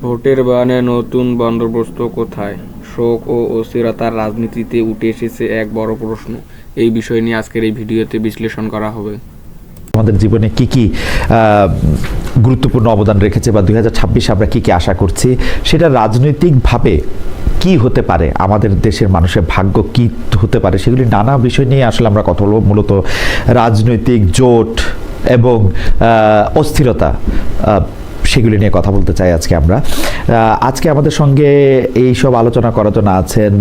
ভোটের বানে নতুন বন্দোবস্ত কোথায়? শোক ও অস্থিরতার রাজনীতিতে উঠে এসেছে এক বড় প্রশ্ন। এই বিষয় নিয়ে আজকের এই ভিডিওতে বিশ্লেষণ করা হবে। আমাদের জীবনে কি কি গুরুত্বপূর্ণ অবদান রেখেছে বা 2026 আমরা কি কি আশা করছি, সেটা রাজনৈতিকভাবে কি হতে পারে, আমাদের দেশের মানুষের ভাগ্য কি হতে পারে, সেগুলি নানা বিষয় নিয়ে আসলে আমরা কথা বলবো। মূলত রাজনৈতিক জোট এবং অস্থিরতা, সেগুলি নিয়ে কথা বলতে চাই আজকে আমরা। আজকে আমাদের সঙ্গে এই সব আলোচনা করার জন্য আছেন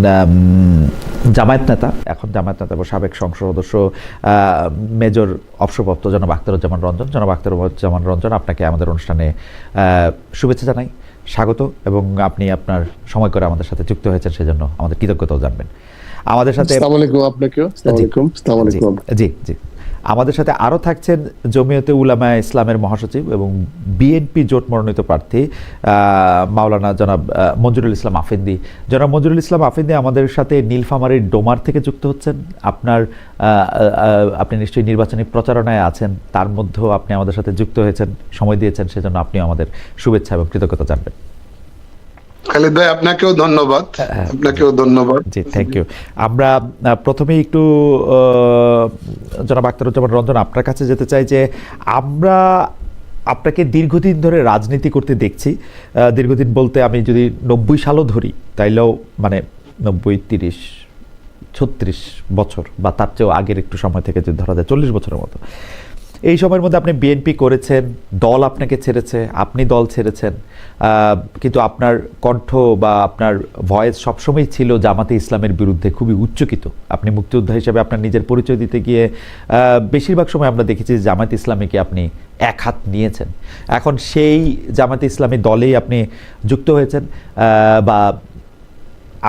জামায়াত নেতা, এখন জামায়াত নেতা এবং সাবেক সংসদ সদস্য মেজর অবসরপ্রাপ্ত জনাব আখতারুজ্জামান রঞ্জন। জনাব আখতারুজ্জামান রঞ্জন, আপনাকে আমাদের অনুষ্ঠানে শুভেচ্ছা জানাই, স্বাগত, এবং আপনি আপনার সময় করে আমাদের সাথে যুক্ত হয়েছেন সেজন্য আমাদের কৃতজ্ঞতাও জানবেন। আমাদের সাথে জি জি আমাদের সাথে আরও থাকছেন জমিয়তে উলামায়ে ইসলামের মহাসচিব এবং বিএনপি জোট মনোনীত প্রার্থী মাওলানা জনাব মঞ্জুরুল ইসলাম আফেন্দি। জনাব মঞ্জুরুল ইসলাম আফেন্দি আমাদের সাথে নীলফামারীর ডোমার থেকে যুক্ত হচ্ছেন। আপনি নিশ্চয়ই নির্বাচনী প্রচারণায় আছেন, তার মধ্যেও আপনি আমাদের সাথে যুক্ত হয়েছেন, সময় দিয়েছেন, সেজন্য আপনিও আমাদের শুভেচ্ছা এবং কৃতজ্ঞতা জানবেন। খালিদ ভাই, আপনাকেও ধন্যবাদ। জি, থ্যাংক ইউ। আমরা প্রথমেই একটু জনাব আখতারুজ্জামান রঞ্জন, আপনার কাছে যেতে চাই যে আমরা আপনাকে দীর্ঘদিন ধরে রাজনীতি করতে দেখছি। দীর্ঘদিন বলতে আমি যদি 90 সালও ধরি, তাইলেও মানে 90, 30, 36 বছর বা তার চেয়েও আগের একটু সময় থেকে যদি ধরা যায় 40 বছরের মতো, এই সময়ের মধ্যে আপনি বিএনপি করেছেন, দল আপনাকে ছেড়েছে, আপনি দল ছেড়েছেন, কিন্তু আপনার কণ্ঠ বা আপনার ভয়েস সবসময় ছিল জামাতে ইসলামের বিরুদ্ধে, খুবই উচ্চকিত। আপনি মুক্তিযোদ্ধা হিসেবে আপনার নিজের পরিচয় দিতে গিয়ে বেশিরভাগ সময় আমরা দেখেছি যে জামাতে ইসলামীকে আপনি এক হাত নিয়েছেন। এখন সেই জামাতে ইসলামী দলেই আপনি যুক্ত হয়েছেন, বা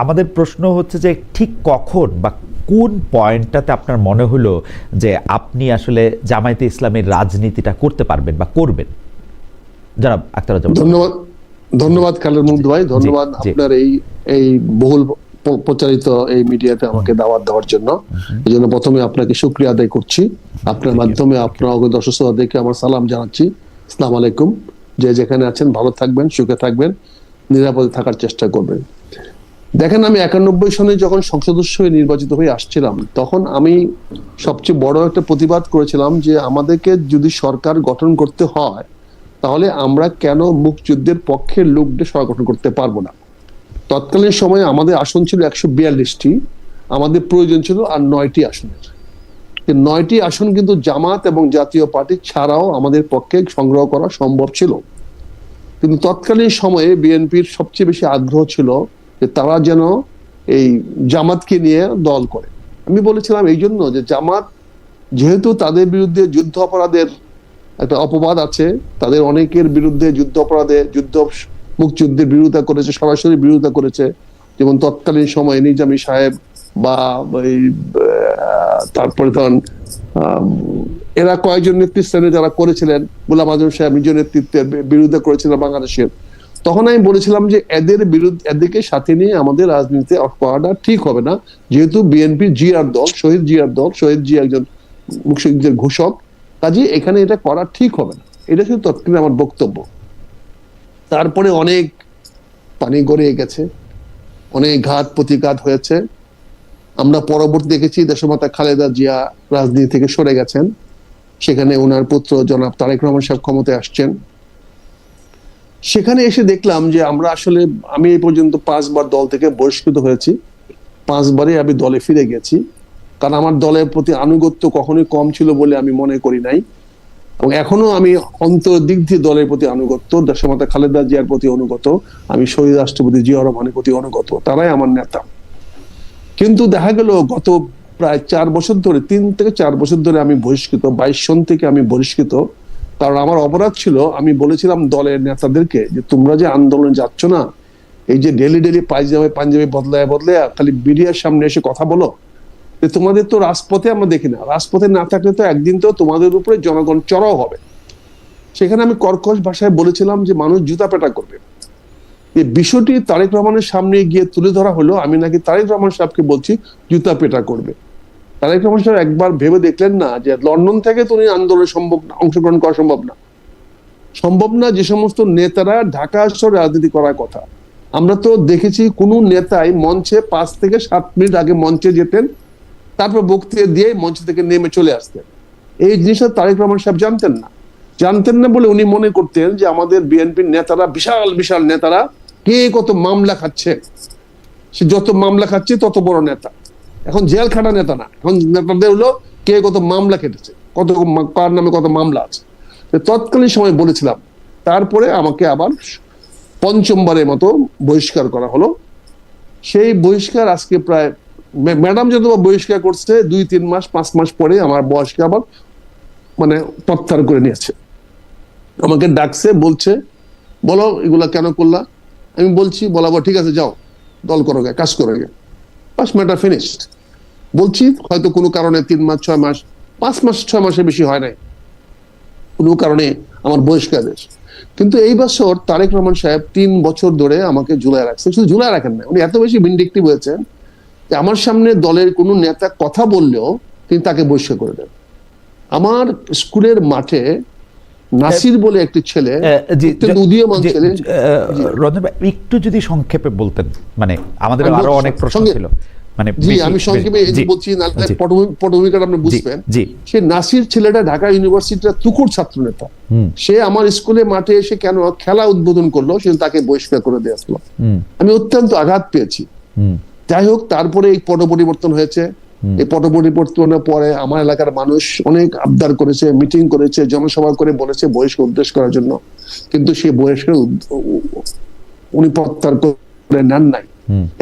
আমাদের প্রশ্ন হচ্ছে যে ঠিক কখন বা কোন পয়েন্টটাতে আপনার মনে হলো যে আপনি আসলে জামায়াতে ইসলামের রাজনীতিটা করতে পারবেন বা করবেন? জনাব আখতারুজ্জামান। ধন্যবাদ খালেদ মুগ্ধ ভাই, ধন্যবাদ আপনার এই বহুল প্রচারিত এই মিডিয়াতে আমাকে দাওয়াত দেওয়ার জন্য। এই জন্য প্রথমে আপনাকে শুকরিয়া আদায় করছি। আপনার মাধ্যমে আপনার দর্শক শ্রোতাদেরকে আমার সালাম জানাচ্ছি। আসসালামু আলাইকুম। যে যেখানে আছেন ভালো থাকবেন, সুখে থাকবেন, নিরাপদে থাকার চেষ্টা করবেন। দেখেন, আমি 91 সনে যখন সংসদ সদস্য হয়ে নির্বাচিত হয়ে আসছিলাম, তখন আমি সবচেয়ে বড় একটা প্রতিবাদ করেছিলাম যে আমাদেরকে যদি সরকার গঠন করতে হয়, তাহলে আমরা কেন মুক্তিযুদ্ধের পক্ষের লোকদের সরকার গঠন করতে পারবো না। তৎকালীন সময়ে আমাদের আসন ছিল 142টি, আমাদের প্রয়োজন ছিল আর 9টি আসনের। 9টি আসন কিন্তু জামাত এবং জাতীয় পার্টি ছাড়াও আমাদের পক্ষে সংগ্রহ করা সম্ভব ছিল। কিন্তু তৎকালীন সময়ে বিএনপির সবচেয়ে বেশি আগ্রহ ছিল যে তারা যেন এই জামাতকে নিয়ে দল করে। আমি বলেছিলাম এই জন্য যে জামাত যেহেতু তাদের বিরুদ্ধে যুদ্ধ অপরাধের একটা অপবাদ আছে, তাদের অনেকের বিরুদ্ধে যুদ্ধ অপরাধে মুক্তিযুদ্ধের বিরোধিতা করেছে, সরাসরি বিরোধিতা করেছে। যেমন তৎকালীন সময়ে নিজামী সাহেব বা তারপরে তখন এরা কয়েকজন নেতৃস্থানে যারা করেছিলেন, গোলাম আজম সাহেব নিজ নেতৃত্বের বিরোধিতা করেছিলেন বাংলাদেশের। তখন আমি বলেছিলাম যে এদেরকে সাথে নিয়ে আমাদের রাজনীতিতে করাটা ঠিক হবে না, যেহেতু বিএনপি জিয়ার দল, শহীদ জিয়া একজন মুক্তিযুদ্ধের ঘোষক, কাজে এখানে এটা করা ঠিক হবে না। এটা শুধু তৎকালীন আমার বক্তব্য। তারপরে অনেক পানি গড়িয়ে গেছে, অনেক ঘাত প্রতিঘাত হয়েছে। আমরা পরবর্তী দেখেছি দেশমাতা খালেদা জিয়া রাজনীতি থেকে সরে গেছেন, সেখানে ওনার পুত্র জনাব তারেক রহমান সাহেব ক্ষমতায় আসছেন। সেখানে এসে দেখলাম যে আমি এই পর্যন্ত 5 বার দল থেকে বহিষ্কৃত হয়েছি। 5 বারই আমি দলে ফিরে গেছি, কারণ আমার দলের প্রতি আনুগত্য কখনোই কম ছিল বলে আমি মনে করি নাই, এবং এখনো আমি অন্তর দিক দিয়ে দলের প্রতি আনুগত্য, দেশমাতা খালেদা জিয়ার প্রতি অনুগত, আমি শহীদ রাষ্ট্রপতি জিয়াউর রহমানের প্রতি অনুগত, তারাই আমার নেতা। কিন্তু দেখা গেল গত প্রায় 4 বছর ধরে, 3 থেকে 4 বছর ধরে আমি বহিষ্কৃত, 22 সন থেকে আমি বহিষ্কৃত। কারণ আমার অপরাধ ছিল, আমি বলেছিলাম দলের নেতাদেরকে যে তোমরা যে আন্দোলনে যাচ্ছ না, এই যে ডেলি পাঞ্জাবি বদলায় খালি মিডিয়ার সামনে এসে কথা বলো, তোমাদের তো রাজপথে আমরা দেখি না, রাজপথে না থাকলে তো একদিন তো তোমাদের উপরে জনগণ চড়াও হবে। সেখানে আমি কর্কশ ভাষায় বলেছিলাম যে মানুষ জুতা পেটা করবে। এই বিষয়টি তারেক রহমানের সামনে গিয়ে তুলে ধরা হলো, আমি নাকি তারেক রহমান সাহেবকে বলছি জুতা পেটা করবে। তারেক রহমান সাহেব একবার ভেবে দেখলেন না যে লন্ডন থেকে তো আন্দোলনে অংশগ্রহণ করা সম্ভব না। সম্ভব না যে সমস্ত নেতারা ঢাকা শহরে রাজনীতি করার কথা। আমরা তো দেখেছি কোন নেতাই মঞ্চে 5 থেকে 7 মিনিট আগে মঞ্চে যেতেন, তারপর বক্তৃতা দিয়ে মঞ্চ থেকে নেমে চলে আসতেন। এই জিনিসটা তারেক রহমান সাহেব জানতেন না বলে উনি মনে করতেন যে আমাদের বিএনপির নেতারা বিশাল বিশাল নেতারা কে কত মামলা খাচ্ছে, সে যত মামলা খাচ্ছে তত বড় নেতা। এখন জেল খাটা নেতা না, এখন নেতাদের হলো কে কত মামলা কেটেছে, কার নামে কত মামলা আছে। তৎকালীন সময় বলেছিলাম, তারপরে আমাকে আবার 5মবারের মতো বহিষ্কার করা হলো। সেই বহিষ্কার আজকে প্রায়, ম্যাডাম যত বহিষ্কার করছে 2-3 মাস 5 মাস পরে আমার বয়সকে আবার মানে প্রত্যাহার করে নিয়েছে। আমাকে ডাকছে, বলছে বলো এগুলা কেন করলা। আমি বলছি, বলাবো ঠিক আছে যাও দল করো গে, কাজ করো গে, বাস ম্যাটার ফিনিশড। বলছি হয়তো কোনো কারণে 3 মাস 6 মাস 5 মাস 6 মাসের বেশি হয় নাই, কোনো কারণে আমার বহিষ্কার দেশ। কিন্তু এই বছর তারেক রহমান সাহেব 3 বছর ধরে আমাকে ঝুলায় রাখছেন। শুধু ঝুলায় রাখেন না, উনি এত বেশি ভিন্ডিকটিভ হয়েছেন যে আমার সামনে দলের কোনো নেতা কথা বললেও তিনি তাকে বহিষ্কার করে দেন। আমার স্কুলের মাঠে নাসির বলে একটি ছেলে, উদীয়মান ছেলে। রঞ্জন ভাই একটু যদি সংক্ষেপে বলতেন, মানে আমাদের আরো অনেক প্রশ্ন ছিল। মানে জি আমি সংক্ষেপে বলছি, পটভূমিকাটা আপনি বুঝবেন। সে নাসির ছেলেটা ঢাকা ইউনিভার্সিটির তুখোড় ছাত্র নেতা। সে আমার স্কুলের মাঠে এসে কেন খেলা উদ্বোধন করলো, সে তাকে বহিষ্কার করে দিয়ে আসলো। আমি অত্যন্ত আঘাত পেয়েছি। যাই হোক, তারপরে এই পট পরিবর্তন হয়েছে। এই পট পরিবর্তনের পরে আমার এলাকার মানুষ অনেক আবদার করেছে, মিটিং করেছে, জনসভা করে বলেছে বহিষ্কার উদ্দেশ্য করার জন্য, কিন্তু সেই বহিষ্কার উনি প্রত্যাহার করে নেন নাই।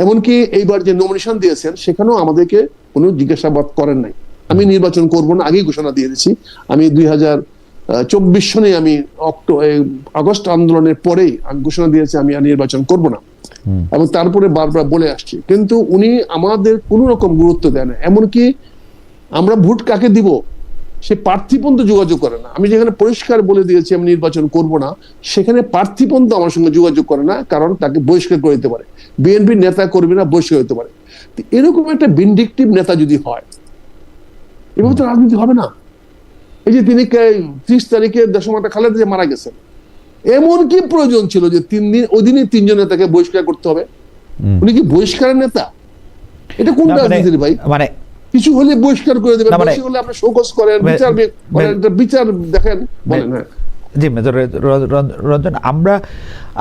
এমনকি এইবার যে নমিনেশন দিয়েছেন সেখানেও আমাদেরকে কোনো জিজ্ঞাসাবাদ করেন নাই। আমি নির্বাচন করব না আগেই ঘোষণা দিয়ে দিয়েছি। আমি 2024 সনে আমি আগস্ট আন্দোলনের পরেই ঘোষণা দিয়েছি আমি আর নির্বাচন করব না, এবং তারপরে বারবার বলে আসছি। কিন্তু উনি আমাদের কোনো রকম গুরুত্ব দেয় না। এমনকি আমরা ভোট কাকে দিব সে প্রার্থী পর্যন্ত যোগাযোগ করে না। আমি যেখানে পরিষ্কার বলে দিয়েছি আমি নির্বাচন করব না, সেখানে প্রার্থী পর্যন্ত আমার সঙ্গে যোগাযোগ করে না, কারণ তাকে বহিষ্কার করে দিতে পারে, বিএনপির নেতা কর্মীরা বহিষ্কার হতে পারে। এরকম একটা ভিন্ডিকটিভ নেতা যদি হয়, এভাবে তো রাজনীতি হবে না। এই যে তিনি 30 তারিখে দেশমাতা খালেদা জিয়া মারা গেছেন, এমন কি প্রয়োজন ছিল যে 3 দিন ওই দিনই 3 জন নেতাকে বহিষ্কার করতে হবে? উনি কি বহিষ্কারের নেতা? এটা কোন রাজনীতি ভাই? মানে কিছু হলে বহিষ্কার করে দেবেন, বেশি হলে আপনি শোকজ করেন, বিচার দেখেন, বলেন। হ্যাঁ জি মেজর রঞ্জন, আমরা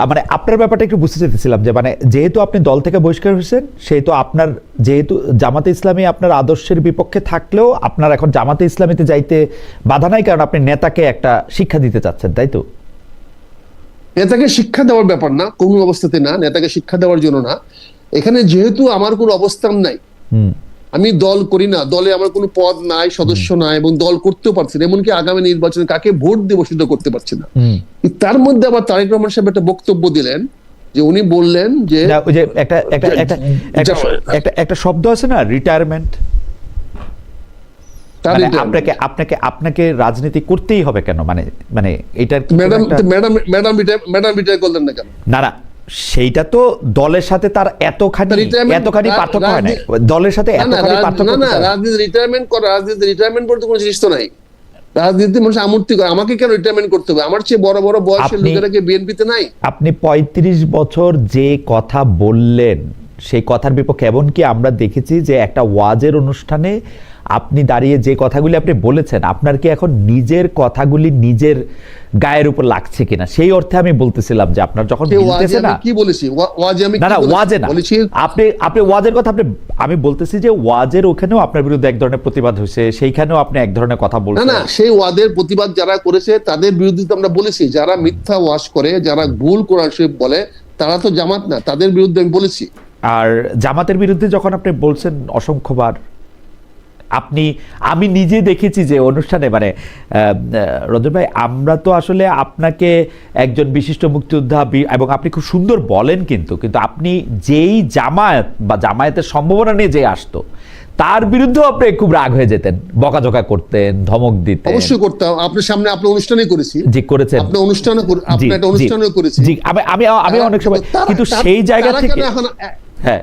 মানে আপনার ব্যাপারটা একটু বুঝতে চাইতেছিলাম যে মানে যেহেতু আপনি দল থেকে বহিষ্কার হয়েছেন, সেহেতু আপনার যেহেতু জামাতে ইসলামী আপনার আদর্শের বিপক্ষে থাকলেও আপনার এখন জামাতে ইসলামীতে যাইতে বাধা নাই, কারণ আপনি নেতাকে একটা শিক্ষা দিতে চাচ্ছেন, তাই তো? নেতাকে শিক্ষা দেওয়ার ব্যাপার না, কোনো অবস্থাতে না, নেতাকে শিক্ষা দেওয়ার জন্য না। এখানে যেহেতু আমার কোনো অবস্থান নাই, আমি দল করি না, দলে আমার কোনো পদ নাই, সদস্য নাই, এবং দল করতেও পারছি না, এমনকি আগামী নির্বাচনে কাকে ভোট দেব সেটা করতে পারছি না। তার মধ্যে আবার তারেক রহমান সাহেব একটা বক্তব্য দিলেন যে উনি বললেন যে একটা শব্দ আছে না, রিটায়ারমেন্ট। আপনাকে রাজনীতি করতেই হবে কেন? মানে মানে এটার ম্যাডাম রিটায়ার করলেন না কেন? না না, সেইটা তো দলের সাথে তার এতখানি পার্থক্য হয় না, দলের সাথে এতখানি পার্থক্য না। রাজনীতি রিটায়ারমেন্ট করা, রাজনীতি রিটায়ারমেন্ট করতে কোনো জিনিস তো নাই। রাজনীতি মানুষ আমূর্তি করে, আমাকে কেন রিটায়ারমেন্ট করতে হবে? আমার চেয়ে বড় বড় বয়সের লোকেরা কি বিএনপিতে নাই? আপনি 35 বছর যে কথা বললেন সেই কথার বিপক্ষে, এমনকি আমরা দেখেছি যে একটা ওয়াজের অনুষ্ঠানে আপনি দাঁড়িয়ে যে কথাগুলি আপনি বলেছেন, আপনার কি এখন নিজের কথাগুলি নিজের গায়ের উপর লাগছে কিনা, সেই অর্থে আমি বলতেছিলাম যে আপনার যখন মিলতেছে না। কি বলেছি ওয়াজে? আমি না ওয়াজে না, আপনি ওয়াজের কথা আমি বলতেছি যে ওয়াজের ওখানেও আপনার বিরুদ্ধে এক ধরনের প্রতিবাদ হয়েছে, সেইখানেও আপনি এক ধরনের কথা বলছেন। না সেই ওয়াজের প্রতিবাদ যারা করেছে তাদের বিরুদ্ধে তো আমরা বলেছি, যারা মিথ্যা ওয়াজ করে, যারা ভুল কোরআন শরীফ বলে, তারা তো জামাত না, তাদের বিরুদ্ধে আমি বলেছি। আর জামাতের বিরুদ্ধে যখন আপনি বলছেন অসংখ্যবার, আমি নিজে দেখেছি যে অনুষ্ঠানে, মানে রঞ্জন ভাই, আমরা তো আসলে আপনাকে একজন বিশিষ্ট মুক্তিযোদ্ধা এবং আপনি খুব সুন্দর বলেন, কিন্তু আপনি যেই জামায়াত বা জামায়াতের সম্ভাবনা নিয়ে যে আসতো তার বিরুদ্ধেও আপনি খুব রাগ হয়ে যেতেন, বকাঝকা করতেন, ধমক দিতেন। অবশ্যই করতাম, আপনার সামনে আপনার অনুষ্ঠানই করেছি। জি করেছেন, আপনার অনুষ্ঠানে, আপনি একটা অনুষ্ঠানও করেছি। জি আমি অনেক সময়, কিন্তু সেই জায়গা থেকে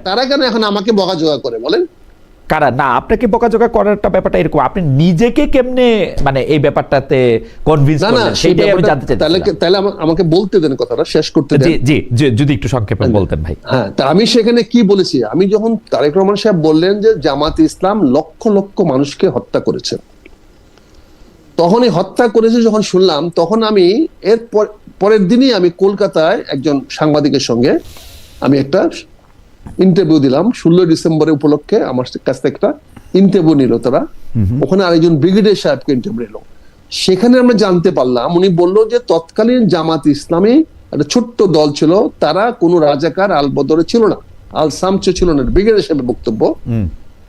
তারা কেন এখন আমাকে বকাঝকা করে বলেন? কারা না আপনাকে বকাঝকা করারটা ব্যাপারটা এরকম, আপনি নিজেকে কেমনে মানে এই ব্যাপারটাতে কনভিন্স করলেন সেটাই আমি জানতে চাই। তাহলে আমাকে বলতে দেন, কথাটা শেষ করতে দেন। জি যদি একটু সংক্ষেপে বলতেন ভাই। হ্যাঁ, তা আমি সেখানে কি বলেছি, আমি যখন তারেক রহমান সাহেব বললেন যে জামাত ইসলাম লক্ষ লক্ষ মানুষকে হত্যা করেছে, তখন এই হত্যা করেছে যখন শুনলাম, তখন আমি এর পরের দিনই আমি কলকাতায় একজন সাংবাদিকের সঙ্গে আমি একটা ইন্টারভিউ দিলাম। 16 ডিসেম্বরের উপলক্ষে আমার কাছ থেকে একটা ইন্টারভিউ নিল তারা, ওখানে আরেকজন ব্রিগেডিয়ার সাহেবকে ইন্টারভিউ নিল। সেখানে আমরা জানতে পারলাম, উনি বললো যে তৎকালীন জামাত ইসলামী একটা ছোট্ট দল ছিল, তারা কোনো রাজাকার আলবদরে ছিল না, আল সামচে ছিল না। ব্রিগেডিয়ার সাহেবের বক্তব্য,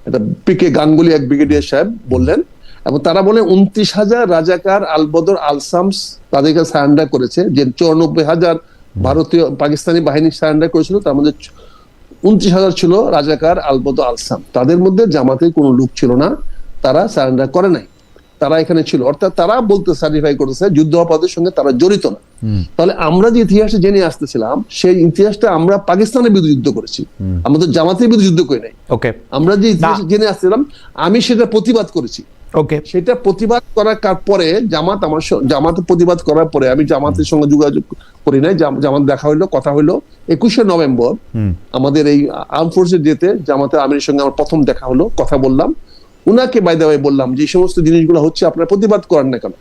এটা পিকে গাঙ্গুলি এক ব্রিগেডিয়ার সাহেব বললেন। এবং তারা বলে 29,000 রাজাকার আলবদর আল সামস তাদেরকে সারেন্ডার করেছে, যে 94,000 ভারতীয় পাকিস্তানি বাহিনী সারেন্ডার করেছিল, তার মধ্যে 29,000 ছিল রাজাকার আলবদর আলসাম। তাদের মধ্যে জামাতের কোনো লোক ছিল না, তারা সারেন্ডার করে নাই, তারা এখানে ছিল। অর্থাৎ তারা বলতে সার্টিফাই করেছে যুদ্ধাপরাধের সঙ্গে তারা জড়িত না। তাহলে আমরা যে ইতিহাসে জেনে আসতেছিলাম, সেই ইতিহাসটা আমরা পাকিস্তানের বিরুদ্ধে যুদ্ধ করেছি, আমরা তো জামাতের বিরুদ্ধে যুদ্ধ করি নাই। আমরা যে ইতিহাসে জেনে আসছিলাম, আমি সেটা প্রতিবাদ করেছি। সেটা প্রতিবাদ করার পরে জামাত প্রতিবাদ করার পরে আমি জামাতের সঙ্গে যোগাযোগ করি নাই, জামাত দেখা হইলো, কথা হইলো 21শে নভেম্বর আমাদের এই আর্ম ফোর্সের ডেতে জামাতের আমিরের সঙ্গে আমার প্রথম দেখা হলো, কথা বললাম। উনাকে বাই দ্য ওয়ে বললাম যে সমস্ত জিনিসগুলো হচ্ছে আপনারা প্রতিবাদ করেন না কেন।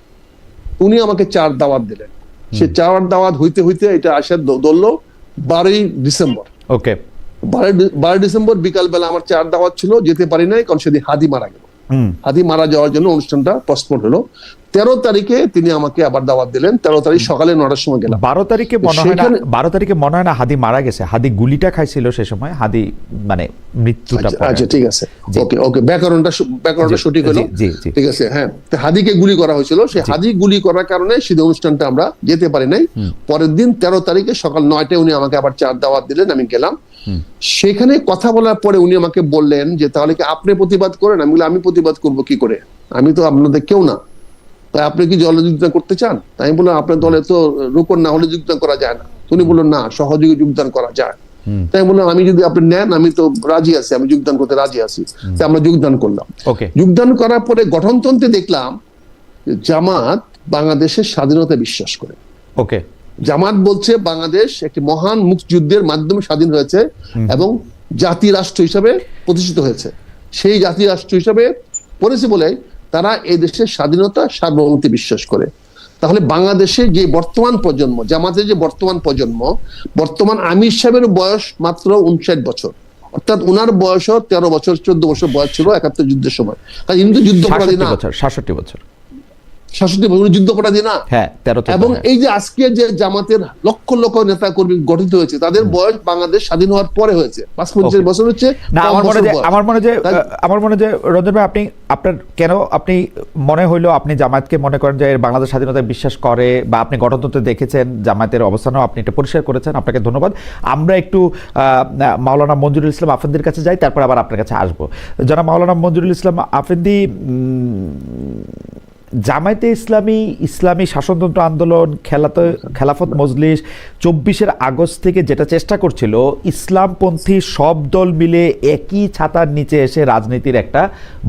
উনি আমাকে 4 দাওয়াত দিলেন। সে 4 দাওয়াত হইতে হইতে এটা আসার ধরলো 12ই ডিসেম্বর। 12 ডিসেম্বর বিকাল বেলা আমার 4 দাওয়াত ছিল, যেতে পারি নাই কারণ সেদিন হাদি মারা গেল। হাদি মারা যাওয়ার জন্য অনুষ্ঠানটা পোস্টপোন হলো। 13 তারিখে তিনি আমাকে আবার দাওয়াত দিলেন। 13 তারিখ সকালে 9টার সময় গেলাম। 12 তারিখে মনে হয় না হাদি মারা গেছে, হাদি গুলিটা খাইছিল সে সময়, হাদি মানে মৃত্যুটা। আচ্ছা ঠিক আছে, ওকে ব্যাকরণটা সঠিক হলো, ঠিক আছে। হ্যাঁ, হাদিকে গুলি করা হয়েছিল, সেই হাদি গুলি করার কারণে সেই অনুষ্ঠানটা আমরা যেতে পারি নাই। পরের দিন 13 তারিখে সকাল 9টায় উনি আমাকে আবার 4 দাওয়াত দিলেন, আমি গেলাম। সেখানে কথা বলার পরে উনি আমাকে বললেন যে তাহলে কি আপনি প্রতিবাদ করেন? আমি বললাম আমি প্রতিবাদ করব কি করে, আমি তো আপনাদের কেউ না, তাই আপনি কি দলে যোগদান করতে চান? তাই বললাম আপনার দলে তো রোকন না হলে যোগদান করা যায় না। উনি বললেন না, সহযোগী যোগদান করা যায়। তাই বললাম আমি যদি আপনি নেন আমি তো রাজি আছি, আমি যোগদান করতে রাজি আছি। তাই আমরা যোগদান করলাম। যোগদান করার পরে গঠনতন্ত্রে দেখলাম জামাত বাংলাদেশের স্বাধীনতা বিশ্বাস করে। জামাত বলছে বাংলাদেশ একটি মহান মুক্তিযুদ্ধের মাধ্যমে স্বাধীন হয়েছে এবং জাতি রাষ্ট্র হিসাবে প্রতিষ্ঠিত হয়েছে। সেই জাতি রাষ্ট্র হিসাবে পড়েছে বলে তারা এই দেশের স্বাধীনতা সার্বভৌমত্বে বিশ্বাস করে। তাহলে বাংলাদেশে যে বর্তমান প্রজন্ম, জামাতের যে বর্তমান প্রজন্ম, বর্তমান আমির সাহেবের বয়স মাত্র 59 বছর, অর্থাৎ উনার বয়স 13 বছর 14 বছর বয়স ছিল 71 যুদ্ধের সময়। কিন্তু যুদ্ধপরাধী না, 66 বছর 66 বছর যুদ্ধপরাধী না। এবং এই যে আজকে যে জামাতের লক্ষ লক্ষ নেতা কর্মী গঠিত হয়েছে, তাদের বয়স বাংলাদেশ স্বাধীন হওয়ার পরে হয়েছে, 55 বছর হচ্ছে। আমার মনে যে রঞ্জন ভাই, আপনার কেন আপনি মনে হইলো আপনি জামায়াতকে মনে করেন যে বাংলাদেশ স্বাধীনতায় বিশ্বাস করে, বা আপনি গঠনতন্ত্রে দেখেছেন জামায়াতের অবস্থানও আপনি এটা পরিষ্কার করেছেন, আপনাকে ধন্যবাদ। আমরা একটু মাওলানা মঞ্জুরুল ইসলাম আফেন্দির কাছে যাই, তারপর আবার আপনার কাছে আসবো। যারা মাওলানা মঞ্জুরুল ইসলাম আফেন্দি, জামায়াতে ইসলামী শাসনতন্ত্র আন্দোলন, খেলাফত মজলিস 24 আগস্ট থেকে যেটা চেষ্টা করছিল, ইসলামপন্থী সব দল মিলে একই ছাতার নিচে এসে রাজনীতির একটা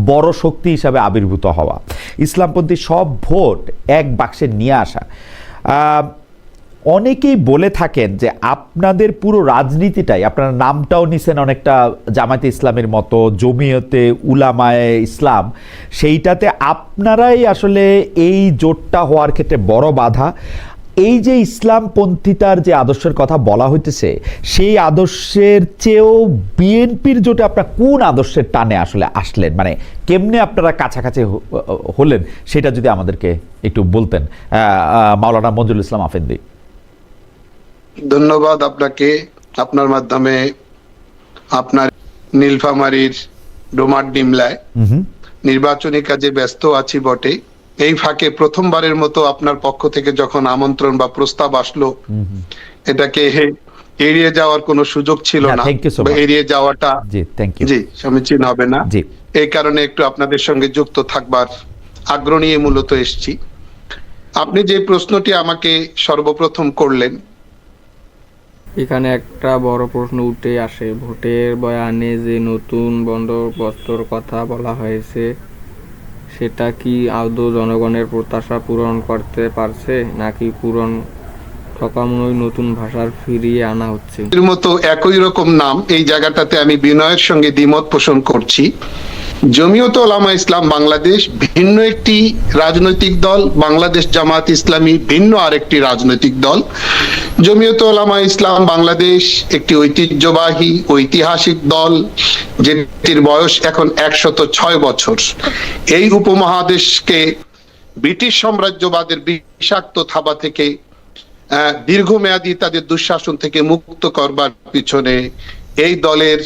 বড় শক্তি হিসাবে আবির্ভূত হওয়া, ইসলামপন্থী সব ভোট এক বাক্সে নিয়ে আসা। অনেকেই বলে থাকেন যে আপনাদের পুরো রাজনীতিটাই, আপনার নামটাও নিছেন অনেকটা জামায়াতে ইসলামের মতো, জমিয়তে উলামায়ে ইসলাম, সেইটাতে আপনারাই আসলে এই জোটটা হওয়ার ক্ষেত্রে বড় বাধা। এই যে ইসলামপন্থিতার যে আদর্শের কথা বলা হইতেছে, সেই আদর্শের চেয়েও বিএনপির জোটে আপনারা কোন আদর্শের টানে আসলে আসলেন, মানে কেমনে আপনারা কাছাকাছি হলেন, সেটা যদি আমাদেরকে একটু বলতেন মাওলানা মঞ্জুরুল ইসলাম আফেন্দি। ধন্যবাদ আপনাকে। আপনার মাধ্যমে আপনার নীলফামারীর ডোমার ডিমলায় নির্বাচনী কাজে ব্যস্ত আছি বটে। এই ফাঁকে প্রথমবারের মতো আপনার পক্ষ থেকে যখন আমন্ত্রণ বা প্রস্তাব আসলো, এটাকে এড়িয়ে যাওয়ার কোনো সুযোগ ছিল না, এড়িয়ে যাওয়াটা জি সমীচীন হবে না। এই কারণে একটু আপনাদের সঙ্গে যুক্ত থাকবার আগ্রহ নিয়ে মূলত এসেছি। আপনি যে প্রশ্নটি আমাকে সর্বপ্রথম করলেন, এখানে একটা বড় প্রশ্ন উঠে আসে, ভোটের বয়ানে যে নতুন বন্দোবস্তর কথা বলা হয়েছে সেটা কি আদৌ জনগণের প্রত্যাশা পূরণ করতে পারছে, নাকি পূরণ ঠকামোই নতুন ভাষার ফিরিয়ে আনা হচ্ছে? এর মতো একই রকম নাম, এই জায়গাটাতে আমি বিনয়ের সঙ্গে দ্বিমত পোষণ করছি। জমিয়ত উলামা ইসলাম বাংলাদেশ ভিন্ন একটি রাজনৈতিক দল, বাংলাদেশ জামাত ইসলামী ভিন্ন আরেকটি রাজনৈতিক দল। জমিয়ত উলামা ইসলাম বাংলাদেশ একটি ঐতিহ্যবাহী ঐতিহাসিক দল, যেটির বয়স এখন 106 বছর। এই উপমহাদেশকে ব্রিটিশ সাম্রাজ্যবাদের বিষাক্ত থাবা থেকে দীর্ঘমেয়াদী তাদের দুঃশাসন থেকে মুক্ত করবার পিছনে এই দলের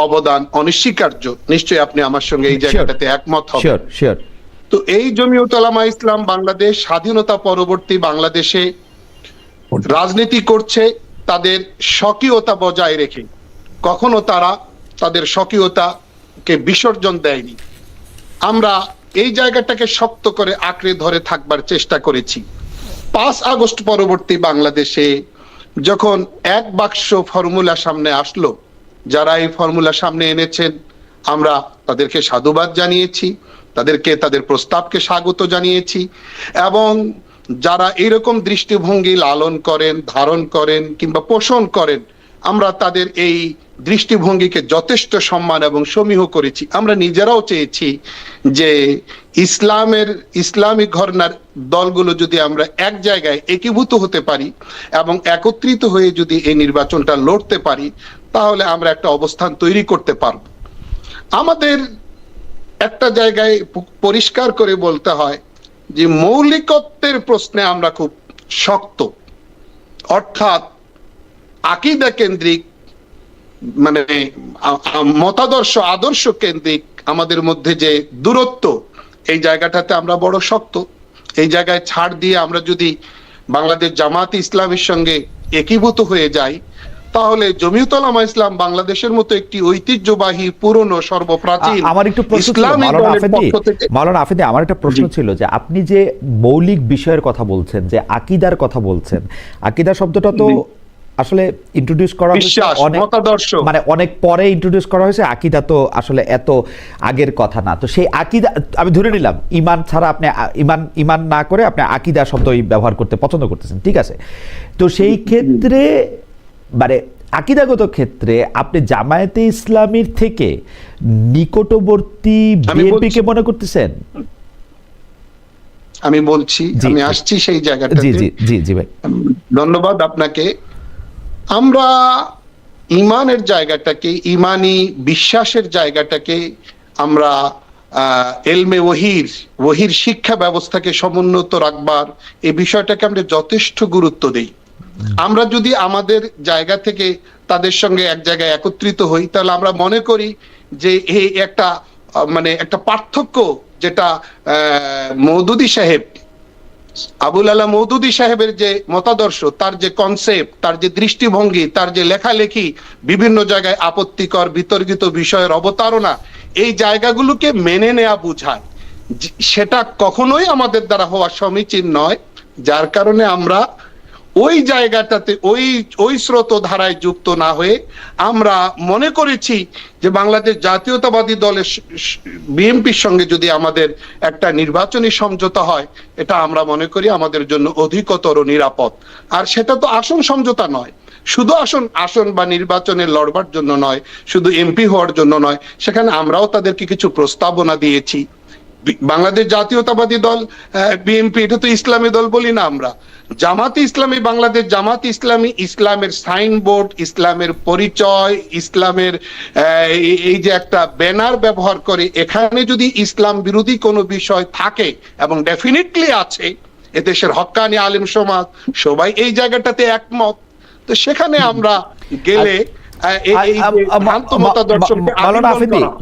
অবদান অনস্বীকার্য। নিশ্চয়ই আপনি আমার সঙ্গে এই জায়গাটাতে একমত হবেন। তো এই জমিয়ত উলামা ইসলাম বাংলাদেশ স্বাধীনতা পরবর্তী বাংলাদেশে রাজনীতি করছে তাদের স্বকীয়তা বজায় রেখে। কখনো তারা তাদের স্বকীয়তাকে বিসর্জন দেয়নি। আমরা এই জায়গাটাকে শক্ত করে আঁকড়ে ধরে থাকবার চেষ্টা করেছি। 5 আগস্ট পরবর্তী বাংলাদেশে যখন এক বাক্স ফর্মুলা সামনে আসলো, যারা এই ফর্মুলা সামনে এনেছেন আমরা তাদেরকে সাধুবাদ জানিয়েছি, তাদেরকে তাদের প্রস্তাবকে স্বাগত জানিয়েছি, এবং যারা এরকম দৃষ্টিভঙ্গি লালন করেন, ধারণ করেন কিংবা পোষণ করেন, আমরা তাদের এই দৃষ্টিভঙ্গিকে যথেষ্ট সম্মান এবং সমীহ করেছি। আমরা নিজেরাও চেয়েছি যে ইসলামিক ঘরানার দলগুলো যদি আমরা এক জায়গায় একীভূত হতে পারি এবং একত্রিত হয়ে যদি এই নির্বাচনটা লড়তে পারি, তাহলে আমরা একটা অবস্থান তৈরি করতে পারব। আমাদের একটা জায়গায় পরিষ্কার করে বলতে হয় যে মৌলিকত্বের প্রশ্নে আমরা খুব শক্ত, অর্থাৎ আকীদা কেন্দ্রিক, মানে মতাদর্শ আদর্শ কেন্দ্রিক আমাদের মধ্যে যে দূরত্ব, এই জায়গাটাতে আমরা বড় শক্ত। এই জায়গায় ছাড় দিয়ে আমরা যদি বাংলাদেশ জামাত ইসলামের সঙ্গে একীভূত হয়ে যাই, তাহলে জমিয়ত উলামা ইসলাম বাংলাদেশের মতো একটি ঐতিহ্যবাহী পুরনো সর্বপ্রাচীন আমার একটু প্রশ্ন ছিল মাওলানা আফেদি, আমার একটা প্রশ্ন ছিল যে আপনি যে মৌলিক বিষয়ের কথা বলছেন, যে আকীদার কথা বলছেন, আকীদা শব্দটা তো আসলে ইন্ট্রোডিউস করা হয়েছে মানে অনেক পরে ইন্ট্রোডিউস করা হয়েছে। আকীদা তো আসলে এত আগের কথা না। তো সেই আকীদা আমি ধরে নিলাম ঈমান ছাড়া আপনি ঈমান না করে আপনি আকীদা শব্দই ব্যবহার করতে পছন্দ করতেছেন, ঠিক আছে। তো সেই ক্ষেত্রে মানে আকীদাগত ক্ষেত্রে আপনি জামায়াতে ইসলামীর থেকে নিকটবর্তী বিএনপিকে মনে করতেছেন? আমি বলছি, আমি আসছি সেই জায়গাটাতে। জি জি জি জি ভাই, ধন্যবাদ আপনাকে। আমরা ইমানের জায়গাটাকে, ইমানি বিশ্বাসের জায়গাটাকে আমরা এলমে ওহির শিক্ষা ব্যবস্থাকে সমুন্নত রাখবার এই বিষয়টাকে আমরা যথেষ্ট গুরুত্ব দেই। আমরা যদি আমাদের জায়গা থেকে তাদের সঙ্গে এক জায়গায় একত্রিত হই, তাহলে আমরা মনে করি যে এই একটা পার্থক্য, যেটা মওদুদী সাহেব, আবুল আলা মওদুদী সাহেবের যে মতাদর্শ, তার যে কনসেপ্ট, তার যে দৃষ্টিভঙ্গি, তার যে লেখালেখি, বিভিন্ন জায়গায় আপত্তিকর বিতর্কিত বিষয়ের অবতারণা, এই জায়গাগুলোকে মেনে নেওয়া বোঝায়, সেটা কখনোই আমাদের দ্বারা হওয়া সমীচীন নয়। যার কারণে আমরা ওই জায়গাটাতে ওই স্রোত ধারায় যুক্ত না হয়ে আমরা মনে করেছি যে বাংলাদেশ জাতীয়তাবাদী দলের বিএনপির সঙ্গে যদি আমাদের একটা নির্বাচনী সমঝোতা হয়, এটা আমরা মনে করি আমাদের জন্য অধিকতর নিরাপদ। আর সেটা তো আসন সমঝোতা নয়, শুধু আসন বা নির্বাচনে লড়বার জন্য নয়, শুধু এমপি হওয়ার জন্য নয়, সেখানে আমরাও তাদেরকে কিছু প্রস্তাবনা দিয়েছি। বাংলাদেশ জাতীয়তাবাদী দল বিএনপি, এটা তো ইসলামী দল বলি না আমরা। জামাতে ইসলামী বাংলাদেশ, জামাত ইসলামী ইসলামের সাইনবোর্ড, ইসলামের পরিচয়, ইসলামের এই যে একটা ব্যানার ব্যবহার করে, এখানে যদি ইসলাম বিরোধী কোনো বিষয় থাকে, এবং ডেফিনেটলি আছে, এদেশের হক্কানি আলেম সমাজ সবাই এই জায়গাটাতে একমত, তো সেখানে আমরা গেলে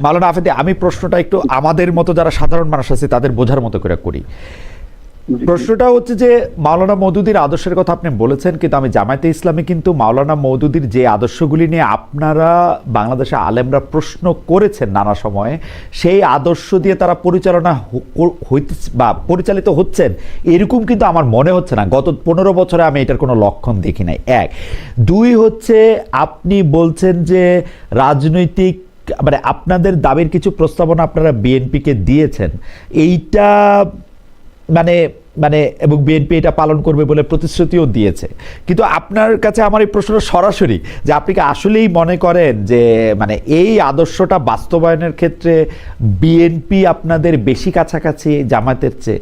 মাওলানা আফেদি, আমি প্রশ্নটা একটু আমাদের মতো যারা সাধারণ মানুষ আছে তাদের বোঝার মতো করে করি। প্রশ্নটা হচ্ছে যে মাওলানা মওদুদীর আদর্শের কথা আপনি বলেছেন, কিন্তু আমি জামায়াতে ইসলামী কিন্তু মাওলানা মওদুদীর যে আদর্শগুলি নিয়ে আপনারা বাংলাদেশে আলেমরা প্রশ্ন করেছেন নানা সময়ে, সেই আদর্শ দিয়ে তারা পরিচালিত হচ্ছেন এরকম কিন্তু আমার মনে হচ্ছে না। গত 15 বছরে আমি এটার কোনো লক্ষণ দেখি নাই। এক, দুই হচ্ছে আপনি বলছেন যে রাজনৈতিক মানে আপনাদের দাবির কিছু প্রস্তাবনা আপনারা বিএনপিকে দিয়েছেন, এইটা মানে মানে এবং বিএনপি এটা পালন করবে বলে প্রতিশ্রুতিও দিয়েছে। কিন্তু আপনার কাছে আমার এই প্রশ্নটা সরাসরি যে আপনি কি আসলেই মনে করেন যে মানে এই আদর্শটা বাস্তবায়নের ক্ষেত্রে বিএনপি আপনাদের বেশি কাছাকাছি জামায়াতের চেয়ে?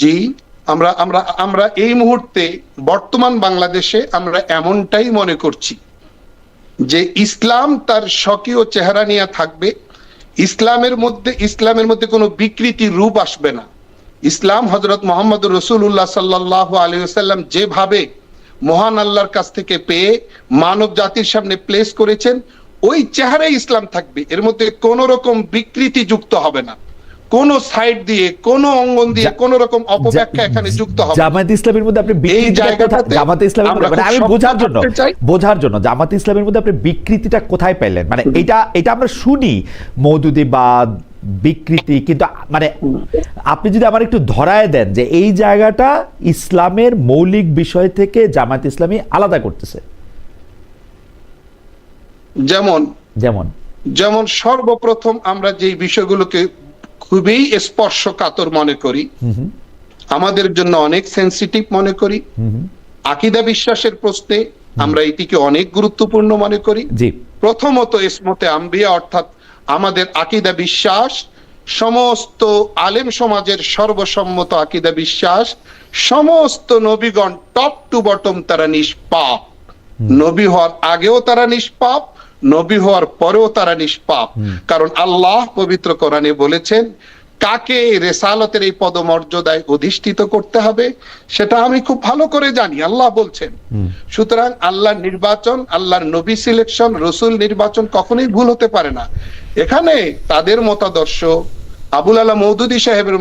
জি, আমরা আমরা আমরা এই মুহূর্তে বর্তমান বাংলাদেশে আমরা এমনটাই মনে করছি যে ইসলাম তার স্বকীয় চেহারা নিয়ে থাকবে। ইসলামের মধ্যে কোনো বিকৃতি রূপ আসবে না। ইসলাম হযরত মুহাম্মদ রাসূলুল্লাহ সাল্লাল্লাহু আলাইহি ওয়াসাল্লাম যেভাবে মহান আল্লাহর কাছ থেকে পেয়ে মানব জাতির সামনে প্লেস করেছেন, ওই চেহারাই ইসলাম থাকবে। এর মধ্যে কোনো রকম বিকৃতি যুক্ত হবে না, কোন সাইড দিয়ে কোন অঙ্গন দিয়ে কোন রকম অপব্যাখ্যা এখানে যুক্ত হবে। জামায়াত ইসলামের মধ্যে আপনি জামায়াত ইসলামের মানে আমি বোঝার জন্য জামায়াত ইসলামের মধ্যে আপনি বিকৃতিটা কোথায় পেলেন? মানে এটা আমরা শুনি মওদুদিবাদ বিকৃতি, কিন্তু মানে আপনি যদি আমার একটু ধরায় দেন যে এই জায়গাটা ইসলামের মৌলিক বিষয় থেকে জামায়াত ইসলামী আলাদা করতেছে। যেমন সর্বপ্রথম আমরা যে বিষয়গুলোকে খুবই স্পর্শকাতর মনে করি, আমাদের জন্য অনেক সেন্সিটিভ মনে করি, আকীদা বিশ্বাসের প্রশ্নে আমরা এটিকে অনেক গুরুত্বপূর্ণ মনে করি। প্রথমত ইসমতে আম্বিয়া, অর্থাৎ আমাদের আকীদা বিশ্বাস, সমস্ত আলেম সমাজের সর্বসম্মত আকীদা বিশ্বাস, সমস্ত নবীগণ টপ টু বটম তারা নিষ্পাপ। নবী হওয়ার আগেও তারা নিষ্পাপ, নবী হওয়ার পরেও তারা নিষ্পাপ। কারণ আল্লাহ পবিত্র কোরআনে বলেছেন কাকে রেসালতের এই পদমর্যাদায় অধিষ্ঠিত করতে হবে সেটা আমি খুব ভালো করে জানি, আল্লাহ বলছেন। সুতরাং আল্লাহর নির্বাচন, আল্লাহর নবী সিলেকশন, রসুল নির্বাচন কখনোই ভুল হতে পারে না। এখানে তাদের মতাদর্শ, আবুল আলা মওদুদী সাহেবের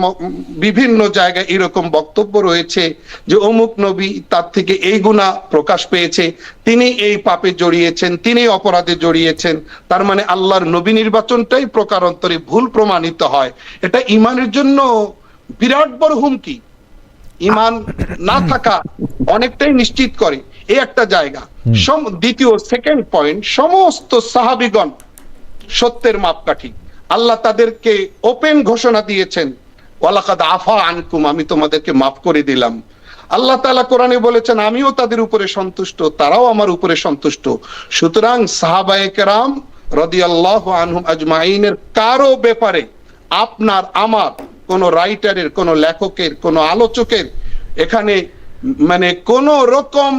বিভিন্ন জায়গায় এরকম বক্তব্য রয়েছে যে অমুক নবী তার থেকে এই গুনাহ প্রকাশ পেয়েছে, তিনি এই পাপে জড়িয়েছেন, তিনি অপরাধে জড়িয়েছেন। তার মানে আল্লাহর নবী নির্বাচনটাই প্রকারান্তরে ভুল প্রমাণিত হয়। এটা ইমানের জন্য বিরাট বড় হুমকি। ইমান না থাকা অনেকটাই নিশ্চিত করে, এই একটা জায়গা। দ্বিতীয় সেকেন্ড পয়েন্ট, সমস্ত সাহাবীগণ সত্যের মাপকাঠি। আল্লাহ তাদেরকে ওপেন ঘোষণা দিয়েছেন, ওয়ালাকাদ আফা আনকুম, আমি তোমাদেরকে মাফ করে দিলাম। আল্লাহ তাআলা কোরআনে বলেছেন আমিও তাদের উপরে সন্তুষ্ট, তারাও আমার উপরে সন্তুষ্ট। সুতরাং সাহাবায়ে কেরাম রাদিয়াল্লাহু আনহুম আজমাইনের কারো ব্যাপারে আপনার আমার কোন রাইটারের, কোন লেখকের, কোন আলোচকের এখানে মানে কোন রকম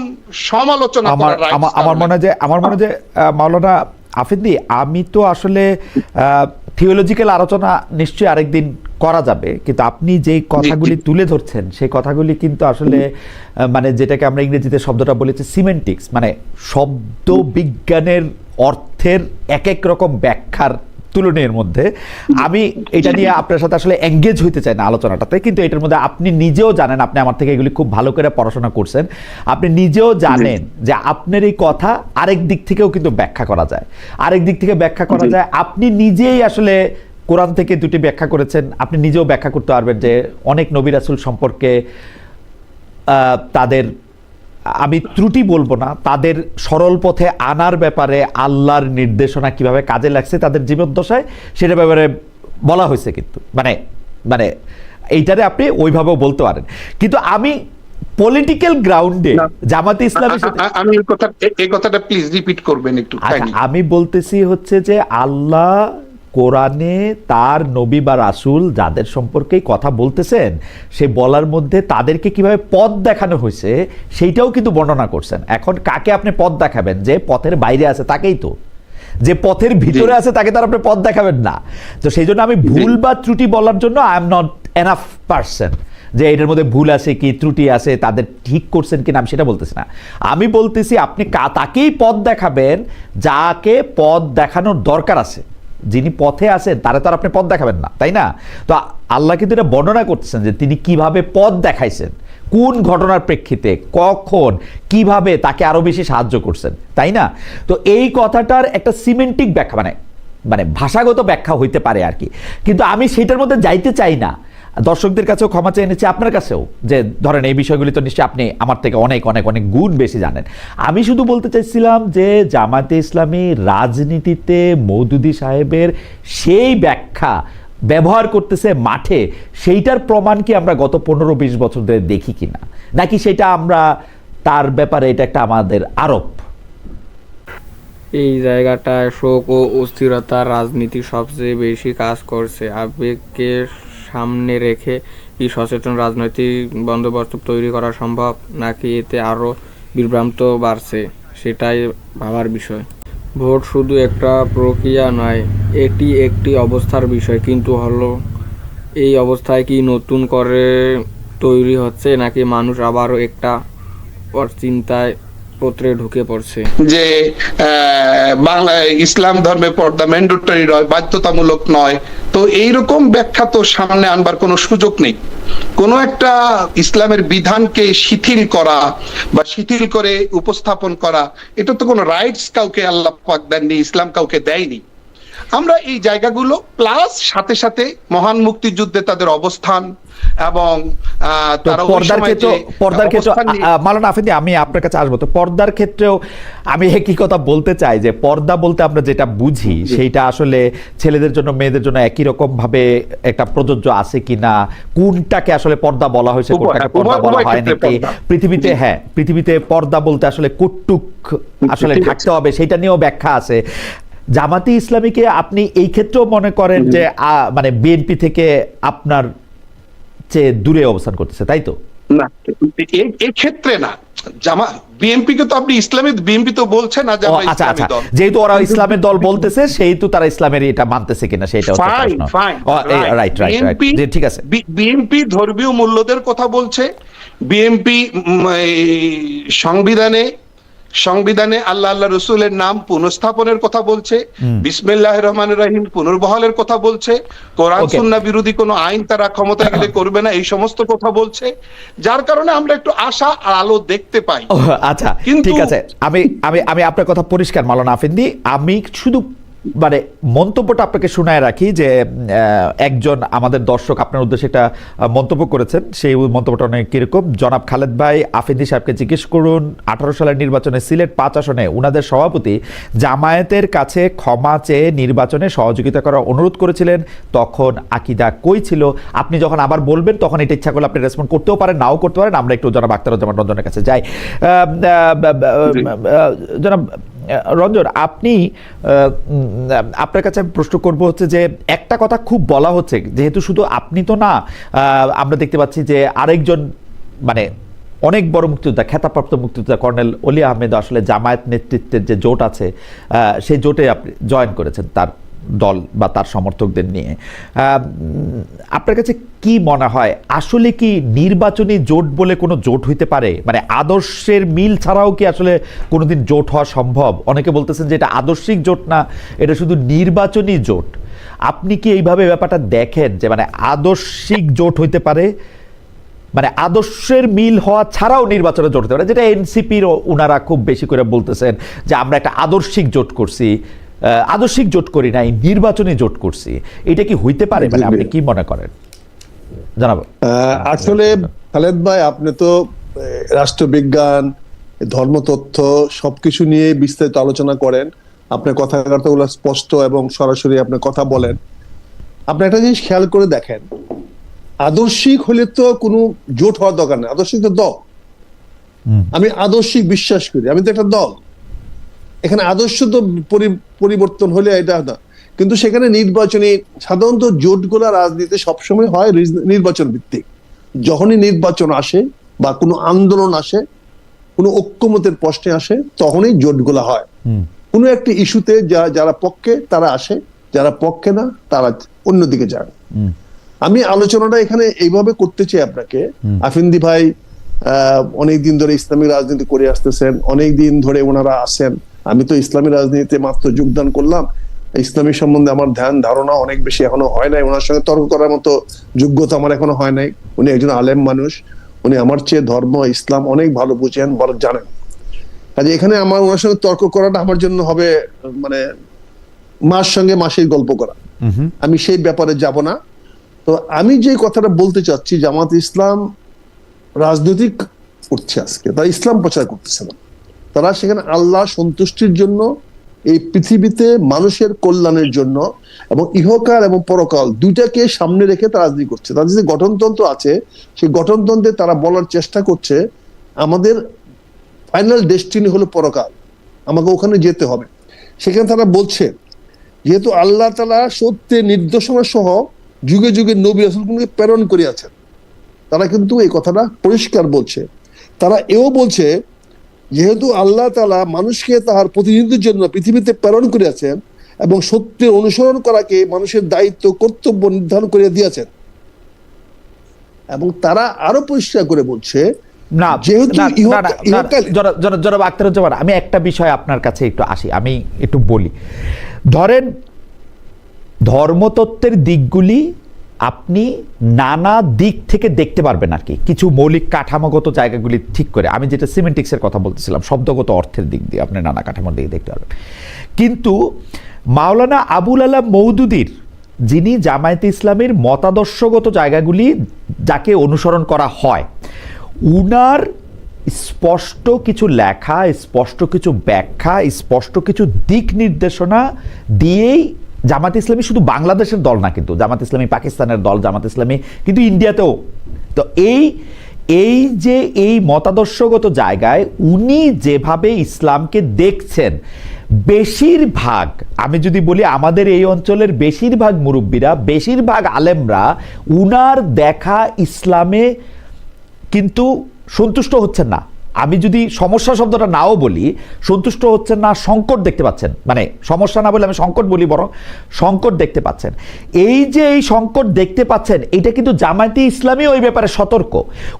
সমালোচনা করার রাইট আমার মনে হয় যে মাওলানা আফিন্দি, আমি তো আসলে থিওলজিক্যাল আলোচনা নিশ্চয়ই আরেকদিন করা যাবে, কিন্তু আপনি যে কথাগুলি তুলে ধরছেন সেই কথাগুলি কিন্তু আসলে মানে যেটাকে আমরা ইংরেজিতে শব্দটা বলেছি সিমেন্টিক্স, মানে শব্দ বিজ্ঞানের অর্থের এক এক রকম ব্যাখ্যার তুলনের মধ্যে আমি এটা নিয়ে আপনার সাথে আসলে এঙ্গেজ হইতে চাই না আলোচনাটাতে। কিন্তু এটার মধ্যে আপনি নিজেও জানেন, আপনি আমার থেকে এগুলি খুব ভালো করে পড়াশোনা করছেন, আপনি নিজেও জানেন যে আপনার এই কথা আরেক দিক থেকেও কিন্তু ব্যাখ্যা করা যায়, আরেক দিক থেকে ব্যাখ্যা করা যায়। আপনি নিজেই আসলে কোরআন থেকে দুটি ব্যাখ্যা করেছেন, আপনি নিজেও ব্যাখ্যা করতে পারবেন যে অনেক নবী রাসূল সম্পর্কে তাদের, আমি ত্রুটি বলবো না, তাদের সরল পথে আনার ব্যাপারে আল্লাহর নির্দেশনা কিভাবে কাজে লাগছে তাদের জীবদ্দশায় সেটা ব্যাপারে বলা হয়েছে। কিন্তু মানে মানে এইটারে আপনি ওইভাবেও বলতে পারেন, কিন্তু আমি পলিটিক্যাল গ্রাউন্ডে জামাতে ইসলামের সাথে আমি এই কথাটা প্লিজ রিপিট করবেন একটু। আমি বলতেছি হচ্ছে যে আল্লাহ কোরআনে তার নবী বা রাসূল যাদের সম্পর্কে কথা বলতেছেন সে বলার মধ্যে তাদেরকে কিভাবে পথ দেখানো হয়েছে সেইটাও কিন্তু বর্ণনা করছেন। এখন কাকে আপনি পথ দেখাবেন? যে পথের বাইরে আছে তাকেই তো, যে পথের ভিতরে আছে তাকে তার আপনি পথ দেখাবেন না। তো সেই জন্য আমি ভুল বা ত্রুটি বলার জন্য I am not enough person যে এটার মধ্যে ভুল আছে কি ত্রুটি আছে তাদের ঠিক করছেন কিনা আমি সেটা বলতেছি না। আমি বলতেছি আপনি তাকেই পথ দেখাবেন যাকে পথ দেখানোর দরকার আছে। যিনি পথে আছেন তারা তো আর আপনি পথ দেখাবেন না, তাই না? তো আল্লাহ কিন্তু এটা বর্ণনা করতেছেন যে তিনি কিভাবে পথ দেখাইছেন, কোন ঘটনার প্রেক্ষিতে, কখন, কিভাবে তাকে আরো বেশি সাহায্য করছেন, তাই না? তো এই কথাটার একটা সিমেন্টিক ব্যাখ্যা, মানে ভাষাগত ব্যাখ্যা হইতে পারে আর কি, কিন্তু আমি সেটার মধ্যে যাইতে চাই না। দর্শকদের কাছেও ক্ষমা চেয়ে এনেছি, আপনার কাছেও, যে ধরেন এই বিষয়গুলি তো নিশ্চয়ই আপনি আমার থেকে অনেক অনেক অনেক গুণ বেশি জানেন। আমি শুধু বলতে চাইছিলাম যে জামায়াতে ইসলামী রাজনীতিতে মওদুদী সাহেবের সেই ব্যাখ্যা ব্যবহার করতেছে মাঠে, সেইটার প্রমাণ কি আমরা গত 15-20 বছর ধরে দেখি কিনা, নাকি সেটা আমরা তার ব্যাপারে এটা একটা আমাদের আরোপ? এই জায়গাটায় শোক ও অস্থিরতার রাজনীতি সবচেয়ে বেশি কাজ করছে। আবেগকে সামনে রেখে কি সচেতন রাজনৈতিক বন্দোবস্ত তৈরি করা সম্ভব, নাকি এতে আরও বিভ্রান্ত বাড়ছে, সেটাই ভাবার বিষয়। ভোট শুধু একটা প্রক্রিয়া নয়, এটি একটি অবস্থার বিষয়। কিন্তু এই অবস্থায় কি নতুন করে তৈরি হচ্ছে, নাকি মানুষ আবারও একটা চিন্তায় পত্রে ঢুকে পড়ছে? যে বাংলা ইসলাম ধর্মে পর্দা ম্যান্ডেটরি নয়, বাধ্যতামূলক নয়, তো এইরকম ব্যাখ্যা তো সামনে আনবার কোনো সুযোগ নেই। কোন একটা ইসলামের বিধানকে শিথিল করা বা শিথিল করে উপস্থাপন করা, এটা তো কোনো রাইটস কাউকে আল্লাহ পাক দেননি, ইসলাম কাউকে দেয়নি। আমরা এই জায়গাগুলো প্লাস সাথে সাথে মহান মুক্তিযুদ্ধে তাদের অবস্থান এবং তারা পর্দার ক্ষেত্রে মাওলানা আফেদি, আমি আপনার কাছে আসবো। তো পর্দার ক্ষেত্রেও আমি একই কথা বলতে চাই যে পর্দা বলতে আমরা যেটা বুঝি সেইটা আসলে ছেলেদের জন্য মেয়েদের জন্য একই রকম ভাবে একটা প্রযোজ্য আছে কিনা, কোনটাকে আসলে পর্দা বলা হয়েছে, কোনটাকে পর্দা বলা হয় নাকি পৃথিবীতে, হ্যাঁ পৃথিবীতে পর্দা বলতে আসলে কটুক আসলে থাকতে হবে, সেটা নিয়েও ব্যাখ্যা আছে। জামাতে ইসলামীকে আপনি এই ক্ষেত্রেও মনে করেন যে মানে বিএনপি থেকে আপনার চেয়ে দূরে অবস্থান করতেছে, তাই তো? না, এই ক্ষেত্রে না। বিএনপি কে তো আপনি ইসলামের বিএনপি তো বলছে না যে আমরা ইসলামী দল, যেহেতু ওরা ইসলামের দল বলতেছে সেহেতু তারা ইসলামের এটা মানতেছে কিনা সেটা হচ্ছে প্রশ্ন। রাইট, ঠিক আছে। বিএনপি ধর্মীয় মূল্যদের কথা বলছে, বিএনপি সংবিধানে আল্লাহ রসুলের নাম পুনঃস্থাপনের কথা বলছে, বিসমিল্লাহির রহমানির রহিম পুনর্বহালের কথা বলছে, কোরআন সুন্নাহ বিরোধী কোনো আইন তারা ক্ষমতায় গেলে করবে না, এই সমস্ত কথা বলছে, যার কারণে আমরা একটু আশা আর আলো দেখতে পাই। আচ্ছা, ঠিক আছে, আমি আপনার কথা পরিষ্কার মাওলানা আফেন্দি। আমি শুধু মানে মন্তব্যটা আপনাকে শোনায় রাখি যে একজন আমাদের দর্শক আপনার উদ্দেশ্যে একটা মন্তব্য করেছেন, সেই মন্তব্যটা অনেক কিরকম। জনাব খালেদ ভাই আফেদি সাহেবকে জিজ্ঞেস করুন 18 সালের নির্বাচনে সিলেট 5 আসনে উনাদের সভাপতি জামায়াতের কাছে ক্ষমা চেয়ে নির্বাচনে সহযোগিতা করার অনুরোধ করেছিলেন, তখন আকিদা কই ছিল? আপনি যখন আবার বলবেন তখন এটা ইচ্ছা করলে আপনি রেসপন্ড করতেও পারেন, নাও করতে পারেন। আমরা একটু জনাব আখতারুজ্জামান রঞ্জনের কাছে যাই। জনাব রঞ্জন, আপনি আপনার কাছে আমি প্রশ্ন করব হচ্ছে যে একটা কথা খুব বলা হচ্ছে, যেহেতু শুধু আপনি তো না, আমরা দেখতে পাচ্ছি যে আরেকজন মানে অনেক বড় মুক্তিযোদ্ধা, খেতাবপ্রাপ্ত মুক্তিযোদ্ধা কর্নেল অলি আহমেদ আসলে জামায়াত নেতৃত্বের যে জোট আছে সেই জোটে আপনি জয়েন করেছেন তার দল বা তার সমর্থকদের নিয়ে। আপনার কাছে কি মনে হয়, আসলে কি নির্বাচনী জোট বলে কোনো জোট হইতে পারে? মানে আদর্শের মিল ছাড়াও কি আসলে কোনোদিন জোট হওয়া সম্ভব? অনেকে বলতেছেন যে এটা আদর্শিক জোট না, এটা শুধু নির্বাচনী জোট। আপনি কি এইভাবে ব্যাপারটা দেখেন যে মানে আদর্শিক জোট হইতে পারে, মানে আদর্শের মিল হওয়া ছাড়াও নির্বাচনে জোট হতে পারে, যেটা এনসিপির ওনারা খুব বেশি করে বলতেছেন যে আমরা একটা আদর্শিক জোট করছি, আদর্শিক জোট করি নাই, নির্বাচনী জোট করছি, এটা কি হইতে পারে? মানে আপনি কি মনে করেন জানাবো? আসলে খালেদ ভাই, আপনি তো রাষ্ট্রবিজ্ঞান, ধর্মতত্ত্ব সবকিছু নিয়ে বিস্তারিত আলোচনা করেন, আপনার কথাবার্তাগুলো স্পষ্ট এবং সরাসরি আপনি কথা বলেন। আপনি একটা জিনিস খেয়াল করে দেখেন, আদর্শিক হলে তো কোনো জোট হওয়ার দরকার নেই, আদর্শিক তো দল। আমি আদর্শিক বিশ্বাস করি, আমি তো একটা দল। এখানে আদর্শ তো পরিবর্তন হলে এটা না, কিন্তু সেখানে নির্বাচনী সাধারণত জোটগুলা রাজনীতি সবসময় হয় নির্বাচন ভিত্তিক। যখনই নির্বাচন আসে বা কোনো আন্দোলন আসে, কোনো ঐক্যমতের প্রশ্নে আসে, তখনই জোটগুলা হয়। কোনো একটি ইস্যুতে যারা পক্ষে তারা আসে, যারা পক্ষে না তারা অন্যদিকে যান। আমি আলোচনাটা এখানে এইভাবে করতে চাই আপনাকে। আফেন্দি ভাই অনেকদিন ধরে ইসলামিক রাজনীতি করে আসতেছেন, অনেকদিন ধরে ওনারা আসেন। আমি তো ইসলামী রাজনীতিতে মাত্র যোগদান করলাম ইসলামী সম্বন্ধে আমার ধারণা অনেক বেশি এখনো হয় নাই, ওনার সঙ্গে তর্ক করার মতো যোগ্যতা আমার এখনো হয় নাই। উনি একজন আলেম মানুষ, উনি আমার চেয়ে ধর্ম ইসলাম অনেক ভালো বুঝেন, ভালো জানেন। কাজে এখানে আমার ওনার সঙ্গে তর্ক করাটা আমার জন্য হবে মানে মার সঙ্গে মাসির গল্প করা। আমি সেই ব্যাপারে যাব না। তো আমি যে কথাটা বলতে চাচ্ছি, জামাত ইসলাম রাজনৈতিক করছে আজকে, তারা ইসলাম প্রচার করতেছে না। তারা সেখানে আল্লাহ সন্তুষ্টির জন্য, এই পৃথিবীতে মানুষের কল্যাণের জন্য এবং ইহকাল এবং পরকাল দুইটাকে সামনে রেখে তারা রাজনীতি করছে। তাদের যে গঠনতন্ত্র আছে, সেই গঠনতন্ত্রে তারা বলার চেষ্টা করছে আমাদের ফাইনাল ডেস্টিনি হলো পরকাল, আমাকে ওখানে যেতে হবে। সেখানে তারা বলছে যেহেতু আল্লাহ তাআলা সত্যের নির্দেশনা সহ যুগে যুগে নবী রাসূলকে প্রেরণ করিয়াছেন, তারা কিন্তু এই কথাটা পরিষ্কার বলছে। তারা এও বলছে যেহেতু আল্লাহ তাআলা মানুষকে তাহার প্রতিনিধির জন্য পৃথিবীতে প্রেরণ করিয়াছেন এবং সত্যের অনুসরণ করাকে মানুষের দায়িত্ব কর্তব্য নির্ধারণ করিয়া দিয়েছেন, এবং তারা আরো পরিষ্কার করে বলছে না যেহেতু জনাব আখতারুজ্জামান, আমি একটা বিষয় আপনার কাছে একটু আসি, আমি একটু বলি। ধরেন ধর্মতত্ত্বের দিকগুলি আপনি নানা দিক থেকে দেখতে পারবেন আর কি, কিছু মৌলিক কাঠামোগত জায়গাগুলি ঠিক করে। আমি যেটা সিমেন্টিক্সের কথা বলতেছিলাম, শব্দগত অর্থের দিক দিয়ে আপনি নানা কাঠামোর দিকে দেখতে পারবেন। কিন্তু মাওলানা আবুল আলা মওদুদীর, যিনি জামায়াতে ইসলামের মতাদর্শগত জায়গাগুলি যাকে অনুসরণ করা হয়, উনার স্পষ্ট কিছু লেখা, স্পষ্ট কিছু ব্যাখ্যা, স্পষ্ট কিছু দিক নির্দেশনা দিয়েই জামাত ইসলামী শুধু বাংলাদেশের দল না, কিন্তু জামাত ইসলামী পাকিস্তানের দল, জামাত ইসলামী কিন্তু ইন্ডিয়াতেও। তো এই যে এই মতাদর্শগত জায়গায় উনি যেভাবে ইসলামকে দেখছেন, বেশিরভাগ, আমি যদি বলি আমাদের এই অঞ্চলের বেশিরভাগ মুরব্বীরা, বেশিরভাগ আলেমরা উনার দেখা ইসলামে কিন্তু সন্তুষ্ট হচ্ছেন না। আমি যদি সমস্যা শব্দটা নাও বলি, সন্তুষ্ট হচ্ছেন না, সংকট দেখতে পাচ্ছেন। মানে সমস্যা না বলে আমি সংকট বলি, বরং সংকট দেখতে পাচ্ছেন। এই যে এই সংকট দেখতে পাচ্ছেন, এটা কিন্তু জামায়াতে ইসলামী ওই ব্যাপারে সতর্ক।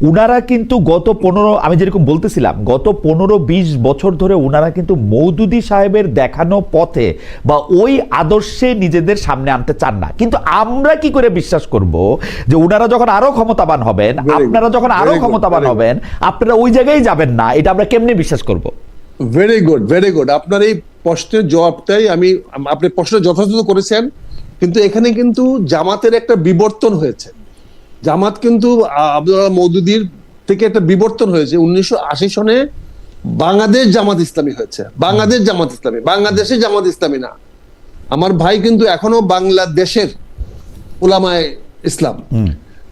উনারা কিন্তু গত 15, আমি যেরকম বলতেছিলাম, গত 15-20 বছর ধরে উনারা কিন্তু মওদুদী সাহেবের দেখানো পথে বা ওই আদর্শে নিজেদের সামনে আনতে চান না। কিন্তু আমরা কি করে বিশ্বাস করব যে উনারা যখন আরো ক্ষমতাবান হবেন, আপনারা যখন আরো ক্ষমতাবান হবেন, আপনারা ওই জায়গায় যাবেন না? এটা আমরা কেমনে বিশ্বাস করব? Very good, very good. আপনার এই প্রশ্নের জবাবটাই আপনি প্রশ্ন যথাযথ করেছেন। কিন্তু এখানে কিন্তু জামাতের একটা বিবর্তন হয়েছে। জামাত কিন্তু আব্দুল আলা মওদুদীর থেকে একটা বিবর্তন হয়েছে। 1980 সনে বাংলাদেশ জামাত ইসলামী হয়েছে। বাংলাদেশ জামাত ইসলামী, বাংলাদেশে জামাত ইসলামী না। আমার ভাই কিন্তু এখনো বাংলাদেশের উলামায়ে ইসলাম,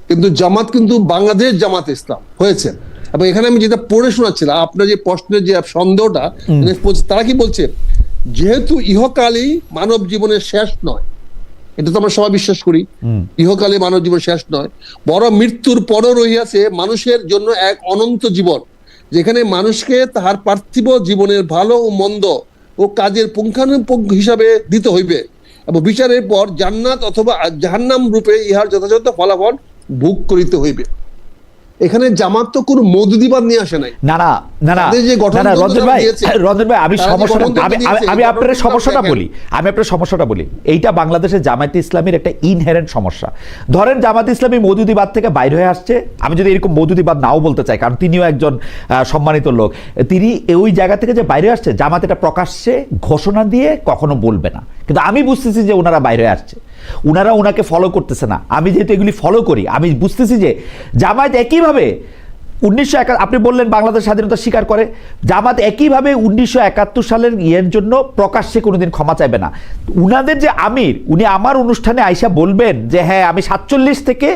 কিন্তু জামাত কিন্তু বাংলাদেশ জামাত ইসলাম হয়েছে। এবং এখানে আমি যেটা পড়ে শোনাচ্ছিলাম, আপনার যে প্রশ্নের যে সন্দেহটা, তারা কি বলছে, যেহেতু ইহকালই মানব জীবনের শেষ নয়, এটা তো আমরা সবাই বিশ্বাস করি, ইহকালে মানব জীবন শেষ নয়, বড় মৃত্যুর পরও রহিয়াছে মানুষের জন্য এক অনন্ত জীবন, যেখানে মানুষকে তাহার পার্থিব জীবনের ভালো ও মন্দ ও কাজের পুঙ্খানুপুঙ্খ হিসাবে দিতে হইবে এবং বিচারের পর জান্নাত অথবা জাহান্নাম রূপে ইহার যথাযথ ফলাফল ভোগ করিতে হইবে। এখানে জামাত তো কোনো মওদুদীবাদ নিয়ে আসে নাই। না না না না না, রঞ্জন ভাই আমি আপনার সমস্যাটা বলি। এইটা বাংলাদেশের জামায়াতে ইসলামীর একটা ইনহেরেন্ট সমস্যা। ধরেন জামায়াতে ইসলামী মওদুদীবাদ থেকে বাইরে হয়ে আসছে, আমি যদি এরকম মওদুদীবাদ নাও বলতে চাই, কারণ তিনিও একজন সম্মানিত লোক, তিনি ওই জায়গা থেকে যে বাইরে আসছে, জামাত এটা প্রকাশ্যে ঘোষণা দিয়ে কখনো বলবে না, কিন্তু আমি বুঝতেছি যে ওনারা বাইরে আসছে, ওনারা ওনাকে ফলো করতেছে না। আমি যেহেতু এগুলি ফলো করি, আমি বুঝতেছি যে জামায়াত একইভাবে 1971, আপনি বললেন বাংলাদেশ স্বাধীনতা স্বীকার করে, জামাত একইভাবে 1971 সালের ইয়ের জন্য প্রকাশ্যে কোনোদিন ক্ষমা চাইবে না। উনাদের যে আমির, উনি আমার অনুষ্ঠানে আইসা বলবেন যে হ্যাঁ আমি 47 থেকে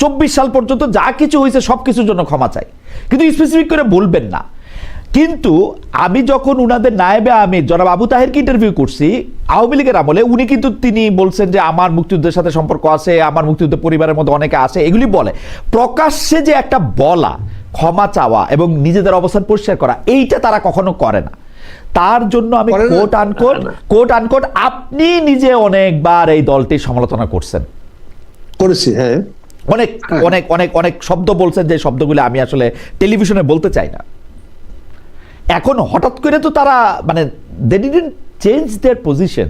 24 সাল পর্যন্ত যা কিছু হয়েছে সব কিছুর জন্য ক্ষমা চাই, কিন্তু স্পেসিফিক করে বলবেন না। কিন্তু আমি যখন উনাদের নায়েবে আমির জনাব আবু তাহেরকে ইন্টারভিউ করছি আওয়ামী লীগের আমলে, উনি কিন্তু তিনি বলছেন যে আমার মুক্তিযুদ্ধের সাথে সম্পর্ক আছে, আমার মুক্তিযুদ্ধ পরিবারের মধ্যে অনেকে আছে, এগুলি বলে। প্রকাশ্যে যে একটা বলা, ক্ষমা চাওয়া এবং নিজেদের অবস্থান পরিষ্কার করা, এইটা তারা কখনো করে না। তার জন্য আমি কোট আনকোট আপনি নিজে অনেকবার এই দলটির সমালোচনা করেছি, হ্যাঁ, অনেক অনেক অনেক অনেক শব্দ বলছেন, যে শব্দগুলো আমি আসলে টেলিভিশনে বলতে চাই না। এখন হঠাৎ করে তো তারা, মানে they didn't change their position,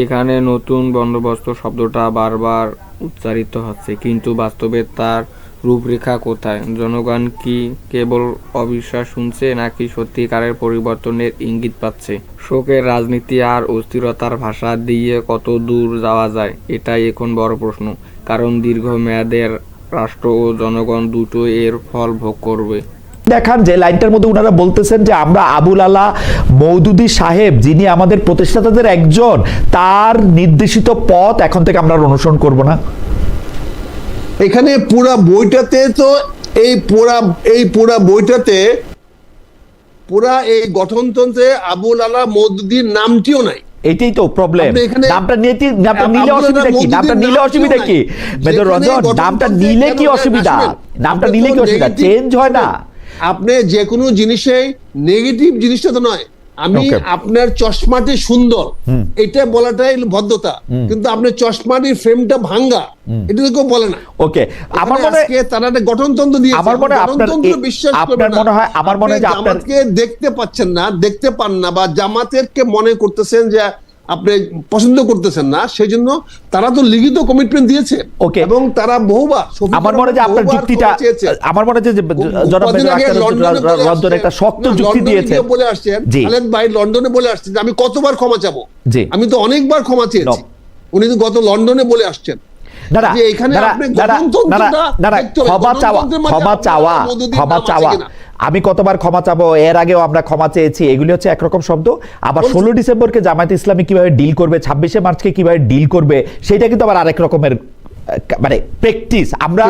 এখানে নতুন বন্দোবস্ত শব্দটা বারবার উচ্চারিত হচ্ছে, কিন্তু বাস্তবে তার রূপরেখা কোথায়? জনগণ কি কেবল অবিশ্বাস শুনছে, নাকি সত্যিকারের পরিবর্তনের ইঙ্গিত পাচ্ছে? শোকের রাজনীতি আর অস্থিরতার ভাষা দিয়ে কত দূর যাওয়া যায়, এটাই এখন বড় প্রশ্ন। কারণ দীর্ঘমেয়াদের রাষ্ট্র ও জনগণ দুটো এর ফল ভোগ করবে। দেখান যে লাইনটার মধ্যে ওনারা বলতেছেন যে আমরা আবুল আলা মওদুদী সাহেব, যিনি আমাদের প্রতিষ্ঠাতাদের একজন, তার নির্দেশিত পথ এখন থেকে আমরা অনুসরণ করব না। এখানে পুরা বইটাতে তো এই পুরা বইটাতে পুরা এই গঠনতন্ত্রে আবুল আলা মওদুদীর নামটিও নাই। এটাই তো প্রবলেম। নামটা নিলে অসুবিধা কি? নামটা নিলে অসুবিধা কি মেজর রঞ্জন? নামটা নিলে কি অসুবিধা? নামটা নিলে কি অসুবিধা? চেঞ্জ হয় না। আপনি যে কোনো জিনিসেই নেগেটিভ জিনিসটা তো নয়। আমি আপনার চশমাটি সুন্দর এটা বলাটাই ভদ্রতা, কিন্তু আপনার চশমাটির ফ্রেমটা ভাঙ্গা এটা তো কেউ বলে না। ওকে, আমার মনে হয় তারা একটা গঠনতন্ত্র দিয়েছে। আমার মনে হয় গঠনতন্ত্র বিশ্বাস করবে না। মনে হয় আমার মনে হয় যে জামাতকে দেখতে পাচ্ছেন না, দেখতে পান না, বা জামাতেরকে মনে করতেছেন যে আপনি পছন্দ করতেছেন না, সেই জন্য তারা তো লিখিত কমিটমেন্ট দিয়েছে এবং তারা বহুবার, আমার মনে হয় যে আপনার যুক্তিটা, আমার মনে হয় যে জনাব রঞ্জন একটা শক্ত যুক্তি দিয়েছে। বলে আসছেন খালেদ ভাই, লন্ডনে বলে আসছেন যে আমি কতবার ক্ষমা চাবো। আমি তো অনেকবার ক্ষমা চেয়েছি। উনি তো গত লন্ডনে বলে আসছেন। আমি কতবার ক্ষমা চাবো, এর আগেও আমরা ক্ষমা চেয়েছি, এগুলি হচ্ছে একরকম শব্দ। আবার 16 ডিসেম্বরকে জামায়াতে ইসলামী কিভাবে ডিল করবে, 26শে মার্চকে কিভাবে ডিল করবে, সেটা কিন্তু আবার আরেক রকমের মানে প্র্যাকটিস। আমরা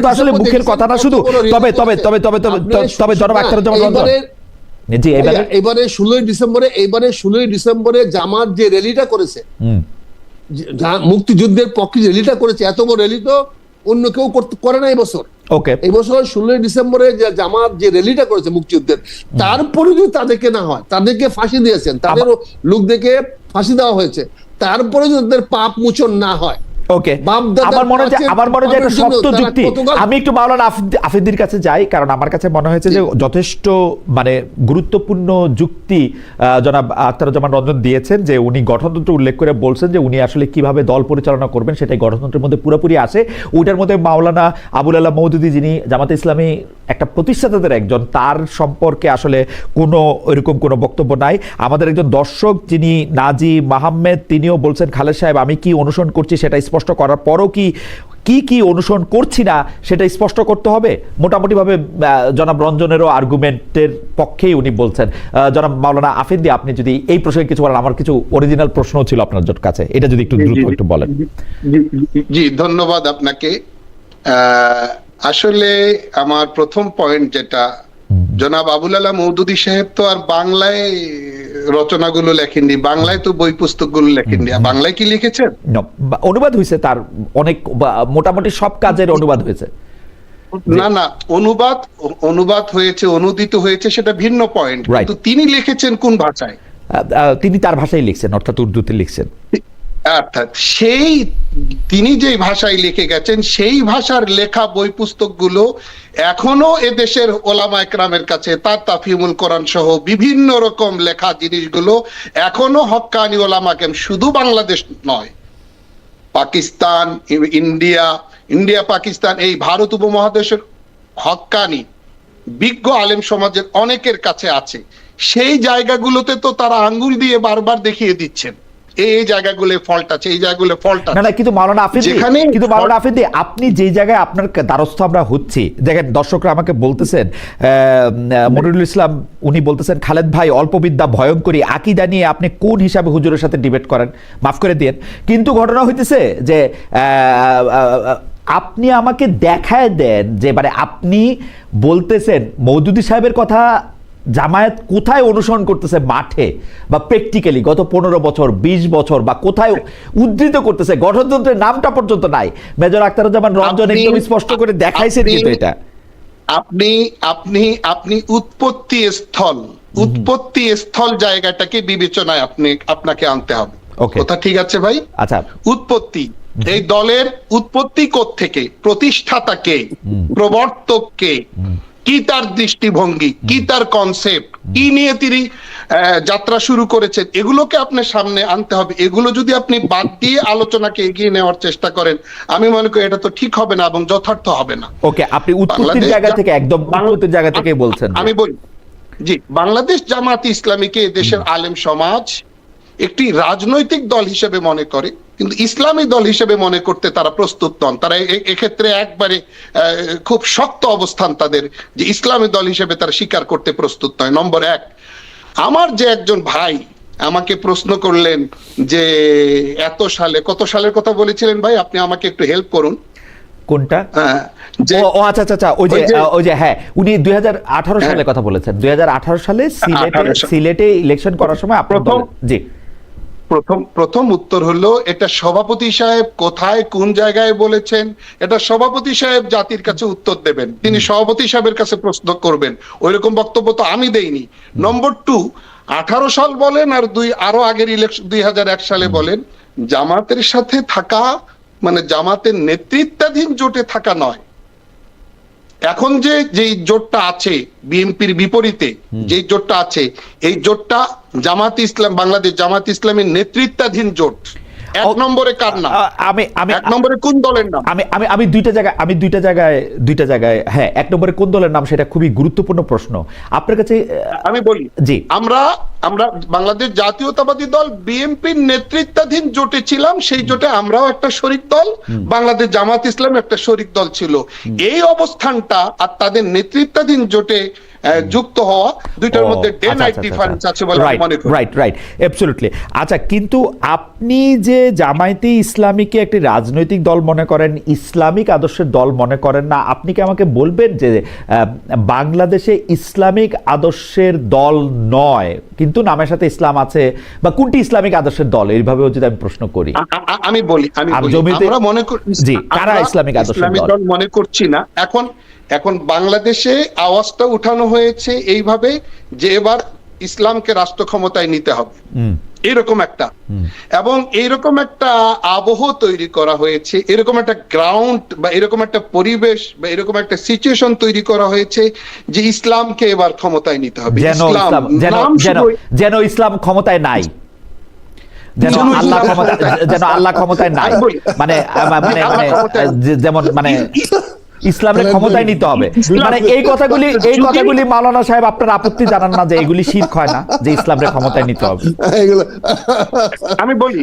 তো আসলে মুখের কথা না শুধু। তবে তবে তবে তবে তবে জনাব আখতারুজ্জামান রঞ্জন, জি এবারে 16 ডিসেম্বরে জামাত যে র্যালিটা করেছে, মুক্তিযুদ্ধের পক্ষে র্যালিটা করেছে, এত বড় র্যালি তো অন্য কেউ করে না এবছর। এই বছর 16 ডিসেম্বরে যে জামাত যে র্যালিটা করেছে মুক্তিযুদ্ধের, তারপরে যদি তাদেরকে না হয়, তাদেরকে ফাঁসি দিয়েছেন, তাদের লোকদেরকে ফাঁসি দেওয়া হয়েছে, তারপরে যদি তাদের পাপ মোচন না হয়, ওকে, আমার মনে হয় একটা শক্ত যুক্তি। আমি একটু মাওলানা আফেদির কাছে যাই, কারণ আমার কাছে মনে হয়েছে যে যথেষ্ট মানে গুরুত্বপূর্ণ যুক্তি জনাব আখতারুজ্জামান রঞ্জন দিয়েছেন, যে উনি গঠনতন্ত্র উল্লেখ করে বলছেন যে উনি আসলে কিভাবে দল পরিচালনা করবেন সেটাই গঠনতন্ত্রের মধ্যে পুরোপুরি আসে। ওইটার মধ্যে মাওলানা আবুল আলা মওদুদী, যিনি জামাতে ইসলামী একটা প্রতিষ্ঠাতাদের একজন, তার সম্পর্কে আসলে এরকম কোনো বক্তব্য নাই। আমাদের একজন দর্শক যিনি নাজি মাহমেদ, তিনিও বলছেন খালেদ সাহেব আমি কি অনুসরণ করছি সেটা স্পষ্ট করার পরও কি অনুসরণ করছি না সেটা স্পষ্ট করতে হবে। মোটামুটি ভাবে জনাব রঞ্জনেরও আর্গুমেন্টের পক্ষেই উনি বলছেন। জনাব মাওলানা আফেদি, আপনি যদি এই প্রসঙ্গে কিছু বলেন। আমার কিছু অরিজিনাল প্রশ্ন ছিল আপনার কাছে, এটা যদি একটু দ্রুত একটু বলেন। জি, ধন্যবাদ আপনাকে। আসলে আমার প্রথম পয়েন্ট যেটা, জনাব আবুল আলা মওদুদী সাহেব তো আর বাংলায় রচনাগুলো লেখেননি, বাংলায় তো বই পুস্তকগুলো লেখেননি। বাংলায় কি লিখেছেন? অনুবাদ হয়েছে, তার অনেক মোটামুটি সব কাজের অনুবাদ হয়েছে। না, অনুবাদ হয়েছে, অনুদিত হয়েছে, সেটা ভিন্ন পয়েন্ট। কিন্তু তিনি লিখেছেন কোন ভাষায়? তিনি তার ভাষায় লিখছেন, অর্থাৎ উর্দুতে লিখছেন। অর্থাৎ তিনি যে ভাষায় লিখে গেছেন সেই ভাষার লেখা বই পুস্তকগুলো এখনো এদেশের ওলামা একরামের কাছে, তার তাফহিমুল কোরআন সহ বিভিন্ন রকম লেখা জিনিসগুলো এখনো হক্কানি ওলামা কেরাম, শুধু বাংলাদেশ নয়, পাকিস্তান, ইন্ডিয়া পাকিস্তান, এই ভারত উপমহাদেশের হক্কানি বিজ্ঞ আলেম সমাজের অনেকের কাছে আছে। সেই জায়গাগুলোতে তো তারা আঙ্গুল দিয়ে বারবার দেখিয়ে দিচ্ছেন এই জায়গাগুলো ফল্ট আছে, এই জায়গাগুলো ফল্ট আছে। না, কিন্তু মাওলানা আফেদি, আপনি যে জায়গায় আপনার দ্বারস্থ আমরা হচ্ছি, দেখেন দর্শকরা আমাকে বলতেছেন, মনিরুল ইসলাম উনি বলতেছেন খালেদ ভাই অল্প বিদ্যা ভয়ঙ্করী, আকীদা নিয়ে আপনি কোন হিসাবে হুজুরের সাথে ডিবেট করেন, মাফ করে দিয়েন। কিন্তু ঘটনা হইতেছে যে আপনি আমাকে দেখায় দেন যে মানে আপনি বলতেছেন মওদুদী সাহেবের কথা জামায়াত কোথায় অনুসরণ করতেছে, মাঠে বা প্র্যাকটিক্যালি গত 15 বছর 20 বছর, বা কোথায় উদ্ধৃত করতেছে, গঠনতন্ত্রের নামটা পর্যন্ত নাই। মেজর আখতারুজ্জামান রঞ্জন একদম স্পষ্ট করে দেখাইছেন। কিন্তু এটা আপনি উৎপত্তি স্থল জায়গাটাকে বিবেচনায় আপনাকে আনতে হবে। কথা ঠিক আছে ভাই? আচ্ছা, উৎপত্তি, এই দলের উৎপত্তি কোত্থেকে, প্রতিষ্ঠাতা কে, প্রবর্তক কে, কি তার দৃষ্টিভঙ্গি, কি তার কনসেপ্ট, কি নিয়ে তিনি যাত্রা শুরু করেছেন, এগুলোকে আপনার সামনে আনতে হবে। এগুলো যদি আপনি বাদ দিয়ে আলোচনাকে এগিয়ে নেওয়ার চেষ্টা করেন, আমি মনে করি এটা তো ঠিক হবে না এবং যথার্থ হবে না। ওকে, আপনি উৎপত্তির জায়গা থেকে, একদম উৎপত্তির জায়গা থেকে বলছেন। আমি বলি, জি, বাংলাদেশ জামাত ইসলামীকে দেশের আলেম সমাজ একটি রাজনৈতিক দল হিসেবে মনে করে, কিন্তু ইসলামী দল হিসেবে মনে করতে তারা প্রস্তুত নন। তারা এক্ষেত্রে একবারে খুব শক্ত অবস্থান তাদের, যে ইসলামী দল হিসেবে তারা স্বীকার করতে প্রস্তুত নয়। নম্বর এক, আমার যে একজন ভাই আমাকে প্রশ্ন করলেন যে এত সালে, কত সালের কথা বলেছিলেন ভাই, আপনি আমাকে একটু হেল্প করুন। কোনটা? ও আচ্ছা আচ্ছা আচ্ছা, ওই যে হ্যাঁ, উনি 2018 সালে কথা বলেছেন। 2018 সালে সিলেটে ইলেকশন করার সময় আপনার জি প্রথম উত্তর হলো, এটা সভাপতি সাহেব কোথায় কোন জায়গায় বলেছেন, এটা সভাপতি সাহেব জাতির কাছে উত্তর দেবেন, তিনি সভাপতি সাহেবের কাছে প্রশ্ন করবেন, ওইরকম বক্তব্য তো আমি দেইনি। নম্বর 2, 18 সাল বলেন আর আরো আগের ইলেকশন 2001 সালে বলেন, জামাতের সাথে থাকা মানে জামাতের নেতৃত্বাধীন জোটে থাকা নয়। এখন যে জোটটা আছে বিএনপির বিপরীতে, যে জোটটা আছে, এই জোটটা জামাত ইসলাম, বাংলাদেশ জামাত ইসলামের নেতৃত্বাধীন জোট। এক নম্বরে কার নাম? আমি এক নম্বরে কোন দলের নাম? আমি দুইটা জায়গায় হ্যাঁ, এক নম্বরে কোন দলের নাম, সেটা খুবই গুরুত্বপূর্ণ প্রশ্ন আপনার কাছে। আমি বলি, জি, আমরা বাংলাদেশ জাতীয়তাবাদী দল বিএনপির নেতৃত্বাধীন জোটে ছিলাম, সেই জোটে আমরাও একটা শরিক দল, বাংলাদেশ জামাত ইসলাম একটা শরিক দল ছিল। এই অবস্থানটা আর তাদের নেতৃত্বাধীন জোটে যুক্ত হওয়া, দুইটার মধ্যে ডে নাইট ডিফারেন্স আছে বলে আমি মনে করি। Right, absolutely. আচ্ছা, কিন্তু আপনি যে জামায়াতে ইসলামীকে একটি রাজনৈতিক দল মনে করেন, ইসলামিক আদর্শের দল মনে করেন না, আপনি কি আমাকে বলবেন যে বাংলাদেশে ইসলামিক আদর্শের দল নয় কিন্তু নামের সাথে ইসলাম আছে, বা কোনটি ইসলামিক আদর্শের দল, এইভাবেও যদি আমি প্রশ্ন করি? আমি বলি আমরা মনে করি, জি, কারা ইসলামিক আদর্শের দল মনে করছি না। এখন বাংলাদেশে আওয়াজটা উঠানো হয়েছে এইভাবে যে এবার ইসলামকে রাষ্ট্র ক্ষমতায় নিতে হবে, এরকম একটা, এবং এইরকম একটা আবহ তৈরি করা হয়েছে, এরকম একটা গ্রাউন্ড বা এরকম একটা পরিবেশ বা এরকম একটা সিচুয়েশন তৈরি করা হয়েছে যে ইসলামকে এবার ক্ষমতায় নিতে হবে। যেন ইসলাম ক্ষমতায় নাই, যেন আল্লাহ ক্ষমতায় নাই, মানে যেমন মানে ইসলামের ক্ষমতায় নিতে হবে, মানে এই কথাগুলি মাওলানা সাহেব আপনার আপত্তি জানান না যে এগুলি শিরক হয় না, যে ইসলামের ক্ষমতায় নিতে হবে? আমি বলি,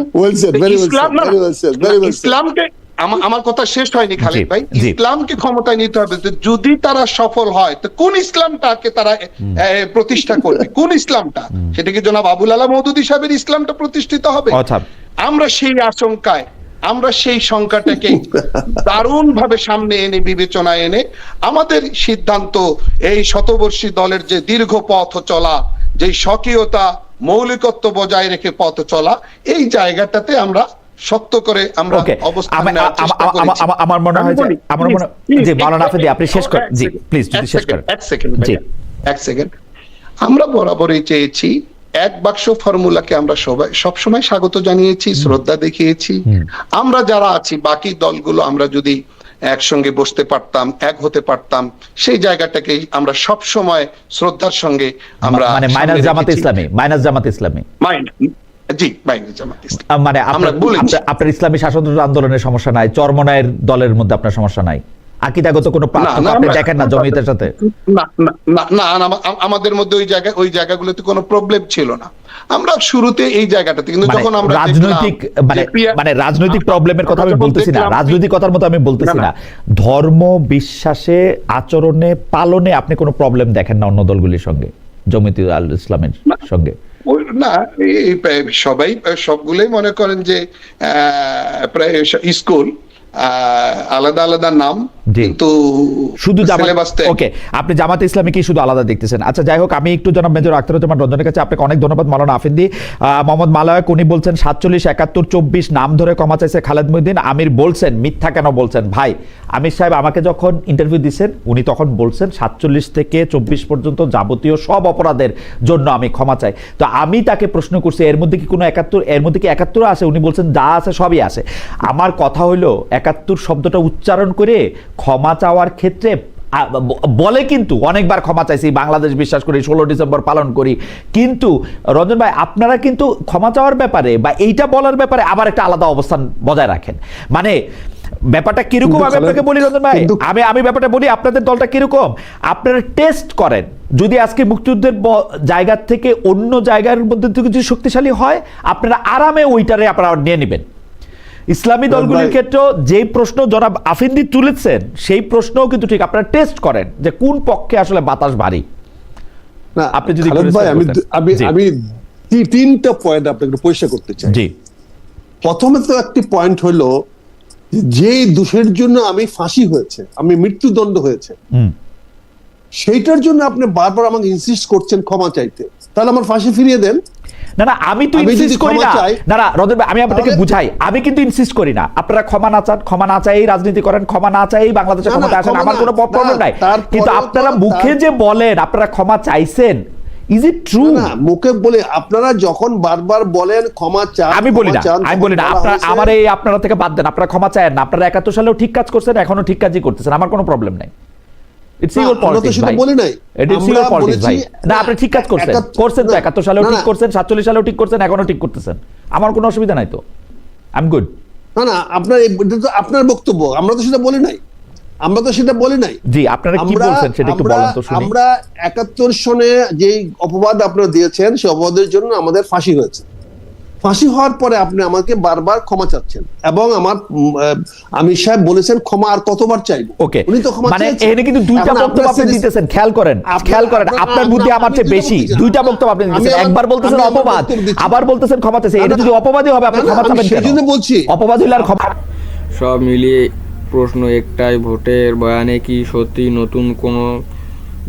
ইসলামকে, আমার কথা শেষ হয়নি খালিদ ভাই, ইসলামকে ক্ষমতায় নিতে হবে। যদি তারা সফল হয় তো কোন ইসলামটাকে তারা প্রতিষ্ঠা করবে, কোন ইসলামটা? সেটা কি জনাব আবুল আলা মওদুদী সাহেবের ইসলামটা প্রতিষ্ঠিত হবে? আমরা সেই আশঙ্কায়, আমরা সেই সংখ্যাটাকে দারুণ ভাবে সামনে এনে, বিবেচনায় এনে আমাদের সিদ্ধান্ত, এই শতবর্ষী দলের যে দীর্ঘ পথ চলা, যে স্বকীয়তা মৌলিকত্ব বজায় রেখে পথ চলা, এই জায়গাটাতে আমরা শক্ত করে আমরা অবস্থান নেওয়ার চেষ্টা করেছি। আমার মনে হয় যে মাওলানা আফেদী আপনি শেষ করেন, জি প্লিজ যদি শেষ করেন। এক সেকেন্ড। আমরা বরাবরই চেয়েছি, এক বাক্স ফর্মুলাকে আমরা সবসময় স্বাগত জানিয়েছি, শ্রদ্ধা দেখিয়েছি। আমরা যারা আছি বাকি দলগুলো, আমরা যদি একসঙ্গে বসতে পারতাম, এক হতে পারতাম, সেই জায়গাটাকে আমরা সব সময় শ্রদ্ধার সঙ্গে আমরা, মানে মাইনাস জামাত ইসলামী জি, মাইনাস জামাত ইসলামী, মানে আপনার ইসলামী শাসনতন্ত্র আন্দোলনের সমস্যা নাই, চরমনায়ের দলের মধ্যে আপনার সমস্যা নাই, আকীদাগত কোনো পার্থক্য আপনি দেখেন না জমিয়তের সাথে? না, আমাদের মধ্যে ওই জায়গাগুলোতে কোনো প্রবলেম ছিল না। আমরা শুরুতে এই জায়গাটাতে, কিন্তু যখন আমরা রাজনৈতিক প্রবলেমের কথা আমি বলতেছি না, রাজনৈতিক কথার মতো আমি বলতেছি না, ধর্ম বিশ্বাসে, আচরণে, পালনে আপনি কোনো প্রবলেম দেখেন না অন্য দলগুলির সঙ্গে, জমিয়তে ইসলামের সঙ্গে? না, সবাই সবগুলোই মনে করেন যে প্রায় স্কুল আলাদা আলাদা নাম, কিন্তু শুধু ওকে, আপনি জামাতে ইসলামী কি শুধু আলাদা দেখতেছেন? আচ্ছা, যাই হোক, আমি একটু জনাব মেজর আখতারুজ্জামান রঞ্জনের কাছে, আপনাকে অনেক ধন্যবাদ মাওলানা আফেদী। মোহাম্মদ মালায়েক উনি বলছেন 47, 71, 24 নাম ধরে ক্ষমা চাইছে খালেদ মহিউদ্দিন। আমির বলছেন মিথ্যা কেন বলছেন? ভাই, আমির সাহেব আমাকে যখন ইন্টারভিউ দিচ্ছেন, উনি তখন বলছেন 47 থেকে 24 পর্যন্ত যাবতীয় সব অপরাধের জন্য আমি ক্ষমা চাই। তো আমি তাকে প্রশ্ন করছি, এর মধ্যে কি কোনো 71, এর মধ্যে কি 71 আছে? উনি বলছেন যা আছে সবই আছে। আমার কথা হলো, 71 শব্দটা উচ্চারণ করে ক্ষমা চাওয়ার ক্ষেত্রে বলে, কিন্তু অনেকবার ক্ষমা চাইছি, বাংলাদেশ বিশ্বাস করি, 16 ডিসেম্বর পালন করি, কিন্তু রঞ্জন ভাই আপনারা কিন্তু ক্ষমা চাওয়ার ব্যাপারে বা এইটা বলার ব্যাপারে আবার একটা আলাদা অবস্থান বজায় রাখেন। মানে ব্যাপারটা কিরকম আমি আপনাকে বলি রঞ্জন ভাই, আমি ব্যাপারটা বলি, আপনাদের দলটা কিরকম, আপনারা টেস্ট করেন, যদি আজকে মুক্তিযুদ্ধের জায়গা থেকে অন্য জায়গার মধ্যে থেকে যদি শক্তিশালী হয়, আপনারা আরামে ওইটারে আপনারা নিয়ে নেবেন। ইসলামী দলগুলির ক্ষেত্রে যে প্রশ্ন জনাব আফিন্দি তুলেছেন, সেই প্রশ্নও কিন্তু ঠিক, আপনারা টেস্ট করেন যে কোন পক্ষে আসলে বাতাস ভারী। আপনি যদি আমি তিনটা পয়েন্ট আপনাকে পরিষ্কার করতে চাই। জি, প্রথমে তো একটি পয়েন্ট হলো, যে দোষের জন্য আমি ফাঁসি হয়েছে, আমি মৃত্যুদণ্ড হয়েছে, সেইটার জন্য আপনি বারবার আমাকে ইনসিস্ট করছেন ক্ষমা চাইতে, তাহলে আমার ফাঁসি ফিরিয়ে দেন। না আমি তো ইনসিস্ট করি না, রঞ্জন ভাই আমি আপনাকে বুঝাই, আমি কিন্তু ইনসিস্ট করি না, আপনারা ক্ষমা না চান, ক্ষমা না চাই রাজনীতি করেন, ক্ষমা না চাই বাংলাদেশে ক্ষমতা আসেন, আমার কোনো প্রবলেম নাই, কিন্তু আপনারা মুখে যে বলেন আপনারা ক্ষমা চাইছেন, ইজ ইট ট্রু? না, মুখে বলে আপনারা যখন বারবার বলেন ক্ষমা চান, আমি বলি না আপনারা আমার এই আপনারা থেকে বাদ দেন, আপনারা ক্ষমা চান না, আপনারা 71 সালেও ঠিক কাজ করছেন, এখনো ঠিক কাজই করতেছেন, আমার কোনো প্রবলেম নাই। ইটস ইওর পলিটিক্স ভাই, ইটস ইওর পলিটিক্স ভাই। না আপনি ঠিক কাজ করছেন তো, 71 সালেও ঠিক করছেন, 47 সালেও ঠিক করছেন, এখনো ঠিক করতেছেন, আমার কোনো অসুবিধা নাই তো, আই এম গুড। না আপনার বক্তব্য, আমরা তো সেটা বলি নাই। জি, আপনারা কি বলছেন সেটা একটু বলেন তো শুনি। আমরা 71 সনে যে অপবাদ আপনারা দিয়েছেন, সেই অপবাদের জন্য আমাদের ফাঁসি হয়েছে। ফাঁসি হওয়ার পরে আপনি আমাকে বারবার ক্ষমা চাচ্ছেন, এবং আমার আমির সাহেব বলেছেন ক্ষমা আর কতবার চাইবো। ওকে, উনি তো ক্ষমা মানে চেয়েছেন। এখানে কিন্তু দুইটা বক্তব্য আপনি দিতেছেন, খেয়াল করেন আপনার বুদ্ধি আমার চেয়ে বেশি। দুইটা বক্তব্য আপনি দিতেছেন, একবার বলতেছেন অপবাদ, আবার বলতেছেন ক্ষমা চাইছে। এটা যদি অপবাদই হবে আপনি ক্ষমা চাবেন কেন? সেজন্য বলছি অপবাদ হইলে আর ক্ষমা। সব মিলিয়ে প্রশ্ন একটাই, ভোটের বয়ানে কি সত্যি নতুন কোনো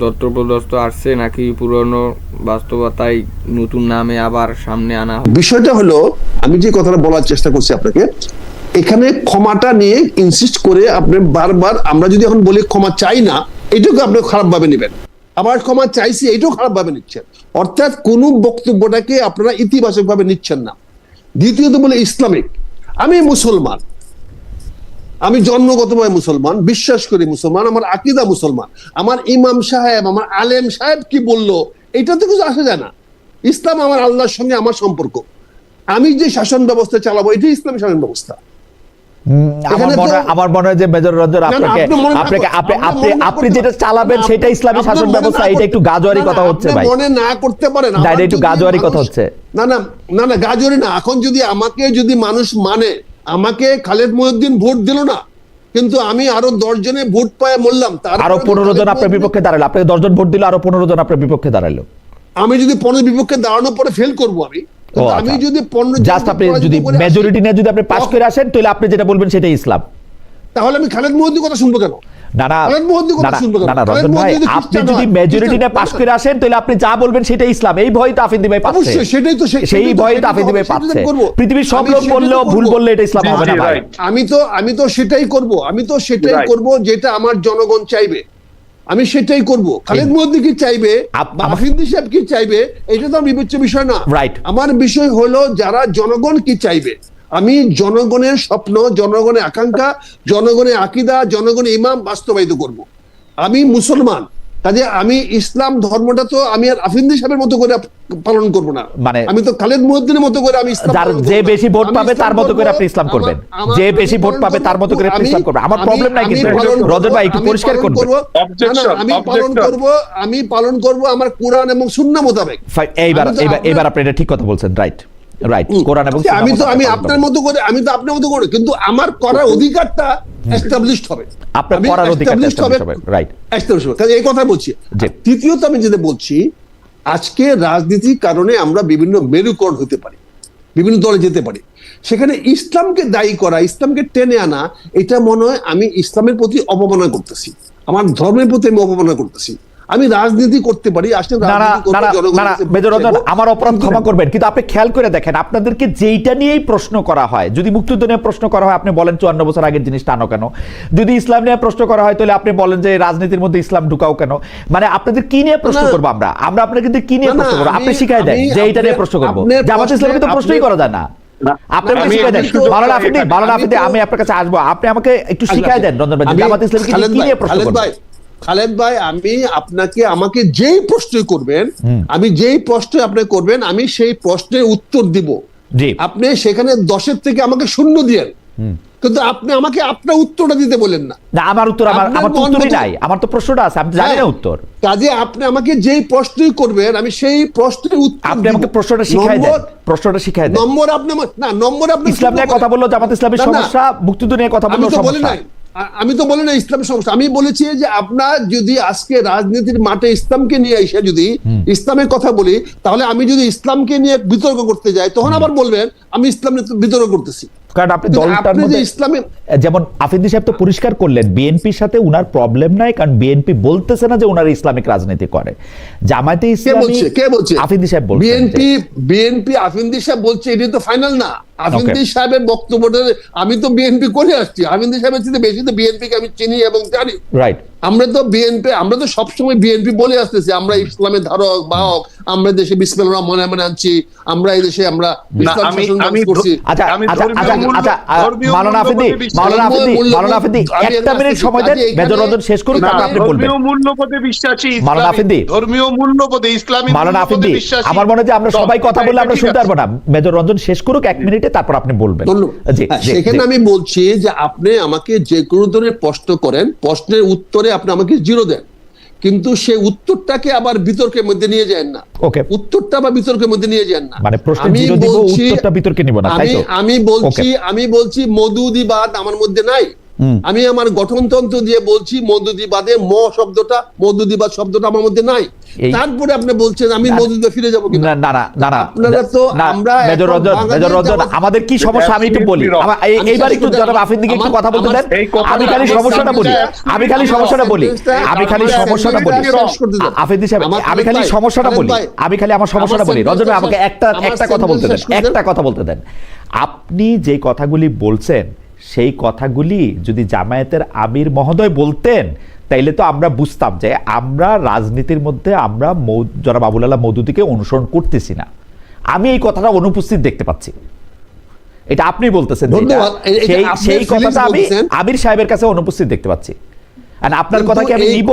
দত্তপ্রদত্ত আসছে, নাকি পুরনো বাস্তবতায় নতুন নামে আবার সামনে আনা হবে? বিষয়টা হলো, আমি যে কথাটা বলার চেষ্টা করছি আপনাকে, এখানে ক্ষমাটা নিয়ে ইনসিস্ট করে আপনি বারবার, আমরা যদি এখন বলি ক্ষমা চাই না, এটাকে আপনি খারাপ ভাবে নেবেন, আবার ক্ষমা চাইছি এটাও খারাপ ভাবে নিচ্ছেন, অর্থাৎ কোন বক্তব্যটাকে আপনারা ইতিবাচক ভাবে নিচ্ছেন না। দ্বিতীয়ত বলে ইসলামিক, আমি মুসলমান, আমি জন্মগতভাবে মুসলমান, বিশ্বাস করি মুসলমান, আমার আকীদা মুসলমান, আমার ইমাম সাহেব, আমার আলেম সাহেব কি বললো এটা তো কিছু আসে যায় না। ইসলাম আমার আল্লাহর সঙ্গে আমার সম্পর্ক, আমি যে শাসন ব্যবস্থা চালাবো এটাই ইসলামী শাসন ব্যবস্থা। আমার মনে হয় যে মেজর রঞ্জন আপনি যেটা চালাবেন সেটা ইসলামী শাসন ব্যবস্থা, এটা একটু গাজোয়ারি কথা হচ্ছে ভাই, মনে না করতে পারেন, একটু গাজোয়ারি কথা হচ্ছে। না গাজোয়ারি না। এখন যদি মানুষ মানে, আমাকে খালেদ মহিউদ্দিন ভোট দিল না, কিন্তু আমি আরো 10 জনে ভোট পায় মরলাম, তার আরো 15 জন আপনার বিপক্ষে দাঁড়ালো, আপনাকে 10 জন ভোট দিল, আরো 15 জন আপনার বিপক্ষে দাঁড়ালো। আমি যদি 15 বিপক্ষে দাঁড়ানোর পরে ফেল করবো, আমি যদি 15 জাস্ট আপনি যদি মেজরিটি নিয়ে যদি আপনি পাস করে আসেন, তাহলে আপনি যেটা বলবেন সেটাই ইসলাম। তাহলে আমি খালেদ মহিউদ্দিন কথা শুনবো কেন? রঞ্জন ভাই, আপনি যদি মেজরিটি নিয়ে পাস করে আসেন, তাহলে আপনি যা বলবেন সেটাই ইসলাম। এই ভয় তো আফিন্দি ভাই পাচ্ছে, সেই ভয় তো আফিন্দি ভাই পাচ্ছে। পৃথিবীর সব লোক বললেও ভুল বললে এটা ইসলাম হবে না ভাই। আমি তো সেটাই করব, যেটা আমার জনগণ চাইবে, আমি সেটাই করব। খালেদ মহিউদ্দিন কি চাইবে, আফিন্দি সাহেব কি চাইবে, এটা তো বিবেচ্য বিষয় না। আমার বিষয় হলো যারা জনগণ কি চাইবে। আমি জনগণের স্বপ্ন, জনগণের আকাঙ্ক্ষা, জনগণের আকীদা, জনগণের ইমাম বাস্তবায়িত করব। আমি মুসলমান, কাজে আমি ইসলাম ধর্মটা তো আমি আর আফিন্দি সাহেবের মতো করে পালন করব না, মানে আমি তো খালেদ মহিউদ্দিনের মতো করে আমি ইসলাম, যে বেশি ভোট পাবে তার মতো করে আপনি ইসলাম করবেন, যে বেশি ভোট পাবে তার মতো করে আপনি ইসলাম করবেন। আমার প্রবলেম নাই, কিন্তু রঞ্জন ভাই একটু পরিষ্কার করুন। আমি পালন করব আমার কোরআন এবং সুন্নাহ মোতাবেক। এইবার আপনি এটা ঠিক কথা বলছেন, রাইট কোরআন এবং আমি আপনার মতো করে, কিন্তু আমার করার অধিকারটা এস্টাবলিশড হবে, আপনার করার অধিকারটা এস্টাবলিশড হবে, রাইট, এস্টাবলিশড হবে। এই কথা বলছি। তৃতীয়ত আমি যেটা বলছি, আজকে রাজনীতির কারণে আমরা বিভিন্ন মেরুকরণ হতে পারি, বিভিন্ন দলে যেতে পারি, সেখানে ইসলামকে দায়ী করা, ইসলামকে টেনে আনা, এটা মনে হয় আমি ইসলামের প্রতি অবমাননা করতেছি, আমার ধর্মের প্রতি আমি অবমাননা করতেছি। আমি রাজনীতি করতে পারি, আমার অপরাধ ক্ষমা করবেন, কিন্তু আপনি খেয়াল করে দেখেন, আপনাদেরকে যেইটা নিয়েই প্রশ্ন করা হয়, যদি মুক্তিযুদ্ধ নিয়ে প্রশ্ন করা হয় আপনি বলেন 54 বছর আগের জিনিসটা আনো কেন, যদি ইসলাম নিয়ে প্রশ্ন করা হয় তাহলে আপনি বলেন যে রাজনীতির মধ্যে ইসলাম ঢুকাও কেন। মানে আপনাদের কি নিয়ে প্রশ্ন করবো আমরা আপনার কিন্তু কি নিয়ে প্রশ্ন করবো, আপনি শিখাই দেন যে এইটা নিয়ে প্রশ্ন করবো। জামাত ইসলামে তো প্রশ্নই করা যায় না, আপনি আমাকে শিখাই দেন। আমি আপনার কাছে আসবো, আপনি আমাকে একটু শিখাই দেন রঞ্জন ভাই, জামাত ইসলাম কি নিয়ে প্রশ্ন করবো। খালেদ ভাই, আমি আপনাকে আমাকে যেই প্রশ্ন করবেন, আমি যেই প্রশ্ন আপনি করবেন, আমি সেই প্রশ্নের উত্তর দিব। জি, আপনি সেখানে 10-এর থেকে আমাকে 0 দিয়েন, কিন্তু আপনি আমাকে আপনার উত্তরটা দিতে বলেন না। না আমার উত্তর, আমার আপনার আমার তো মন উত্তরই মতো- নাই, আমার তো প্রশ্নটা আছে, আমি জানি না হ্যাঁ, উত্তর। কাজে আপনি আমাকে যেই প্রশ্নই করবেন আমি সেই প্রশ্নের উত্তর আপনি দিব। আমাকে প্রশ্নটা শিখাই দেন, প্রশ্নটা শিখাই দেন। নম্বর আপনি না, নম্বর আপনি ইসলাম নিয়ে কথা বললো, জামাত ইসলামের না, না, সমস্যা, মুক্তিযুদ্ধ নিয়ে কথা আমি বললো তো বলি সমস্যা। নাই, আমি তো বলি না ইসলামের সমস্যা। আমি বলেছি যে আপনার যদি আজকে রাজনীতির মাঠে ইসলামকে নিয়ে এসে যদি ইসলামের কথা বলি, তাহলে আমি যদি ইসলামকে নিয়ে বিতর্ক করতে যাই, তখন আবার বলবেন আমি ইসলাম নিয়ে বিতর্ক করতেছি। কারণ আপনি কিন্তু দলটার আপনি যে মধ্যে ইসলামের যেমন আফিন্দি সাহেব তো পরিষ্কার করলেন বিএনপির সাথে উনার প্রবলেম নাই, কারণ বিএনপি বলতেছে না যে উনার ইসলামিক রাজনীতি করে। জামায়াতে ইসলামী কে বলছে আফিন্দি সাহেব বলছেন বিএনপি আফিন্দি সাহেব বলছে, এটি তো ফাইনাল না। আফিন্দি সাহেবের বক্তব্যটা, আমি তো বিএনপি করে আসছি, আফিন্দি সাহেবের চেয়ে বেশি তো বিএনপিকে আমি চিনি এবং জানি। রাইট। আমরা তো সবসময় বিএনপি বলে আসতেছি আমরা ইসলামের ধারক বাহক, আমরা দেশে বিসমিল্লাহির রহমানির রহিম আনছি, আমরা এই দেশে আমরা ইসলাম শাসন করছি। আচ্ছা আমি আচ্ছা আচ্ছা ধর্মীয় আচ্ছা ধর্মীয় মাওলানা আফিন্দি, মূল্যবোধে মাওলানা আফিন্দি, মূল্যবোধ- মাওলানা আফিন্দি আমি একটা মিনিট আসতেছি, সময় দেন, কাজে এখানে- মেজর রঞ্জন শেষ করুন, না, তারপর আপনি বলবেন। ধর্মীয় মূল্যবোধে বিশ্বাসী, মাওলানা আফিন্দি, ধর্মীয় মূল্যবোধে ইসলামী মাওলানা আফিন্দি, মূল্যবোধে বিশ্বাসী। আমার মনে হয় যে আমরা সবাই কথা বললে আমরা ঠিক শুনতে আছে। পারবো না। মেজর রঞ্জন শেষ করুক 1 মিনিটে, তারপর আপনি বলবেন। ধন্যবাদ। জি হ্যাঁ, জি, সেখানে জি। আমি বলছি যে আপনি আমাকে যে কোনো ধরনের প্রশ্ন করেন, প্রশ্নের উত্তরে আপনি আমাকে 0 দেন, কিন্তু সেই উত্তরটাকে আবার বিতর্কের মধ্যে নিয়ে যায় না। ওকে, উত্তরটা আবার বিতর্কের মধ্যে নিয়ে যান না। মানে প্রশ্ন আমি 0 দিব, বলছি- উত্তরটা বিতর্কে নিব না, তাই তো? আমি বলছি মওদুদিবাদ আমার মধ্যে নাই। আমি আমার গঠনতন্ত্র দিয়ে বলছি মওদুদিবাদে মওদুদিবাদ শব্দটা আমার মধ্যে নাই। তারপরে আপনি বলছেন আমি মওদুদিবাদে ফিরে যাবো কিনা? না না না না না, আপনারা তো আমরা মেজর রঞ্জন, মেজর রঞ্জন, আমাদের কি সমস্যা আমি একটু বলি। এইবার একটু জনাব আফিন্দিকে একটু কথা বলতে দেন। আমি খালি সমস্যাটা বলি, আফিন্দি সাহেব, আমি খালি সমস্যাটা বলি, আমার সমস্যাটা বলি। রঞ্জন ভাই, আমাকে একটা কথা বলতে দেন, একটা কথা বলতে দেন। আপনি যে কথাগুলি বলছেন সেই কথাগুলি যদি জামায়াতের আমির মহোদয় বলতেন, তাইলে তো আমরা বুঝতাম যে আমরা রাজনীতির মধ্যে আমরা জনাব আবুল আলাহ মওদুদীকে অনুসরণ করতেছি না। আমি এই কথাটা অনুপস্থিত দেখতে পাচ্ছি। এটা আপনি বলতেছেন, সেই কথাটা আমি আমির সাহেবের কাছে অনুপস্থিত দেখতে পাচ্ছি। আর আপনার কথা কি আমি নিব?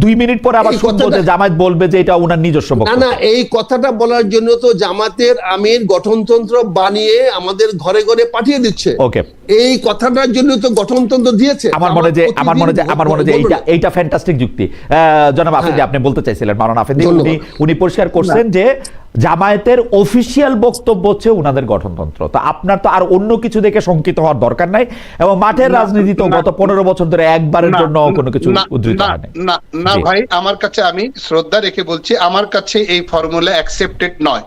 2 মিনিট পরে আবার শুনবো যে জামায়াত বলবে যে এটা ওনার নিজস্ব বক্তব্য। না, এই কথাটা বলার জন্য তো জামাতের আমির গঠনতন্ত্র বানিয়ে আমাদের ঘরে ঘরে পাঠিয়ে দিচ্ছে। ওকে, এই কথাটার জন্য তো গঠনতন্ত্র দিয়েছে। আমার মনে যে এইটা ফ্যান্টাস্টিক যুক্তি। জনাব আফিন্দি, আপনি বলতে চাইছিলেন, মাওলানা আফিন্দি, উনি পরিষ্কার করছেন যে জামায়াতের অফিসিয়াল বক্তব্য হচ্ছে উনাদের গঠনতন্ত্র। তো আপনার তো আর অন্য কিছু দেখে শঙ্কিত হওয়ার দরকার নাই, এবং মাঠের রাজনীতি তো গত 15 বছর ধরে একবারের জন্য কোনো কিছু উদ্ধৃত হয় না ভাই, আমার কাছে, আমি শ্রদ্ধা রেখে বলছি, আমার কাছে এই ফর্মুলা অ্যাকসেপ্টেড নয়।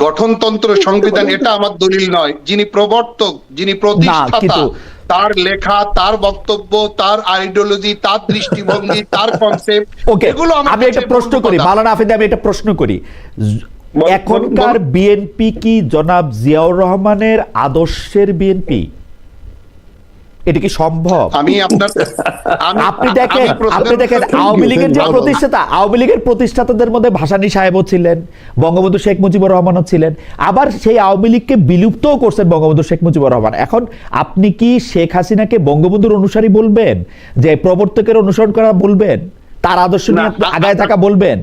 গঠনতন্ত্র সংবিধান এটা আমার দলিল নয়। যিনি প্রবর্তক, যিনি প্রতিষ্ঠাতা, তার লেখা, তার বক্তব্য, তার আইডিওলজি, তার দৃষ্টিভঙ্গি, তার কনসেপ্ট, এগুলো আমি একটা প্রশ্ন করি মাওলানা আফিন্দি, আমি একটা প্রশ্ন করি। এখনকার বিএনপি কি জনাব জিয়াউর রহমানের আদর্শের বিএনপি? এটা কি সম্ভব? আপনি দেখেন আওয়ামী লীগের যে প্রতিষ্ঠাতা, আওয়ামী লীগের প্রতিষ্ঠাতাদের মধ্যে ভাসানী সাহেবও ছিলেন, বঙ্গবন্ধু শেখ মুজিবুর রহমানও ছিলেন, আবার সেই আওয়ামী লীগকে বিলুপ্তও করছেন বঙ্গবন্ধু শেখ মুজিবুর রহমান। এখন আপনি কি শেখ হাসিনাকে বঙ্গবন্ধুর অনুসারী বলবেন, যে প্রবর্তকের অনুসরণ করা বলবেন, তার আদর্শ নিয়ে আগায় থাকা বলবেন?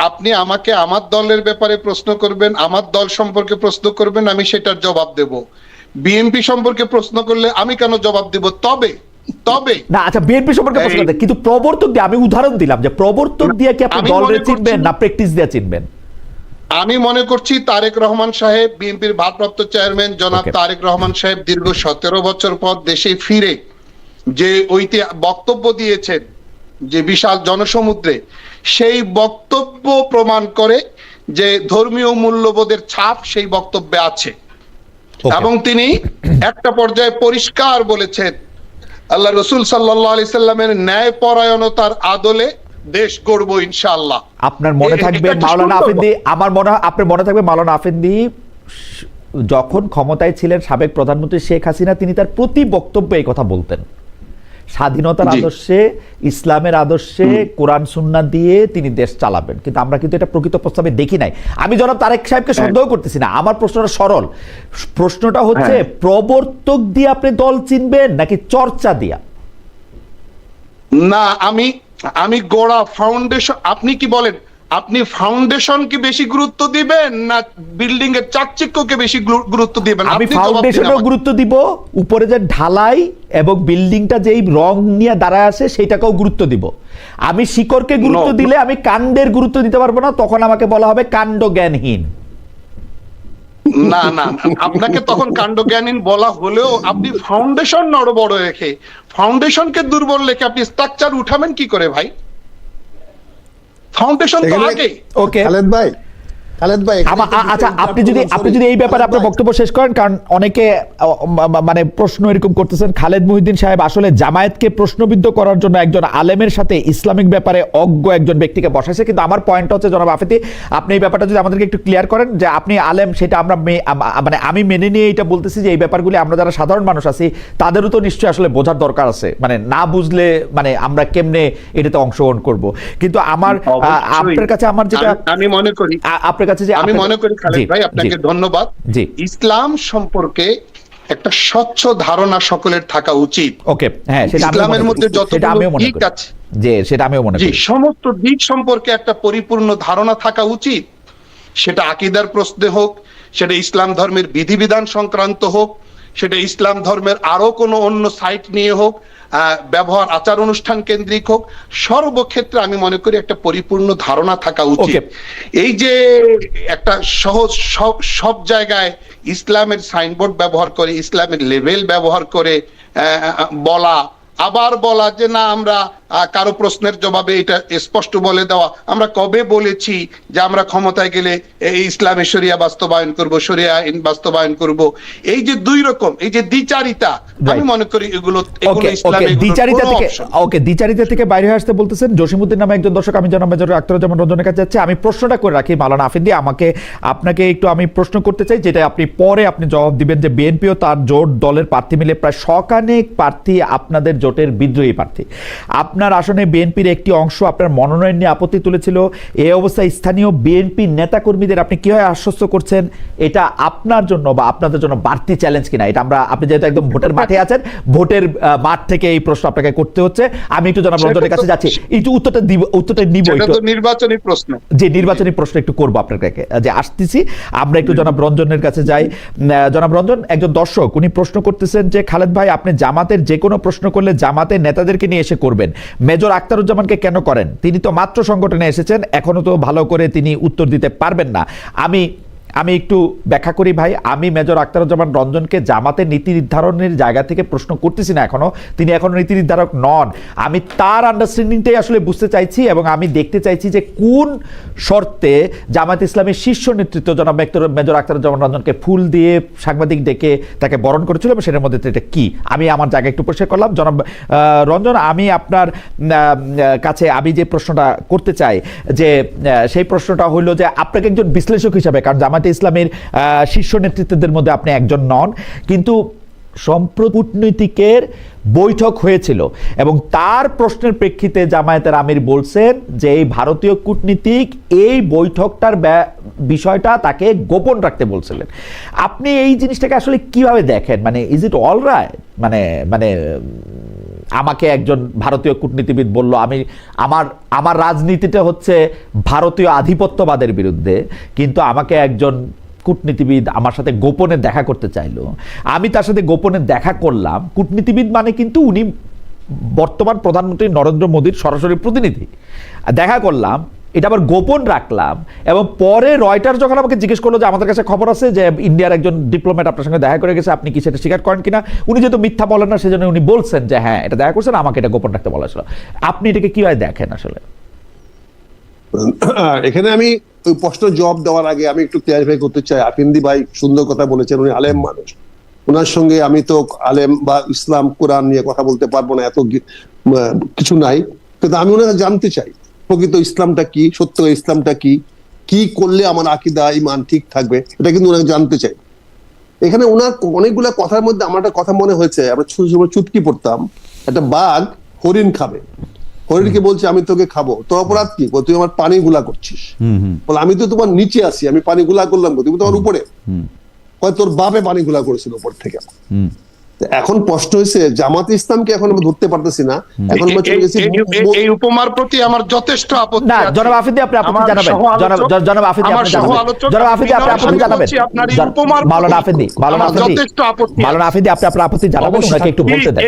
আপনি আমাকে আমার দলের ব্যাপারে প্রশ্ন করবেন, আমার দল সম্পর্কে প্রশ্ন করবেন, আমি সেটার জবাব দেব। বিএনপি সম্পর্কে প্রশ্ন করলে আমি কেন জবাব দেব? তবে না, আচ্ছা, বিএনপি সম্পর্কে প্রশ্ন করতে, কিন্তু প্রবর্তক দিয়ে আমি উদাহরণ দিলাম যে প্রবর্তক দিয়ে কি আপনি দলরে চিনবেন না প্র্যাকটিস দিয়ে চিনবেন? আমি মনে করছি তারেক রহমান সাহেব, বিএনপির ভারপ্রাপ্ত চেয়ারম্যান জনাব তারেক রহমান সাহেব দীর্ঘ 17 বছর পর দেশে ফিরে যে বক্তব্য দিয়েছেন, যে বিশাল জনসমুদ্রে, সেই বক্তব্য প্রমাণ করে যে ধর্মীয় মূল্যবোধের ছাপ সেই বক্তব্যে আছে। এবং তিনি একটা পর্যায়ে পরিষ্কার বলেছেন, আল্লাহ রসুল সাল্লাল্লাহু আলাইহি সাল্লামের ন্যায় পরায়ণতার আদলে দেশ গড়ব ইনশাআল্লাহ। আপনার মনে থাকবে মাওলানা আফিন্দি, আপনার মনে থাকবে মাওলানা আফিন্দি যখন ক্ষমতায় ছিলেন সাবেক প্রধানমন্ত্রী শেখ হাসিনা, তিনি তার প্রতি বক্তব্যে এই কথা বলতেন, স্বাধীনতার আদর্শে, ইসলামের আদর্শে, কোরআন সুন্নাহ দিয়ে তিনি দেশ চালাবেন। কিন্তু আমরা কিন্তু এটা প্রকৃত প্রস্তাবে দেখি নাই। আমি জনাব তারেক সাহেবকে সন্দেহ করতেছি না, আমার প্রশ্নটা সরল। প্রশ্নটা হচ্ছে প্রবর্তক দিয়ে আপনি দল চিনবেন নাকি চর্চা দিয়া? না, আমি গোড়া ফাউন্ডেশন, আপনি কি বলেন, আপনি ফাউন্ডেশনকে বেশি গুরুত্ব দিবেন না বিল্ডিং এর চাকচিক্যকে বেশি গুরুত্ব দিবেন? আমি আপনি জবাব দিন ফাউন্ডেশনও আমাকে। গুরুত্ব দিব, উপরে যে ঢালাই এবং বিল্ডিংটা যেই রং নিয়ে দাঁড়ায় আছে সেটাকেও গুরুত্ব দিব। আমি শিকড়কে গুরুত্ব No. দিলে আমি কাণ্ডের গুরুত্ব দিতে পারবো না, তখন আমাকে বলা হবে কাণ্ড জ্ঞানহীন। না না না, আপনাকে তখন কাণ্ডজ্ঞানীন বলা হলেও আপনি ফাউন্ডেশন নড়বড় রেখে, ফাউন্ডেশনকে দুর্বল রেখে আপনি স্ট্রাকচার উঠাবেন কি করে ভাই? ফাউন্ডেশন তো এখানে- আগে। ওকে, খালেদ ভাই, আচ্ছা আপনি যদি এই ব্যাপারে আপনার বক্তব্য শেষ করেন, কারণ অনেকে মানে প্রশ্ন এরকম করতেছেন, খালেদ মুহিউদ্দিন সাহেব আসলে জামায়াতকে প্রশ্নবিদ্ধ করার জন্য একজন আলেমের সাথে ইসলামিক ব্যাপারে অজ্ঞ একজন ব্যক্তিকে বসাইছে। কিন্তু আমার পয়েন্ট হচ্ছে জনাব আফেদি, আপনি এই ব্যাপারটা যদি আমাদেরকে একটু ক্লিয়ার করেন যে আপনি আলেম, সেটা আমরা মানে আমি মেনে নিয়ে এটা বলতেছি যে এই ব্যাপারগুলি আমরা যারা সাধারণ মানুষ আছি তাদেরও তো নিশ্চয়ই আসলে বোঝার দরকার আছে, মানে না বুঝলে মানে আমরা কেমনে এটাতে অংশগ্রহণ করব। কিন্তু আমার আপনার কাছে আমার যেটা আমি মনে করি, আপনার কাছে যে আমি মনে করি খালেদ ভাই, আপনাকে ধন্যবাদ। জি, ইসলাম সম্পর্কে একটা স্বচ্ছ ধারণা সকলের থাকা উচিত। ওকে, হ্যাঁ, সেটা ইসলামের মধ্যে যতগুলো দিক আছে, যে সেটা আমিও মনে জি, করি, সমস্ত দিক সম্পর্কে একটা পরিপূর্ণ ধারণা থাকা উচিত। সেটা আকীদার প্রশ্নে হোক, সেটা ইসলাম ধর্মের বিধিবিধান সংক্রান্ত হোক, সেটা ইসলাম ধর্মের আরো কোনো অন্য সাইট নিয়ে হোক, ব্যবহার আচার অনুষ্ঠান কেন্দ্রিক হোক, সর্বক্ষেত্রে আমি মনে করি একটা পরিপূর্ণ ধারণা থাকা উচিত। এই যে একটা সহজ সব জায়গায় ইসলামের সাইনবোর্ড ব্যবহার করে, ইসলামের লেভেল ব্যবহার করে বলা, আবার বলা যে না আমরা কারো প্রশ্নের জবাবে এটা স্পষ্ট বলে দেওয়া, আমরা কবে বলেছি যে আমরা ক্ষমতায় গেলে এই ইসলামী শরিয়া বাস্তবায়ন করব, শরিয়া আইন বাস্তবায়ন করব? এই যে দুই রকম, এই যে দ্বিচারিতা, আমি মনে করি এগুলো ইসলামে দ্বিচারিতা থেকে বাইরে হয়ে আসতে বলতেছেন জসিমউদ্দিন নামে একজন দর্শক। আমি জনাব মেজর আখতারুজ্জামান রঞ্জনের কাছে যাচ্ছি, আমি প্রশ্নটা করে রাখি মাওলানা আফেদি, আপনাকে একটু আমি প্রশ্ন করতে চাই, যেটা আপনি পরে জবাব দিবেন, যে বিএনপিও তার জোট দলের প্রার্থী মিলে প্রায় 100 খানেক প্রার্থী আপনাদের জোটের বিদ্রোহী প্রার্থী। আপনার আসনে বিএনপির একটি অংশ আপনার মনোনয়ন নিয়ে আপত্তি তুলেছিল। এই অবস্থায় স্থানীয় বিএনপি নেতাকর্মীদের আপনি কিভাবে আশ্বস্ত করছেন এটা আপনার জন্য বা আপনাদের জন্য বাড়তি চ্যালেঞ্জ কিনা? এটা আপনি যেহেতু একদম ভোটের মাঠে আছেন, ভোটের মাঠ থেকে এই প্রশ্ন আপনাকে করতে হচ্ছে। আমি একটু জনাব রঞ্জনের কাছে যাচ্ছি, একটু উত্তরটা নিব। নির্বাচনী প্রশ্ন, যে নির্বাচনী প্রশ্ন একটু করবো আপনার কাছে, যে আসতেছি আমরা একটু জনাব রঞ্জনের কাছে যাই। জনাব রঞ্জন, একজন দর্শক উনি প্রশ্ন করতেছেন যে খালেদ ভাই, আপনি জামাতের যে কোনো প্রশ্ন করলে জামাতের নেতাদেরকে নিয়ে এসে করবেন, মেজর আখতারুজ্জামানকে কেন করেন? তিনি তো মাত্র সংগঠনে এসেছেন, এখনো তো ভালো করে তিনি উত্তর দিতে পারবেন না। আমি একটু ব্যাখ্যা করি ভাই, আমি মেজর আখতারুজ্জামান রঞ্জনকে জামাতের নীতি নির্ধারণের জায়গা থেকে প্রশ্ন করতেছি না, তিনি এখনো নীতি নির্ধারক নন। আমি তার আন্ডারস্ট্যান্ডিংটাই আসলে বুঝতে চাইছি এবং আমি দেখতে চাইছি যে কোন শর্তে জামাত ইসলামের শীর্ষ নেতৃত্ব জনাব মেজর আখতারুজ্জামান রঞ্জনকে ফুল দিয়ে সাংবাদিক ডেকে তাকে বরণ করেছিল এবং সেটার মধ্যে এটা কি, আমি আমার জায়গায় একটু পরিষ্কার করলাম। জনাব রঞ্জন, আমি আপনার কাছে আমি যে প্রশ্নটা করতে চাই, যে সেই প্রশ্নটা হইল যে আপনাকে একজন বিশ্লেষক হিসাবে, কারণ জামাত ইসলামের শীর্ষ নেতৃত্বদের মধ্যে আপনি একজন নন, কিন্তু সম্প্রতি কূটনীতিকের বৈঠক হয়েছিল এবং তার প্রশ্নের প্রেক্ষিতে জামায়াতের আমির বলছেন যে এই ভারতীয় কূটনীতিক এই বৈঠকটার বিষয়টা তাকে গোপন রাখতে বলছিলেন। আপনি এই জিনিসটাকে আসলে কিভাবে দেখেন? মানে ইজ ইট অল রাইট? মানে আমাকে একজন ভারতীয় কূটনীতিবিদ বলল আমার রাজনীতিটা হচ্ছে ভারতীয় আধিপত্যবাদের বিরুদ্ধে, কিন্তু আমাকে একজন কূটনীতিবিদ আমার সাথে গোপনে দেখা করতে চাইলো, আমি তার সাথে গোপনে দেখা করলাম। কূটনীতিবিদ মানে কিন্তু উনি বর্তমান প্রধানমন্ত্রী নরেন্দ্র মোদীর সরাসরি প্রতিনিধি। দেখা করলাম, এটা আবার গোপন রাখলাম, এবং পরে রয়টার যখন আমাকে জিজ্ঞেস করলো যে আমাদের কাছে খবর আছে যে ইন্ডিয়ার একজন ডিপ্লোম্যাট আপনার সঙ্গে দেখা করে গেছে, আপনি কি সেটা স্বীকার করেন কিনা? উনি যেহেতু মিথ্যা বলেন না, সেজন্য উনি বলছেন যে হ্যাঁ এটা দেখা করছেন, আমাকে এটা গোপন রাখতে বলা ছিল। আপনি এটাকে কিভাবে দেখেন আসলে? এখানে আমি ওই প্রশ্ন জবাব দেওয়ার আগে আমি একটু ক্লিয়ারিফাই করতে চাই। আফিন্দি ভাই সুন্দর কথা বলেছেন, উনি আলেম মানুষ, ওনার সঙ্গে আমি তো আলেম বা ইসলাম কোরআন নিয়ে কথা বলতে পারবো না, এত কিছু নাই, কিন্তু আমি ওনাকে জানতে চাই প্রকৃত ইসলামটা কি, সত্য ইসলামটা কি, কি করলে আমার আকীদা ঈমান ঠিক থাকবে, এটা কিন্তু ওনাকে জানতে চাই। এখানে ওনার অনেকগুলা কথার মধ্যে আমার একটা কথা মনে হয়েছে, আমরা ছোট সময় চুটকি পড়তাম, একটা বাঘ হরিণ খাবে, হরিণকে বলছে আমি তোকে খাবো, তোর অপরাধ কি? তুই আমার পানি গুলা করছিস। বলে আমি তো তোমার নিচে আছি, আমি পানি গুলা করলাম, তুমি তোমার উপরে। তোর বাপে পানি গুলা করেছিল উপর থেকে। এখন প্রশ্ন হয়েছে জামাত ইসলামকে এখন আমরা ধরতে পারতেছি না, এখন আমরা চলে গেছি এই উপমার প্রতি আমার যথেষ্ট আপত্তি না, আছে। জনাব আফ্রিদি আপনি আপত্তি আমার জানাবেন, জনাব আফ্রিদি আমার আপনি সহ জানাবেন, আলোচক জনাব আফ্রিদি আপনি বিনয়ের আপত্তি সঙ্গে জানাবেন, বলছি, আপনার এই উপমার মাওলানা প্রতি আফ্রিদি, আমার যথেষ্ট আপত্তি আছে। মাওলানা আফ্রিদি আপনি আপনার আপত্তি জানাবেন, ওনাকে একটু বলতে দেন।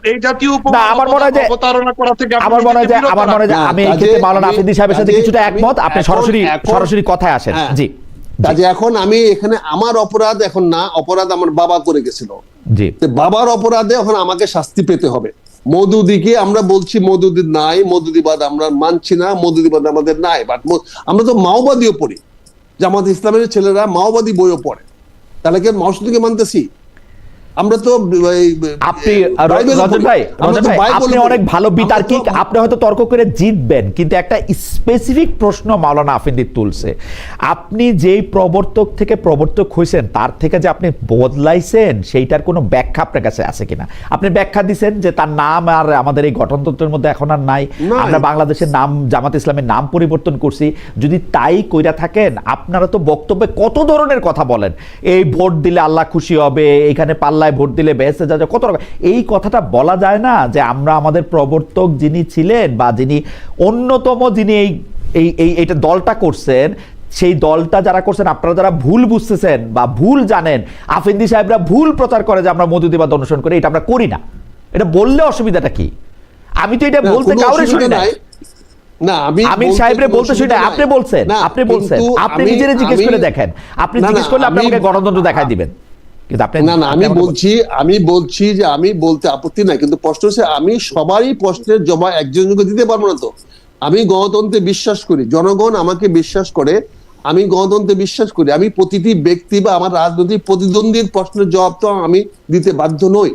এই জাতীয় না, উপমা আমার মনে হয় যে অবতারণা করা থেকে আপনি আমার মনে হয় যে নিজেকে বিরত রাখবেন। আমি এই ক্ষেত্রে মাওলানা আফ্রিদি সাহেবের সাথে কিছুটা একমত, আপনি এখন- সরাসরি কথায় আসেন। হ্যাঁ। জি কাজে এখন আমি এখানে আমার অপরাধ এখন না, অপরাধ আমার বাবা করে গেছিল, জি তো বাবার অপরাধে এখন আমাকে শাস্তি পেতে হবে। মওদুদিকে আমরা বলছি মওদুদি নাই, মওদুদিবাদ আমরা মানছি না, মওদুদিবাদ আমাদের নাই, বাট আমরা তো মাওবাদীও পড়ি, জামাত ইসলামের ছেলেরা মাওবাদী বইও পড়ে, তাহলে কি মাওদুদিকে মানতেছি? আমরা তো আপনি রঞ্জন ভাই আপনি অনেক ভালো বিতার্কিক, আপনি হয়তো তর্ক করে জিতবেন, কিন্তু একটা স্পেসিফিক প্রশ্ন মাওলানা আফ্রিদি তুলছে, আপনি যেই প্রবর্তক থেকে প্রবর্তক হয়েছেন তার থেকে যে আপনি বদলাইছেন সেইটার কোনো ব্যাখ্যা আপনার কাছে আছে কিনা? আপনি ব্যাখ্যা দিচ্ছেন যে তার নাম আর আমাদের এই গঠনতন্ত্রের মধ্যে এখন আর নাই, আমরা বাংলাদেশের নাম জামাত ইসলামের নাম পরিবর্তন করছি। যদি তাই কইরা থাকেন, আপনারা তো বক্তব্যে কত ধরনের কথা বলেন, এই ভোট দিলে আল্লাহ খুশি হবে, এখানে পাল্লায় ভোট দিলে বেহেশতে যাবে, কত রকম। এই কথাটা বলা যায় না যে আমরা আমাদের প্রবর্তক যিনি ছিলেন বা যিনি অন্যতম, যিনি এইটা দলটা করছেন, সেই দলটা যারা করছেন, আপনারা যারা ভুল বুঝতেছেন বা ভুল জানেন, আফ্রিদি সাহেবরা ভুল প্রচার করে যে আমরা মওদুদিবাদ অনুসরণ করি, এটা আমরা করি না। এটা বললে অসুবিধাটা কি? আমি তো এটা বলতে কাউরে শুনি নাই, না আমির সাহেবরে বলতে শুনি, আপনি বলছেন, আপনি নিজেরে জিজ্ঞেস করে দেখেন, আপনি জিজ্ঞেস করলে আপনি আমাকে গণতন্ত্র দেখাই দিবেন। না না, আমি বলছি যে আমি বলতে আপত্তি নাই, কিন্তু প্রশ্ন হচ্ছে আমি সবারই প্রশ্নের জবাব একজনকে দিতে পারবো না। তো আমি গণতন্ত্রে বিশ্বাস করি, জনগণ আমাকে বিশ্বাস করে, আমি গণতন্ত্রে বিশ্বাস করি, আমি প্রতিটি ব্যক্তি বা আমার রাজনৈতিক প্রতিদ্বন্দ্বীর প্রশ্নের জবাব তো আমি দিতে বাধ্য নই।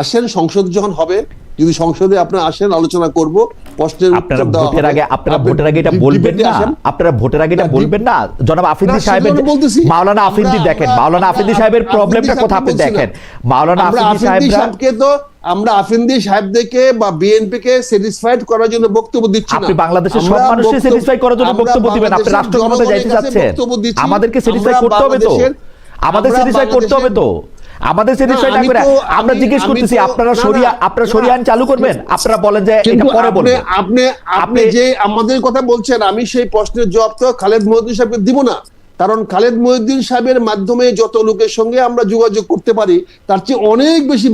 আসেন সংসদ যখন হবে, যদি সংসদে আপনারা আসেন, আলোচনা করব, প্রশ্নের আপনারা ভোটের আগে এটা বলবেন না, আপনারা ভোটের আগে এটা বলবেন না। জনাব আফ্রিদি সাহেবের, মাওলানা আফ্রিদি দেখেন, মাওলানা আফ্রিদি সাহেবের প্রবলেমটা কথা আপনি দেখেন। মাওলানা আফ্রিদি সাহেবকে তো আমরা আফ্রিদি সাহেবদেরকে বা বিএনপি কে স্যাটিসফাইড করার জন্য বক্তব্য দিচ্ছি না। আপনি বাংলাদেশের সব মানুষকে স্যাটিসফাই করার জন্য বক্তব্য দিবেন, আপনি রাষ্ট্র ক্ষমতায় যাইতে চাচ্ছেন, আমাদেরকে স্যাটিসফাই করতে হবে তো, আমাদের স্যাটিসফাই করতে হবে তো, আমাদের স্যাটিসফাই না করে আমরা জিজ্ঞেস করতেছি আপনারা শরিয়া আইন চালু করবেন, আপনারা বলেন যে এটা পরে বলবেন। আপনি যে আমাদের কথা বলছেন, আমি সেই প্রশ্নের জবাব তো খালেদ মহিউদ্দিন সাহেবকে দিব না, কারণ খালেদ মহিউদ্দিন সাহেবের মাধ্যমে যত লোকের সঙ্গে আমরা যোগাযোগ করতে পারি, তার চেয়ে অনেক বেশি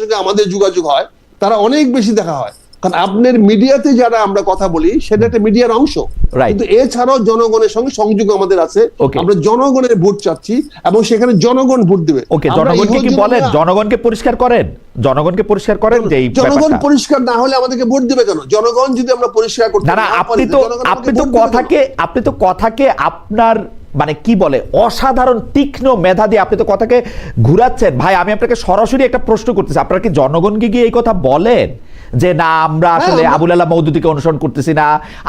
সঙ্গে আমাদের যোগাযোগ হয়, তারা অনেক বেশি দেখা হয়। কারণ আপনার মিডিয়াতে যারা আমরা কথা বলি, সেটা একটা মিডিয়ার অংশ, কিন্তু এছাড়াও জনগণের সঙ্গে সংযোগ আমাদের আছে। আমরা জনগণের ভোট চাচ্ছি এবং সেখানে জনগণ ভোট দেবে। জনগণকে কি বলেন, জনগণকে পরিষ্কার করেন, জনগণকে পরিষ্কার করেন যে জনগণ পরিষ্কার না হলে আমাদেরকে ভোট দেবে কেন? জনগণ যদি আমরা পরিষ্কার করতে না, আপনি তো কথাকে আপনার মানে কি বলে অসাধারণ তীক্ষ্ণ মেধা দিয়ে আপনি তো কথাকে ঘুরাচ্ছেন। ভাই আমি আপনাকে সরাসরি একটা প্রশ্ন করতেছি, আপনারা কি জনগণকে গিয়ে এই কথা বলেন যে না আমরা আসলে আবুল আল্লাহ মওদুদিকে অনুসরণ করতেছি না,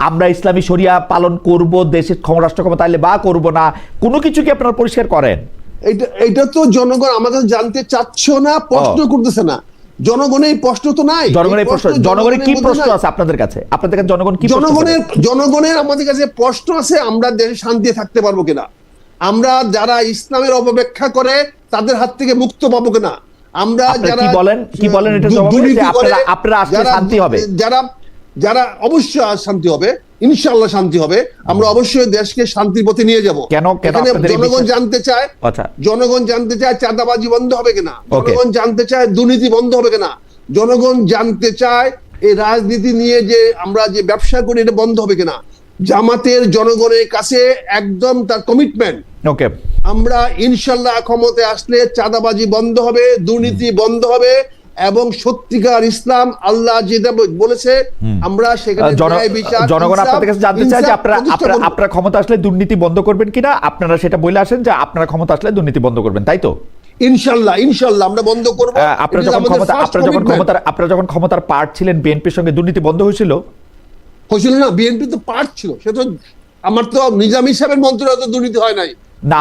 আমরা ইসলামী শরিয়া পালন করব, দেশের রাষ্ট্র ক্ষমতা আইলে বা করব না, কোনো কিছু কি আপনারা পরিষ্কার করেন? এটা তো জনগণ আমাকে জানতে চাচ্ছ না, প্রশ্ন করতেছে না। জনগণের এই প্রশ্ন তো নাই। জনগণের কি প্রশ্ন আছে আপনাদের কাছে? আপনাদের কাছে জনগণ কি জনগণের আমাদের কাছে প্রশ্ন আছে, আমরা দেশে শান্তি থাকতে পারবো কিনা, আমরা যারা ইসলামের অপব্যাখ্যা করে তাদের হাত থেকে মুক্ত পাবো কিনা, আমরা যারা কি বলেন এটা জবাবে যে আপনারা আসলে শান্তি হবে, যারা অবশ্যই শান্তি হবে, ইনশাআল্লাহ শান্তি হবে, আমরা অবশ্যই দেশকে শান্তির পথে নিয়ে যাব। কেন জনগণ জানতে চায়, জনগণ জানতে চায় চাঁদাবাজি বন্ধ হবে কিনা, জনগণ জানতে চায় দুর্নীতি বন্ধ হবে কিনা, জনগণ জানতে চায় এই রাজনীতি নিয়ে যে আমরা যে ব্যবসা করি এটা বন্ধ হবে কিনা। জামাতের জনগণের কাছে একদম তার কমিটমেন্ট, আমরা ইনশাআল্লাহ ক্ষমতায় আসলে চাঁদাবাজি বন্ধ হবে, দুর্নীতি বন্ধ হবে এবং সত্যিকার ইসলাম আল্লাহ যেটা বলেছে আমরা সেখানে জনগণ আপনাদের কাছে জানতে চায় যে আপনারা ক্ষমতা আসলে দুর্নীতি বন্ধ করবেন কিনা, আপনারা সেটা বলে আসেন যে আপনারা ক্ষমতা আসলে দুর্নীতি বন্ধ করবেন, তাই তো? ইনশাআল্লাহ আমরা বন্ধ করব। আপনারা যখন ক্ষমতার পার্ট ছিলেন, বিএনপির সঙ্গে দুর্নীতি বন্ধ হয়েছিল না? বিএনপি তো পার্ট ছিল, সে তো আমার তো নিজামী সাহেবের মন্ত্রণালয়ে তো দুর্নীতি হয় নাই না,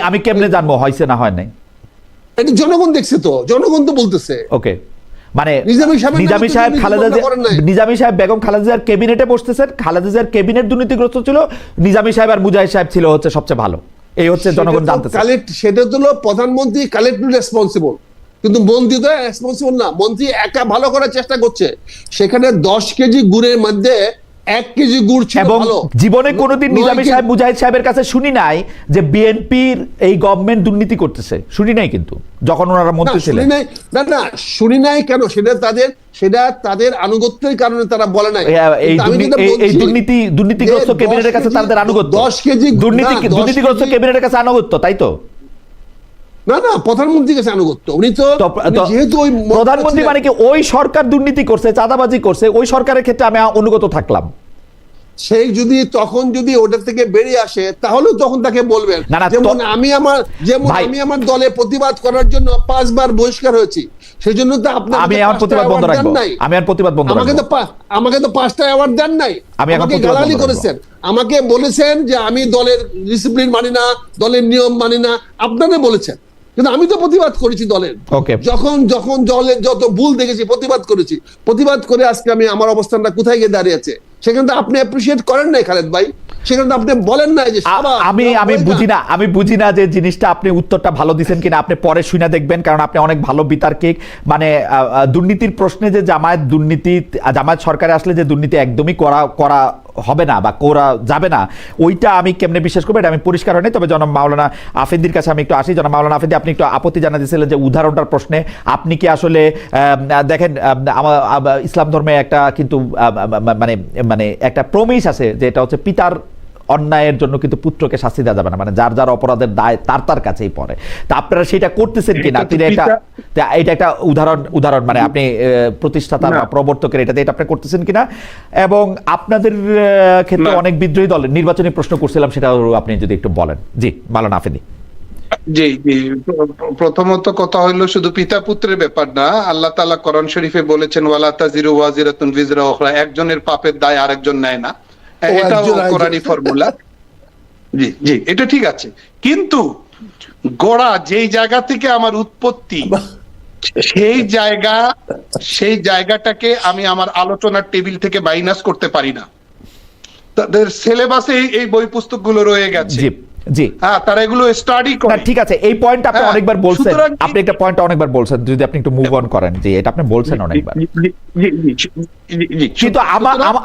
আমি কেমনে জানবো হয়েছে না হয় নাই? এটা জনগণ দেখছে, তো জনগণ তো বলতেছে। ওকে, মানে নিজামী সাহেব বেগম খালেদা জিয়ার ক্যাবিনেটে বসতেছেন, খালেদা জিয়ার ক্যাবিনেট দুর্নীতিগ্রস্ত ছিল, নিজামী সাহেব আর মুজাহিদ সাহেব ছিল হচ্ছে সবচেয়ে ভালো, এই হচ্ছে জনগণ জানতে চায়। সেটা তো প্রধানমন্ত্রী কালেক্টিভ রেসপন্সিবল, কিন্তু মন্ত্রী তো রেসপন্সিবল না, মন্ত্রী একা ভালো করার চেষ্টা করছে। সেখানে 10 কেজি গুড়ের মধ্যে 1 কেজি গুড় ছিল এবং ভালো। জীবনে কোনোদিন নিজামী সাহেব, মুজাহিদ সাহেবের কাছে শুনি নাই যে বিএনপির এই গভর্নমেন্ট দুর্নীতি করতেছে, শুনি নাই কিন্তু যখন ওনারা মন্ত্রী ছিলেন। না শুনি নাই কেন, সেটা তাদের আনুগত্যের কারণে তারা বলে নাই। এই দুর্নীতিগ্রস্ত ক্যাবিনেটের কাছে তাদের আনুগত্য, 10 কেজি দুর্নীতিগ্রস্ত ক্যাবিনেটের কাছে আনুগত্য, তাই তো? না প্রধানমন্ত্রীর কাছে আনুগত্য। উনি তো যেহেতু ওই প্রধানমন্ত্রী মানে কি ওই সরকার দুর্নীতি করছে, চাঁদাবাজি করছে, ওই সরকারের ক্ষেত্রে আমি অনুগত থাকলাম। সেই তখন যদি ওটা থেকে বেরিয়ে আসে তাহলে তখন তাকে বলবেন। যেমন আমি আমার দলে প্রতিবাদ করার জন্য 5 বার বহিষ্কার হয়েছি, সেই জন্য তো আমি আমার প্রতিবাদ বন্ধ রাখবো, আমি আর প্রতিবাদ বন্ধ রাখবো। আমাকে তো 5টা অ্যাওয়ার্ড দেন নাই, আমাকে গালাগালি করেছেন, আমাকে বলেছেন যে আমি দলের ডিসিপ্লিন মানি না, দলের নিয়ম মানি না, আপনারা বলেছেন। কিন্তু আমি তো প্রতিবাদ করেছি দলের, যখন দলের যত ভুল দেখেছি প্রতিবাদ করে আজকে আমি আমার অবস্থানটা কোথায় গিয়ে দাঁড়িয়েছে, সেখানে তো আপনি অ্যাপ্রিশিয়েট করেন নাই খালেদ ভাই, সেখানে তো আপনি বলেন নাই যে আমি বুঝি না যে জিনিসটা আপনি উত্তরটা ভালো দিচ্ছেন কিনা, আপনি পরে শুনে দেখবেন, কারণ আপনি অনেক ভালো বিতার্কিক। মানে দুর্নীতির প্রশ্নে যে জামায়াত সরকারে আসলে যে দুর্নীতি একদমই করা হবে না বা করা যাবে না, ওইটা আমি কেমনে বিশ্বাস করবো এটা আমি পরিষ্কার হয়নি। তবে জনাব মাওলানা আফেদির কাছে আমি একটু আসি। জনাব মাওলানা আফেদি, আপনি একটু আপত্তি জানাতেছিলেন যে উদাহরণটার প্রশ্নে আপনি কি আসলে দেখেন ইসলাম ধর্মে একটা কিন্তু মানে একটা প্রমিস আছে যে এটা হচ্ছে পিতার অন্যায়ের জন্য কিন্তু পুত্রকে শাস্তি দেওয়া যাবে না, মানে যার যার অপরাধের দায় তার কাছেই পড়ে। তা আপনারা সেটা করতেছেন কিনা? এটা একটা উদাহরণ মানে আপনি প্রতিষ্ঠাতা বা প্রবর্তকের এটা আপনি করতেছেন কিনা? এবং আপনাদের ক্ষেত্রে অনেক বিদ্রোহী দল নির্বাচনী প্রশ্ন করছিলাম, সেটা আপনি যদি একটু বলেন। জি মাওলানা আফেদি। জি প্রথমত কথা হইলো শুধু পিতা পুত্রের ব্যাপার না, আল্লাহ তাআলা কোরআন শরীফে বলেছেন ওয়ালা তাজিরু ওয়াজিরাতুন বিজরা উখরা, একজনের পাপের দায় আরেকজন নেয় না, এটাও কোরআনী ফর্মুলা। জি এটা ঠিক আছে, কিন্তু গোড়া যেই জায়গা থেকে আমার উৎপত্তি সেই জায়গাটাকে আমি আমার আলোচনার টেবিল থেকে মাইনাস করতে পারি না। তাদের সিলেবাসে এই বই পুস্তকগুলো রয়ে গেছে। জি হ্যাঁ, তারা এগুলো স্টাডি করে। ঠিক আছে, এই পয়েন্ট আপনি অনেকবার বলছেন, আপনি একটা পয়েন্ট অনেকবার বলছেন, যদি আপনি একটু মুভ অন করেন। জি এটা আপনি বলছেন অনেকবার, কিন্তু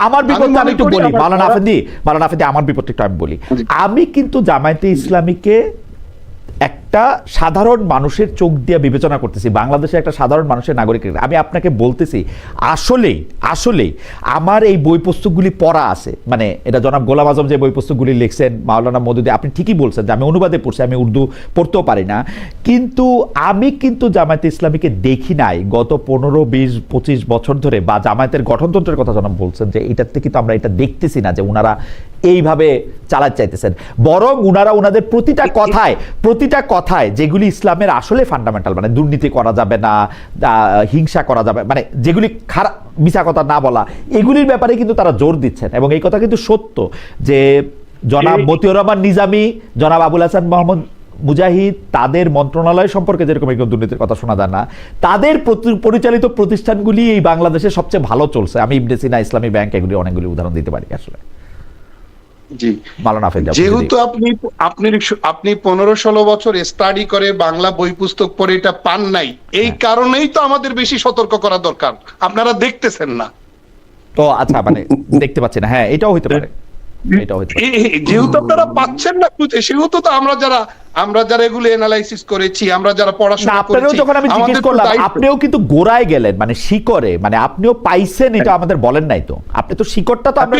আমার বিপক্ষে আমি একটু বলি মাওলানা আফেদি, আমার বিপক্ষে একটু আমি বলি। আমি কিন্তু জামায়াতে ইসলামীকে একটা সাধারণ মানুষের চোখ দিয়ে বিবেচনা করতেছি, বাংলাদেশের একটা সাধারণ মানুষের নাগরিক। আমি আপনাকে বলতেছি আসলেই আমার এই বই পুস্তকগুলি পড়া আছে, মানে এটা জনাব গোলাম আজম যে বই পুস্তকগুলি লিখছেন, মাওলানা মওদুদী, আপনি ঠিকই বলছেন যে আমি অনুবাদে পড়ছি, আমি উর্দু পড়তেও পারি না, কিন্তু আমি কিন্তু জামায়াতে ইসলামীকে দেখি নাই গত 15, 20, 25 বছর ধরে, বা জামায়াতের গঠনতন্ত্রের কথা জনাব বলছেন যে এটার থেকে তো আমরা এটা দেখতেছি না যে ওনারা এইভাবে চালাতে চাইতেছেন, বরং ওনারা ওনাদের প্রতিটা কথায় যেগুলি ইসলামের আসলে ফান্ডামেন্টাল, মানে দুর্নীতি করা যাবে না, হিংসা করা যাবে, মানে যেগুলি খারাপ মিছা কথা না বলা, এগুলির ব্যাপারে কিন্তু তারা জোর দিচ্ছেন। এবং এই কথা কিন্তু সত্য যে জনাব মতিউর রহমান নিজামী, জনাব আবুল হাসান মোহাম্মদ মুজাহিদ, তাদের মন্ত্রণালয় সম্পর্কে যেরকম একদম দুর্নীতির কথা শোনা যায় না, তাদের পরিচালিত প্রতিষ্ঠানগুলি এই বাংলাদেশে সবচেয়ে ভালো চলছে। আমি ইবনে সিনা, ইসলামী ব্যাংক, এগুলি অনেকগুলি উদাহরণ দিতে পারি আসলে। জি যেহেতু আপনি 15-16 বছর স্টাডি করে বাংলা বই পুস্তক পড়ে এটা পান নাই, এই কারণেই তো আমাদের বেশি সতর্ক করা দরকার, আপনারা দেখতেছেন না তো। আচ্ছা, মানে দেখতে পাচ্ছি না, হ্যাঁ এটাও হইতে পারে, যেহেতু আপনারা পাচ্ছেন না খুঁজে, সেহেতু তো আমরা যারা এগুলো অ্যানালাইসিস করেছি, আমরা যারা পড়াশোনা করেছি, আপনারাও যখন আমি জিজ্ঞেস করলাম আপনিও কিন্তু গোড়ায় গেলেন, মানে শিকড়ে, মানে আপনিও পাইছেন, এটা আমাদের বলেন নাই তো। আপনি তো শিকড়টা তো আমরা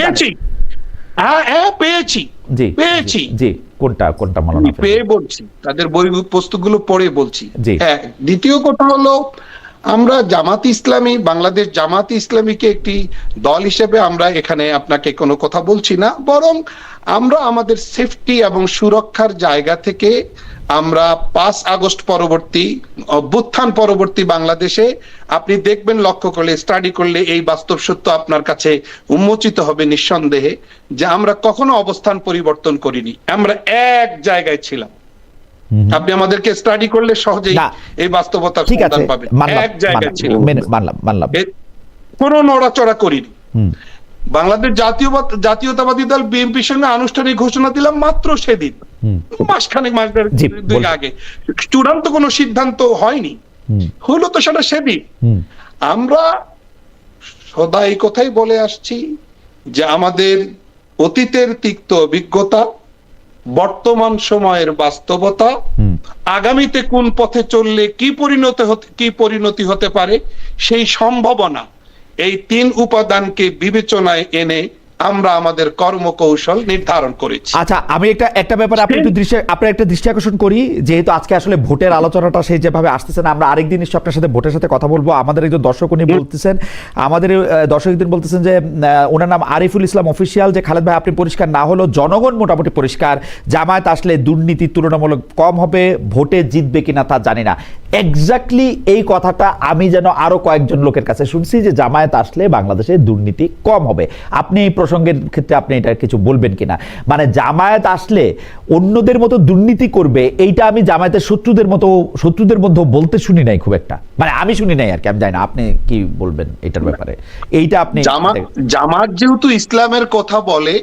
পেয়েছি, পেয়েছি। জি কোনটা মাওলানা পেয়ে বলছি, তাদের বই পুস্তকগুলো পড়ে বলছি। হ্যাঁ, দ্বিতীয় কথা হলো আমরা বাংলাদেশ জামাত ইসলামীকে একটি দল হিসেবে আমরা এখানে আপনাকে কোনো কথা বলছি না, বরং আমরা আমাদের সেফটি এবং সুরক্ষার জায়গা থেকে আমরা 5 আগস্ট পরবর্তী, অভ্যুত্থান পরবর্তী বাংলাদেশে আপনি দেখবেন, লক্ষ্য করলে, স্টাডি করলে এই বাস্তব সত্য আপনার কাছে উন্মোচিত হবে নিঃসন্দেহে, যে আমরা কখনো অবস্থান পরিবর্তন করিনি, আমরা এক জায়গায় ছিলাম। আপনি আমাদেরকে স্টাডি করলে সহজেই এই বাস্তবতার সন্ধান পাবেন। এক জায়গায় ছিলাম, কোনো নড়াচড়া করিনি। বাংলাদেশ জাতীয়তাবাদী দল বিএনপির সঙ্গে আনুষ্ঠানিক ঘোষণা দিলাম মাত্র সেদিন, মাস 2 আগে, চূড়ান্ত কোনো সিদ্ধান্ত হয়নি। হলো তো সেটা শিবির। আমরা সদা এই কথাই বলে আসছি যে আমাদের অতীতের তিক্ত অভিজ্ঞতা, বর্তমান সময়ের বাস্তবতা, আগামীতে কোন পথে চললে কি পরিণতি হতে পারে সেই সম্ভাবনা, এই 3 উপাদানকে বিবেচনায় এনে আমরা আমাদের কর্মকৌশল নির্ধারণ করেছি। আচ্ছা, আমি একটা ব্যাপারে আপনার একটা দৃষ্টি আকর্ষণ করি, যেহেতু আজকে আসলে ভোটের আলোচনাটা সেই যেভাবে আসতেছে না, আমরা আরেকদিন নিশ্চয় আপনার সাথে ভোটের সাথে কথা বলবো। আমাদের একজন দর্শক উনি বলতেছেন, আমাদের দর্শক একদিন বলতেছেন যে ওনার নাম আরিফুল ইসলাম অফিসিয়াল, যে খালেদ ভাই আপনি পরিষ্কার না হলেও জনগণ মোটামুটি পরিষ্কার, জামায়াত আসলে দুর্নীতি তুলনামূলক কম হবে, ভোটে জিতবে কিনা তা জানি না। এক্স্যাক্টলি এই কথাটা আমি যেন আরো কয়েকজন লোকের কাছে শুনছি যে জামায়াত আসলে বাংলাদেশে দুর্নীতি কম হবে। আপনি এই প্রসঙ্গের ক্ষেত্রে আপনি এটা কিছু বলবেন কিনা? মানে জামায়াত আসলে অন্যদের মতো দুর্নীতি করবে, এইটা আমি জামায়াতের শত্রুদের মধ্যে বলতে শুনি নাই খুব একটা, মানে আমি শুনি নাই আর কি, আমি জানি না, আপনি কি বলবেন এটার ব্যাপারে? এইটা আপনি জামাত যেহেতু ইসলামের কথা বলে,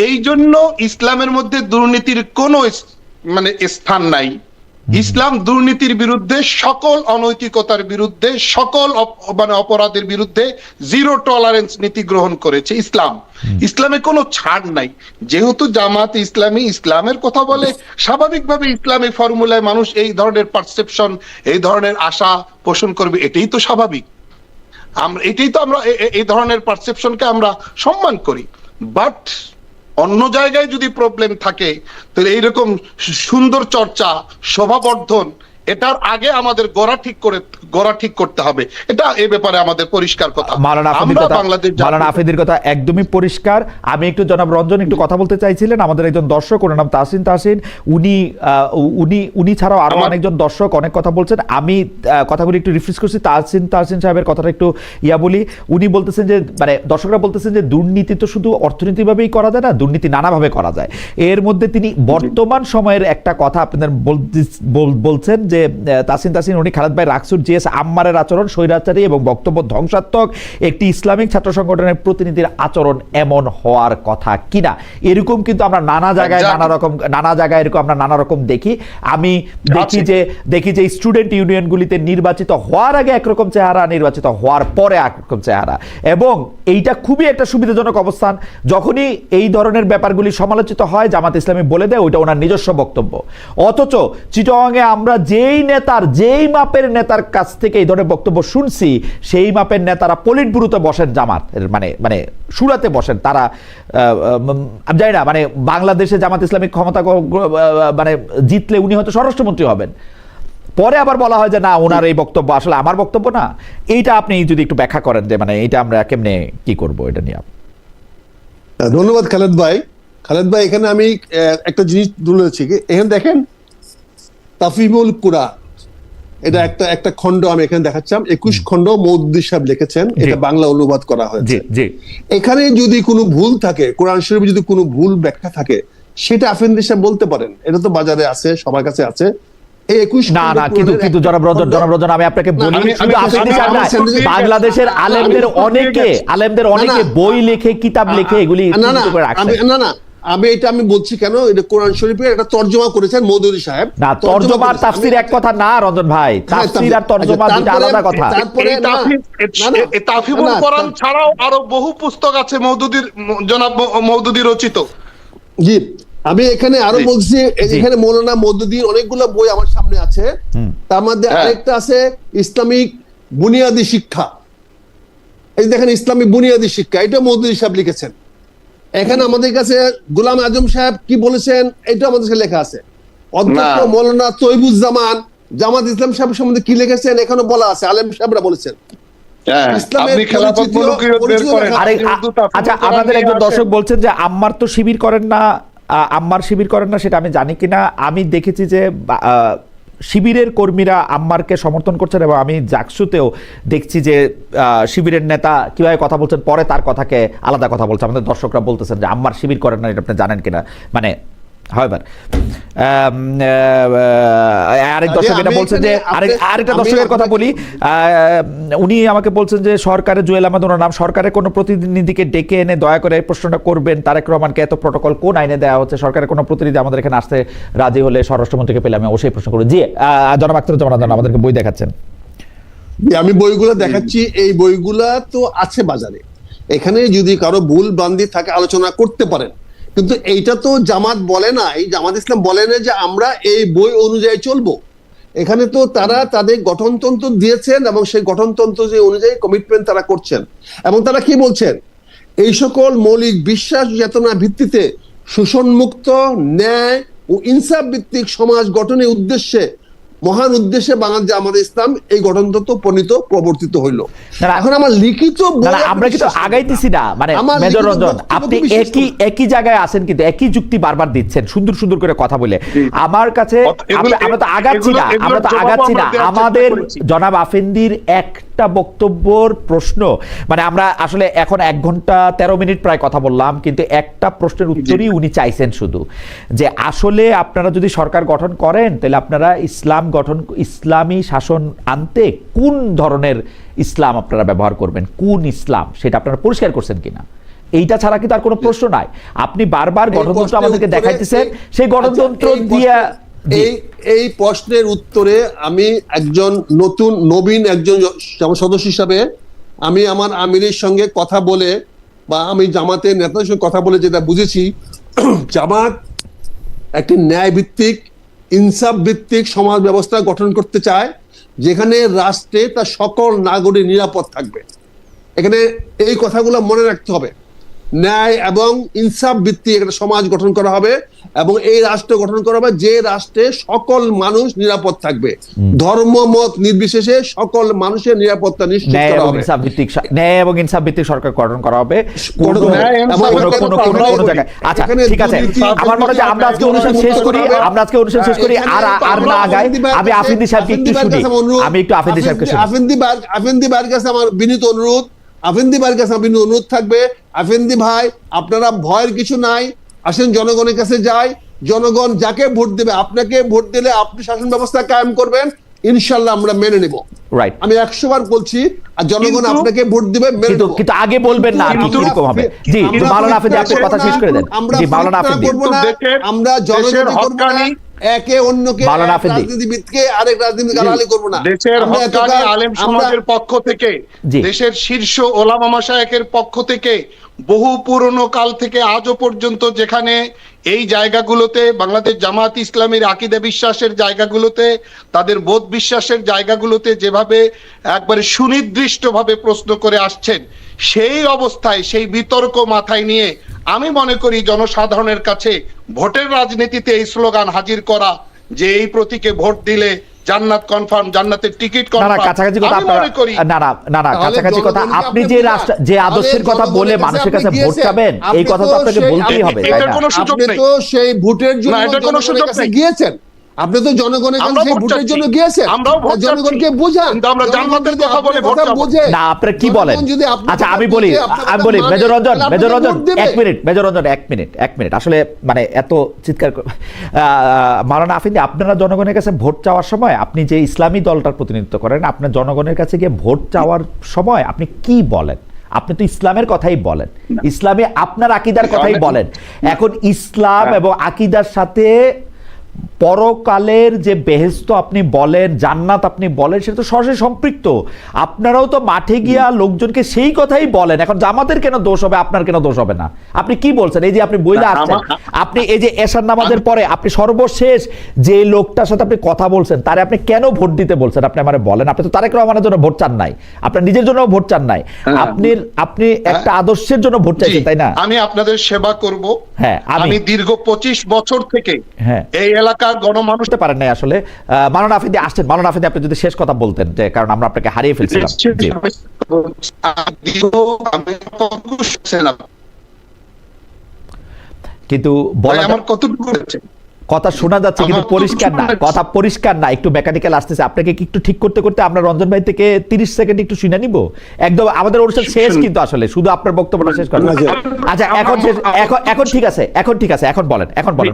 এই জন্য ইসলামের মধ্যে দুর্নীতির কোনো মানে স্থান নাই। ইসলাম দুর্নীতির বিরুদ্ধে, সকল অনৈতিকতার বিরুদ্ধে, সকল মানে অপরাধের বিরুদ্ধে জিরো টলারেন্স নীতি গ্রহণ করেছে ইসলাম। ইসলামে কোনো ছাড় নাই। যেহেতু জামাত ইসলামী ইসলামের কথা বলে, স্বাভাবিকভাবে ইসলামী ফর্মুলায় মানুষ এই ধরনের পারসেপশন, এই ধরনের আশা পোষণ করবে, এটাই তো স্বাভাবিক। আমরা এই ধরনের পারসেপশনকে আমরা সম্মান করি। বাট অন্য জায়গায় যদি প্রবলেম থাকে, তাহলে এইরকম সুন্দর চর্চা, শোভাবর্ধন, এটার আগে আমাদের গোড়া ঠিক করতে হবে। এটা এই ব্যাপারে আমাদের পরিষ্কার কথা। মাওলানা আফেদির কথা একদমই পরিষ্কার। আমি একটু জনাব রঞ্জন একটু কথা বলতে চাইছিলেন, আমাদের একজন দর্শক, ওনার নাম তাহসিন, উনি ছাড়াও আরো অনেকজন দর্শক অনেক কথা বলছেন। আমি কথাগুলি একটু রিফ্রেশ করছি। তাহসিন সাহেবের কথাটা একটু বলি। উনি বলতেছেন যে মানে দর্শকরা বলতেছেন যে দুর্নীতি তো শুধু অর্থনীতিভাবেই করা যায় না, দুর্নীতি নানাভাবে করা যায়। এর মধ্যে তিনি বর্তমান সময়ের একটা কথা আপনাদের বলছেন যে তাসিন উনি খালেদ ভাই রাকসুর জিএস আম্মারের আচরণ স্বৈরাচারী এবং বক্তব্য ধ্বংসাত্মক, একটি ইসলামিক ছাত্র সংগঠনের প্রতিনিধির আচরণ এমন হওয়ার কথা কিনা। এরকম কিন্তু আমরা নানা জায়গায় এরকম আমরা নানা রকম দেখি। আমি দেখি যে স্টুডেন্ট ইউনিয়নগুলিতে নির্বাচিত হওয়ার আগে একরকম চেহারা, নির্বাচিত হওয়ার পরে একরকম চেহারা, এবং এইটা খুবই একটা সুবিধাজনক অবস্থান। যখনই এই ধরনের ব্যাপারগুলি সমালোচিত হয়, জামাত ইসলামী বলে দেয় ওইটা ওনার নিজস্ব বক্তব্য। অথচ চিটাগাংয়ে আমরা যেই মাপের নেতার কাছ থেকে এই ধরনের বক্তব্য শুনছি, সেই মাপের নেতারা পলিট ব্যুরোতে বসেন, জামাত মানে সুরাতে বসেন তারা। আমি জানি না, মানে বাংলাদেশে জামাত ইসলামিক ক্ষমতা মানে জিতলে উনি হয়তো স্বরাষ্ট্রমন্ত্রী হবেন। পরে আবার বলা হয় যে না, ওনার এই বক্তব্য আসলে আমার বক্তব্য না। এইটা আপনি যদি একটু ব্যাখ্যা করেন যে মানে এটা আমরা কেমনে কি করব এটা নিয়ে। ধন্যবাদ খালেদ ভাই। এখানে আমি একটা জিনিস তুলেছি, এখানে দেখেন তাফহিমুল কুরআন, এটা একটা খণ্ড আমি এখানে দেখাচ্ছিলাম, 21 খণ্ড মওদুদী সাহেব লিখেছেন, এটা বাংলা অনুবাদ করা হয়েছে। এখানে যদি কোনো ভুল থাকে, কোরআন শরীফে যদি কোনো ভুল ব্যাখ্যা থাকে, সেটা আফেন্দি সাহেব বলতে পারেন, এটা তো বাজারে আছে, সবার কাছে আছে। কিন্তু জনাব রঞ্জন আমি আপনাকে বলি, বাংলাদেশের আলেমদের অনেকে বই লেখে, কিতাব লেখে, এগুলি আমি বলছি কেন, এটা কোরআন শরীফের একটা তরজমা করেছেন মওদুদী সাহেব। না, তরজমা আর তাফসীর এক কথা না রঞ্জন ভাই, তাফসীর আর তরজমা দুটো আলাদা কথা। তারপরে তাফহিমুল কোরআন ছাড়াও আরো বহু পুস্তক আছে জনাব মওদুদী রচিত। জি, আমি এখানে আরো বলছি, এখানে মৌলানা মওদুদীর অনেকগুলো বই আমার সামনে আছে। তার মধ্যে আরেকটা আছে ইসলামিক বুনিয়াদী শিক্ষা। এই দেখেন ইসলামিক বুনিয়াদী শিক্ষা, এটা মওদুদী সাহেব লিখেছেন। এখানে আমাদের কাছে গোলাম আজম সাহেব কি বলেছেন, এটা আমাদের কাছে লেখা আছে। অধ্যক্ষ মৌলানা তৈবুজ্জামান জামাত ইসলাম সাহেব সম্বন্ধে কি লিখেছেন এখানে বলা আছে, আলেম সাহেবরা বলেছেন। আচ্ছা, আপনাদের একজন দর্শক বলছেন যে আম্মার শিবির করেন না, সেটা আমি জানি কিনা। আমি দেখেছি যে শিবিরের কর্মীরা আম্মারকে সমর্থন করছেন, এবং আমি জাকসুতেও দেখছি যে শিবিরের নেতা কিভাবে কথা বলছেন, পরে তার কথাকে আলাদা কথা বলছে। আমাদের দর্শকরা বলতেছেন যে আম্মার শিবির করেন না, এটা আপনি জানেন কিনা, মানে However, আরেক দর্শক এটা বলছেন যে আরেকটা দর্শকের কথা বলি, উনি আমাকে বলছেন যে সরকারের জুয়েল আহমেদ ওনার নাম, সরকারের কোনো প্রতিনিধিকে ডেকে এনে দয়া করে এই প্রশ্নটা করবেন, তারেক রহমানকে এত প্রটোকল কোন আইনে দেওয়া হচ্ছে, সরকারের কোনো প্রতিনিধি আমাদের এখানে আসতে রাজি হলে স্বরাষ্ট্রমন্ত্রীকে পেলে আমি অবশ্যই প্রশ্ন করব। জি, জনাব আখতারুজ্জামান আমাদেরকে বই দেখাচ্ছেন। আমি বইগুলো দেখাচ্ছি, এই বইগুলা তো আছে বাজারে, এখানে যদি কারো ভুল ভ্রান্তি থাকে আলোচনা করতে পারেন, কিন্তু এইটা তো জামাত বলে না, এই জামাত ইসলাম বলে না যে আমরা এই বই অনুযায়ী চলবো। এখানে তো তারা তাদের গঠনতন্ত্র দিয়েছেন এবং সেই গঠনতন্ত্র যে অনুযায়ী কমিটমেন্ট তারা করছেন, এবং তারা কি বলছেন, এই সকল মৌলিক বিশ্বাস চেতনা ভিত্তিতে শোষণমুক্ত, ন্যায় ও ইনসাফ ভিত্তিক সমাজ গঠনের উদ্দেশ্যে, মহান উদ্দেশ্যে বাংলাদেশ জামাত ইসলাম এই গঠনতন্ত্র প্রবর্তিত হইল। এখন আমার লিখিত আমরা কিন্তু আগাইতেছি না, মানে মেজর রঞ্জন আপনি একই জায়গায় আছেন কিন্তু একই যুক্তি বারবার দিচ্ছেন সুন্দর সুন্দর করে কথা বলে। আমার কাছে আমরা তো আগাচ্ছি না, আমাদের জনাব আফেন্দির একটা বক্তব্যর প্রশ্ন, মানে আমরা আসলে এখন 1 ঘন্টা 13 মিনিট প্রায় কথা বললাম, কিন্তু একটা প্রশ্নের উত্তরই উনি চাইছেন শুধু, যে আসলে আপনারা যদি সরকার গঠন করেন তাহলে আপনারা ইসলামী শাসন আনতে কোন ধরনের ইসলাম আপনারা ব্যবহার করবেন, কোন ইসলাম সেটা আপনারা পরিষ্কার করছেন কিনা। এইটা ছাড়া কিন্তু আর কোনো প্রশ্ন নাই। আপনি বারবার গঠনতন্ত্র আমাদেরকে দেখাইতেছেন, সেই গঠনতন্ত্র দিয়ে এই প্রশ্নের উত্তরে আমি একজন নবীন একজন সদস্য হিসাবে আমি আমার আমিরের সঙ্গে কথা বলে বা আমি জামাতের নেতাদের সঙ্গে কথা বলে যেটা বুঝেছি, জামাত একটি ন্যায় ভিত্তিক, ইনসাফ ভিত্তিক সমাজ ব্যবস্থা গঠন করতে চায়, যেখানে রাষ্ট্রে তার সকল নাগরিক নিরাপদ থাকবে। এখানে এই কথাগুলো মনে রাখতে হবে, ন্যায় এবং ইনসাফ ভিত্তিক একটা সমাজ গঠন করা হবে এবং এই রাষ্ট্র গঠন করা হবে যে রাষ্ট্রে সকল মানুষ নিরাপদ থাকবে, ধর্ম মত নির্বিশেষে সকল মানুষের নিরাপত্তা নিশ্চিত করা হবে, ন্যায় এবং ইনসাফ ভিত্তিক সরকার গঠন করা হবে। আচ্ছা ঠিক আছে, আমার মনে হয় আমরা আজকে অনুষ্ঠান শেষ করি, আর না আগাই। আমি আফিন্দি সাহেবকে একটু শুনি, আফিন্দি ভাইয়ের কাছে আমার বিনীত অনুরোধ, আফিন্দি ভাইয়ের কাছে আমার বিনীত অনুরোধ থাকবে, আফিন্দি ভাই আপনারা ভয়ের কিছু নাই, আসেন জনগণের কাছে যাই, জনগণ যাকে ভোট দেবে, আপনাকে ভোট দিলে আপনি শাসন ব্যবস্থা কায়েম করবেন, ইনশাআল্লাহ আমরা মেনে নেব। রাইট, আমি 100 বার বলছি, আর জনগণ আপনাকে ভোট দিবে, মেনে নেব। কিন্তু আগে বলবেন না কি রকম হবে। জি মাওলানা আফেদি আপনি কথা শেষ করে দেন। জি মাওলানা আফেদি, আমরা জনগণকে করব না, একে অন্যকে রাজনীতিবিদকে আরেক রাজনীতি গালাগালি করব না। দেশের হক্কানি আলেম সমাজের পক্ষ থেকে, দেশের শীর্ষ ওলামা মাশায়েখের পক্ষ থেকে বহু পুরনো কাল থেকে আজও পর্যন্ত যেখানে এই জায়গাগুলোতে বাংলাদেশ জামাত ইসলামের আকীদা বিশ্বাসের জায়গাগুলোতে, তাদের বোধ বিশ্বাসের জায়গাগুলোতে যেভাবে একবারে সুনির্দিষ্টভাবে প্রশ্ন করে আসছেন, সেই অবস্থায় সেই বিতর্ক মাথায় নিয়ে আমি মনে করি জনসাধারণের কাছে ভোটের রাজনীতিতে এই স্লোগান হাজির করা যে এই প্রতীকে ভোট দিলে জান্নাত কনফার্ম, জান্নাতের টিকিট কনফার্ম, কাছাকাছি কথা কাছাকাছি কথা, আপনি যে আদর্শের কথা বলে মানুষের কাছে ভোট চাবেন, এই কথা তো আপনাকে বলতেই হবে, তাই না? আপনি তো সেই ভোটের জন্য জনগণের কাছে গিয়েছেন, আপনি তো জনগণের কাছে ভোটের জন্য গিয়েছেন, জনগণকে বোঝান, আমরা জান্নাতের কথা বলে ভোট চাবো না। আপনি কি বলেন? আচ্ছা আমি বলি major Ranjan 1 minute, major Ranjan 1 minute, আসলে মানে এত চিৎকার মাওলানা আফিন্দি, আপনারা জনগণের কাছে ভোট চাওয়ার সময় আপনি যে ইসলামী দলটার প্রতিনিধিত্ব করেন, আপনার জনগণের কাছে গিয়ে ভোট চাওয়ার সময় আপনি কি বলেন? আপনি তো ইসলামের কথাই বলেন, ইসলামে আপনার আকীদার কথাই বলেন। এখন ইসলাম এবং আকীদার সাথে পরকালের যে বেহেশত আপনি বলেন, জান্নাত আপনি বলেন, সেটা তো সরাসরি সম্পৃক্ত। আপনারাও তো মাঠে গিয়া লোকজনকে সেই কথাই বলেন। এখন জামাতের কেন দোষ হবে, আপনার কেন দোষ হবে না? আপনি কি বলছেন? এই যে আপনি বইলে আসছেন, আপনি এই যে এশার নামাজের পরে আপনি সর্বশেষ যে লোকটার সাথে আপনি কথা বলছেন, তারে আপনি কেন ভোট দিতে বলছেন? আপনি আমারে বলেন। আপনি তো তারেক রহমানের জন্য ভোট চান নাই, আপনার নিজের জন্য ভোট চান নাই, আপনি একটা আদর্শের জন্য ভোট চাইছেন, তাই না? আমি আপনাদের সেবা করব। হ্যাঁ, আমি দীর্ঘ 25 বছর থেকে এই এলাকার গণমানুষ পারেন নাই আসলে। মাওলানা আফেদি আসছেন, মাওলানা আফেদি আপনি যদি শেষ কথা বলতেন, যে কারণ আমরা আপনাকে হারিয়ে ফেলছিলাম। কিন্তু আমার কতটুকু হচ্ছে কথা শোনা যাচ্ছে কিন্তু আমার তো পরিষ্কার না, শোনা যাচ্ছে। কথা পরিষ্কার না, একটু মেকানিক্যাল আসতেছে। আপনাকে কি একটু ঠিক করতে করতে আমরা রঞ্জন ভাই থেকে 30 সেকেন্ড একটু শুনে নিব? একদম আমাদের অনুষ্ঠান শেষ কিন্তু, আসলে শুধু আপনার বক্তব্যটা শেষ করেন। আচ্ছা এখন এখন ঠিক আছে, এখন ঠিক আছে, এখন বলেন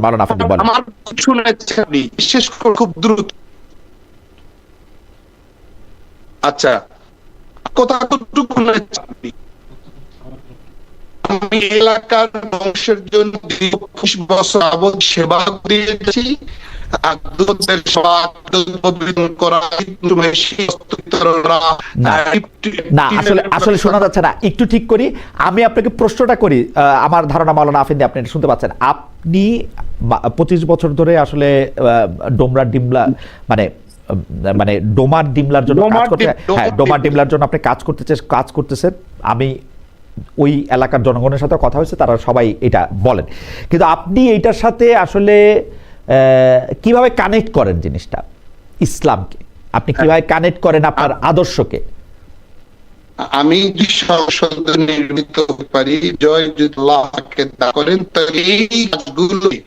মাওলানা আফেন্দি বলেন। আমার শুনেছেন আপনি, বিশেষ করে খুব দ্রুত। আচ্ছা, কথা কতটুকু শুনেছেন আপনি? আমি এলাকার মানুষের জন্য দীর্ঘ 25 বছর যাবৎ সেবা দিয়েছি। আগ্রহদের সেবা বিতরণ করা, না আসলে শোনা যাচ্ছে না, একটু ঠিক করি। আমি আপনাকে প্রশ্নটা করি, আমার ধারণা মাওলানা আফেন্দি আপনি এটা শুনতে পাচ্ছেন। আপনি 25 বছর ধরে আসলে ডোমরা ডিমলা মানে ডোমার ডিমলার জন্য কাজ করতে, হ্যাঁ ডোমার ডিমলার জন্য আপনি কাজ করতেছেন। আমি ওই এলাকার জনগণের সাথে কথা হয়েছে, তারা সবাই এটা বলেন। কিন্তু আপনি এইটার সাথে আসলে কিভাবে কানেক্ট করেন জিনিসটা, ইসলামকে আপনি কিভাবে কানেক্ট করেন আপনার আদর্শকে? আমি যদি সংসদে নির্মিত হতে পারি, জয় যদি আল্লাহকে দা করেন, তাহলে এই কাজগুলোই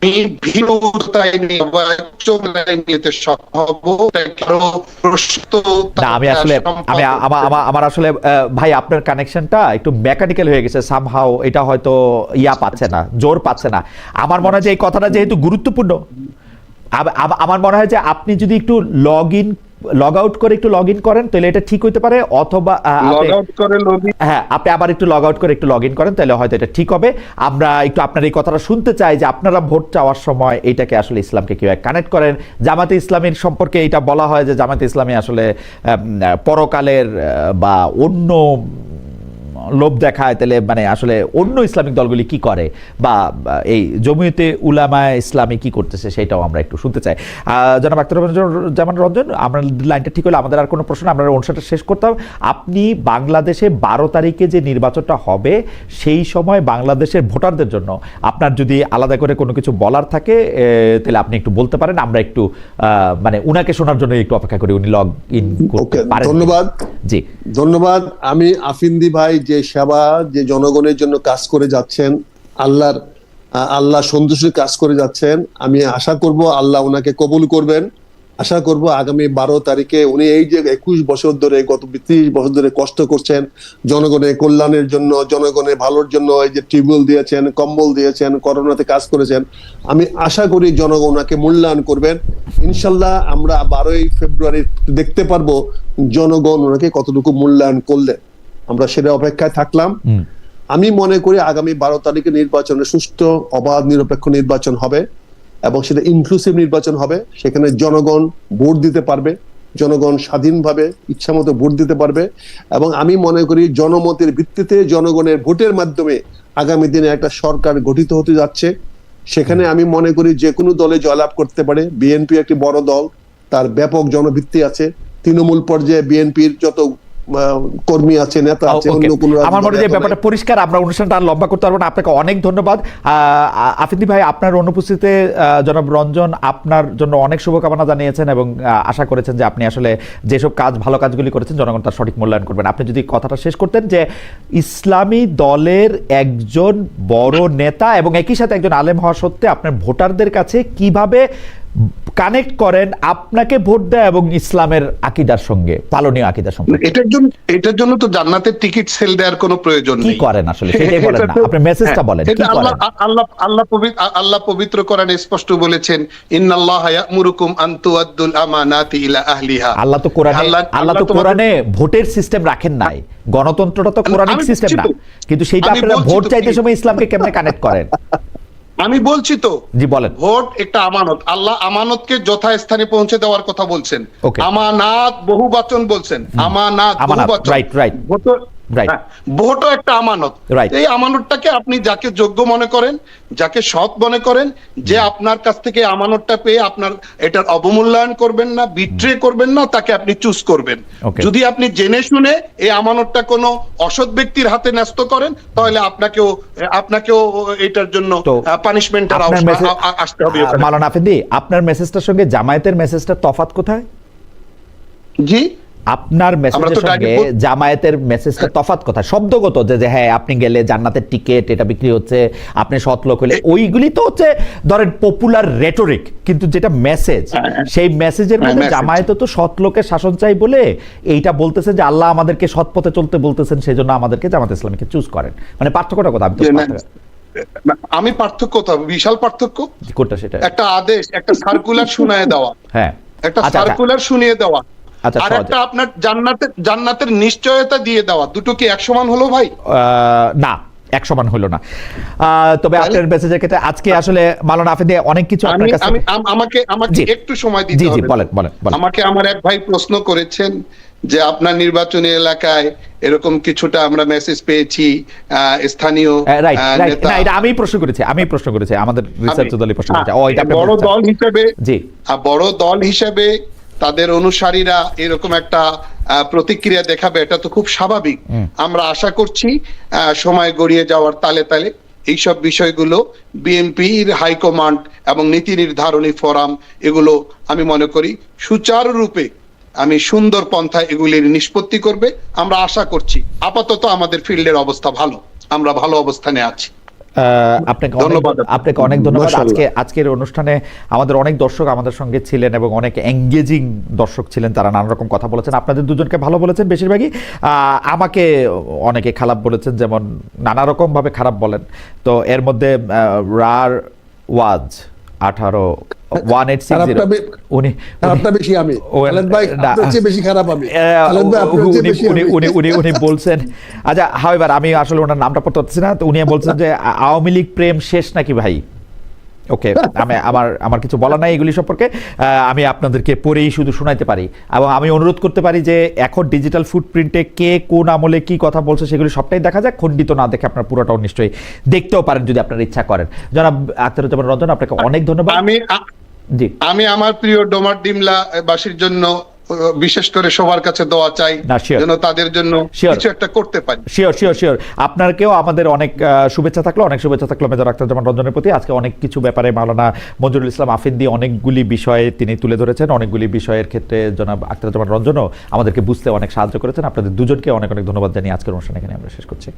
আমি ভিন্ন উচ্চতায় নিয়ে বা উচ্চতায় নিতে সক্ষম হবো। না আমি আসলে আমার আসলে ভাই আপনার কানেকশনটা একটু মেকানিক্যাল হয়ে গেছে সামহাও, এটা হয়তো পাচ্ছে না, জোর পাচ্ছে না। আমার মনে হয় যে এই কথাটা যেহেতু গুরুত্বপূর্ণ, আমার মনে হয় যে আপনি যদি একটু লগ আউট করে একটু লগ ইন করেন তাহলে এটা ঠিক হইতে পারে, অথবা হ্যাঁ আপনি আবার একটু লগ আউট করে একটু লগ ইন করেন তাহলে হয়তো এটা ঠিক হবে। আমরা একটু আপনার এই কথাটা শুনতে চাই যে আপনারা ভোট চাওয়ার সময় এটাকে আসলে ইসলামকে কিভাবে কানেক্ট করেন। জামাতে ইসলামীর সম্পর্কে এটা বলা হয় যে জামাতে ইসলামী আসলে পরকালের বা অন্য লোভ দেখায়, তাহলে মানে আসলে অন্য ইসলামিক দলগুলি কি করে, বা এই জমিয়তে উলামায়ে ইসলামী কি করতেছে সেটাও আমরা একটু শুনতে চাই। জনাব আখতারুজ্জামান রঞ্জন, আমরা লাইনটা ঠিক হলে আমাদের আর কোনো প্রশ্ন, আমরা অনুষ্ঠানটা শেষ করতাম। আপনি বাংলাদেশে 12 তারিখে যে নির্বাচনটা হবে সেই সময় বাংলাদেশের ভোটারদের জন্য আপনার যদি আলাদা করে কোনো কিছু বলার থাকে তাহলে আপনি একটু বলতে পারেন, আমরা একটু মানে উনাকে শোনার জন্য একটু অপেক্ষা করি, উনি লগ ইন করতে পারেন। ধন্যবাদ। জি ধন্যবাদ। আমি আফিন্দি ভাই যে সেবা, যে জনগণের জন্য কাজ করে যাচ্ছেন, আল্লাহ সন্তুষ্টির কাজ করে যাচ্ছেন, আমি আশা করব আল্লাহ ওনাকে কবুল করবেন। আশা করব আগামী 12 তারিখে উনি এই যে 21 বছর ধরে, গত 30 বছর ধরে কষ্ট করছেন জনগণের কল্যাণের জন্য, জনগণের ভালোর জন্য, এই যে টিউবওয়েল দিয়েছেন, কম্বল দিয়েছেন, করোনাতে কাজ করেছেন, আমি আশা করি জনগণ ওনাকে মূল্যায়ন করবেন। ইনশাল্লাহ আমরা 12ই ফেব্রুয়ারি দেখতে পারবো জনগণ ওনাকে কতটুকু মূল্যায়ন করলেন। আমরা সেটা অপেক্ষায় থাকলাম। আমি মনে করি আগামী 12 তারিখে নির্বাচনে সুষ্ঠু, অবাধ, নিরপেক্ষ নির্বাচন হবে এবং সেটা ইনক্লুসিভ নির্বাচন হবে। সেখানে জনগণ ভোট দিতে পারবে, জনগণ স্বাধীনভাবে ইচ্ছামতো ভোট দিতে পারবে, এবং আমি মনে করি জনমতের ভিত্তিতে, জনগণের ভোটের মাধ্যমে আগামী দিনে একটা সরকার গঠিত হতে যাচ্ছে। সেখানে আমি মনে করি যে কোনো দলে জয়লাভ করতে পারে। বিএনপি একটি বড় দল, তার ব্যাপক জনভিত্তি আছে। তৃণমূল পর্যায়ে বিএনপির যত কর্মী আছে, নেতা আছে, অন্য কোনো আমার মনে হয় ব্যাপারটা পরিষ্কার। আমরা অনুষ্ঠানটা আর লম্বা করতে পারবো না। আপনাকে অনেক ধন্যবাদ আফিন্দি ভাই, আপনার অনুপস্থিতিতে জনাব রঞ্জন আপনার জন্য অনেক শুভকামনা জানিয়েছেন এবং আশা করেছেন যে আপনি আসলে যেসব ভালো কাজগুলি করেছেন জনগণ তার সঠিক মূল্যায়ন করবেন। আপনি যদি কথাটা শেষ করতেন যে ইসলামী দলের একজন বড় নেতা এবং একই সাথে একজন আলেম হওয়া সত্ত্বে আপনার ভোটারদের কাছে কিভাবে কানেক্ট করেন আপনাকে ভোট দেয় এবং ইসলামের আকীদার সঙ্গে, পালনীয় আকীদার সঙ্গে। এটার জন্য তো জান্নাতের টিকিট সেল দেওয়ার কোনো প্রয়োজন নেই। কি করেন আসলে সেটাই বলেন না, আপনি মেসেজটা বলেন কি করেন। আল্লাহ পবিত্র কোরআনে স্পষ্ট বলেছেন, ইন্নাল্লাহা ইয়া'মুরুকুম আন তুআদ্দুল আমানাতি ইলা আহলিহা। আল্লাহ তো কোরআনে ভোটের সিস্টেম রাখেন নাই, গণতন্ত্রটা তো কোরআনিক সিস্টেম না, কিন্তু সেইটা আপনারা ভোট চাইতে সময় ইসলামকে কেমনে কানেক্ট করেন? আমি বলছি তো, জি বলেন। ভোট একটা আমানত, আল্লাহ আমানতকে যথাস্থানে পৌঁছে দেওয়ার কথা বলছেন। আমানাত বহুবচন বলছেন, আমানাত বহুবচন, রাইট। ভোটও একটা আমানত। এই আমানতটাকে আপনি যাকে যোগ্য মনে করেন, যাকে সৎ মনে করেন, যে আপনার কাছ থেকে আমানতটা পেয়ে আপনার এটার অবমূল্যায়ন করবেন না, বিট্রে করবেন না, তাকে আপনি চুজ করবেন। যদি আপনি জেনে শুনে এই আমানতটা কোনো অসৎ ব্যক্তির হাতে ন্যস্ত করেন, তাহলে আপনাকেও এটার জন্য পানিশমেন্ট আসতে হবে। মাওলানা আফেন্দি, আপনার মেসেজটার সঙ্গে জামায়াতের মেসেজটার তফাৎ কোথায়? জি, আপনার মেসেজের তো সঙ্গে direct জামায়াতের মেসেজটা তফাৎ কথা, শব্দগত যে হ্যাঁ আপনি গেলে জান্নাতের টিকিট এটা বিক্রি হচ্ছে, আপনি সৎ লোক হলে, ওইগুলি তো হচ্ছে ধরেন পপুলার রেটরিক, কিন্তু যেটা মেসেজ সেই মেসেজের মধ্যে message। জামায়াতে তো সৎ লোকের শাসন চাই বলে এইটা বলতেছেন যে আল্লাহ আমাদেরকে সৎ পথে চলতে বলতেছেন, সেই জন্য আমাদেরকে জামাত ইসলামীকে চুজ করেন, মানে পার্থক্যটা কথা আমি তো আমি পার্থক্য তো বিশাল পার্থক্য। কোনটা সেটা? একটা আদেশ, একটা সার্কুলার শুনায় দেওয়া, হ্যাঁ একটা আচ্ছা, সার্কুলার শুনিয়ে দেওয়া, আচ্ছা, আর সহজে। একটা আপনার জান্নাতের নিশ্চয়তা দিয়ে দেওয়া, দুটো কি এক সমান হলো ভাই? না, এক সমান হলো না। তবে আপনার মেসেজের ক্ষেত্রে আজকে আসলে মাওলানা আফেদি অনেক কিছু আপনার কাছে আমাকে জি। একটু সময় দিতে জি জি, হবে। বলেন বলেন বলেন। আমাকে আমার এক ভাই প্রশ্ন করেছেন যে আপনার নির্বাচনী এলাকায় এরকম কিছুটা আমরা মেসেজ পেয়েছি স্থানীয় রাইট রাইট, নেতা, না এটা আমি প্রশ্ন করেছি, আমাদের রিসার্চ দলই প্রশ্ন করেছে। ও এটা আপনি বড় বলছেন। দল হিসেবে, জি বড় দল হিসেবে তাদের অনুসারীরা এরকম একটা প্রতিক্রিয়া দেখাবে, এটা তো খুব স্বাভাবিক। আমরা আশা করছি সময় গড়িয়ে যাওয়ার তালে তালে এইসব বিষয়গুলো বিএনপির হাইকমান্ড এবং নীতি নির্ধারণী ফোরাম এগুলো আমি মনে করি সুচারুরূপে সুন্দর পন্থা এগুলির নিষ্পত্তি করবে, আমরা আশা করছি। আপাতত আমাদের ফিল্ডের অবস্থা ভালো, আমরা ভালো অবস্থানে আছি। আপনাকে ধন্যবাদ। আপনাকে অনেক ধন্যবাদ। মাশাআল্লাহ। আজকের অনুষ্ঠানে আমাদের অনেক দর্শক আমাদের সঙ্গে ছিলেন এবং অনেক এঙ্গেজিং দর্শক ছিলেন, তারা নানা রকম কথা বলেছেন। আপনাদের দুজনকে ভালো বলেছেন বেশিরভাগই, আমাকে অনেকে খারাপ বলেছেন, যেমন নানা রকম ভাবে খারাপ বলেন। তো এর মধ্যে রার ওয়াজ 18-1860 উনি খারাপটা বেশি আমি, খালেদ ভাই না, আপনার চেয়ে বেশি খারাপ আমি, খালেদ ভাই আপনার চেয়ে বেশি আমি। উনি বলছেন, আচ্ছা হাওয়াইবার আমি আসলে ওনার নামটা পড়তে পারছি না, তো উনি বলছেন যে আওয়ামী লীগ প্রেম শেষ নাকি ভাই। ওকে, আমার কিছু বলা নাই এগুলি সম্পর্কে, আমি আপনাদেরকে পড়েই শুধু শোনাইতে পারি এবং আমি অনুরোধ করতে পারি যে এখন ডিজিটাল ফুটপ্রিন্টে কে কোন আমলে কি কথা বলছে সেগুলি সবটাই দেখা যাক, খণ্ডিত না দেখে আপনার পুরোটাও নিশ্চয়ই দেখতেও পারেন যদি আপনার ইচ্ছা করেন। জনাব আখতারুজ্জামান রঞ্জন, আপনাকে অনেক ধন্যবাদ। জি, আমি আমার প্রিয় ডোমার ডিমলা বাসীর জন্য বিশেষ করে সবার কাছে দোয়া চাই না, sure. যেন তাদের জন্য Sure. কিছু একটা করতে পারি। শিওর আপনারকেও আমাদের অনেক শুভেচ্ছা থাকলো মেজর আখতারুজ্জামান রঞ্জনের প্রতি। আজকে অনেক কিছু ব্যাপারে মাওলানা মঞ্জুরুল ইসলাম আফেন্দি অনেকগুলি বিষয়ে তিনি তুলে ধরেছেন, অনেকগুলি বিষয়ের ক্ষেত্রে জনাব আখতারুজ্জামান রঞ্জনও আমাদেরকে বুঝতে অনেক সাহায্য করেছেন। আপনাদের দুজনকে অনেক অনেক ধন্যবাদ জানিয়ে আজকের অনুষ্ঠান এখানে আমরা শেষ করছি।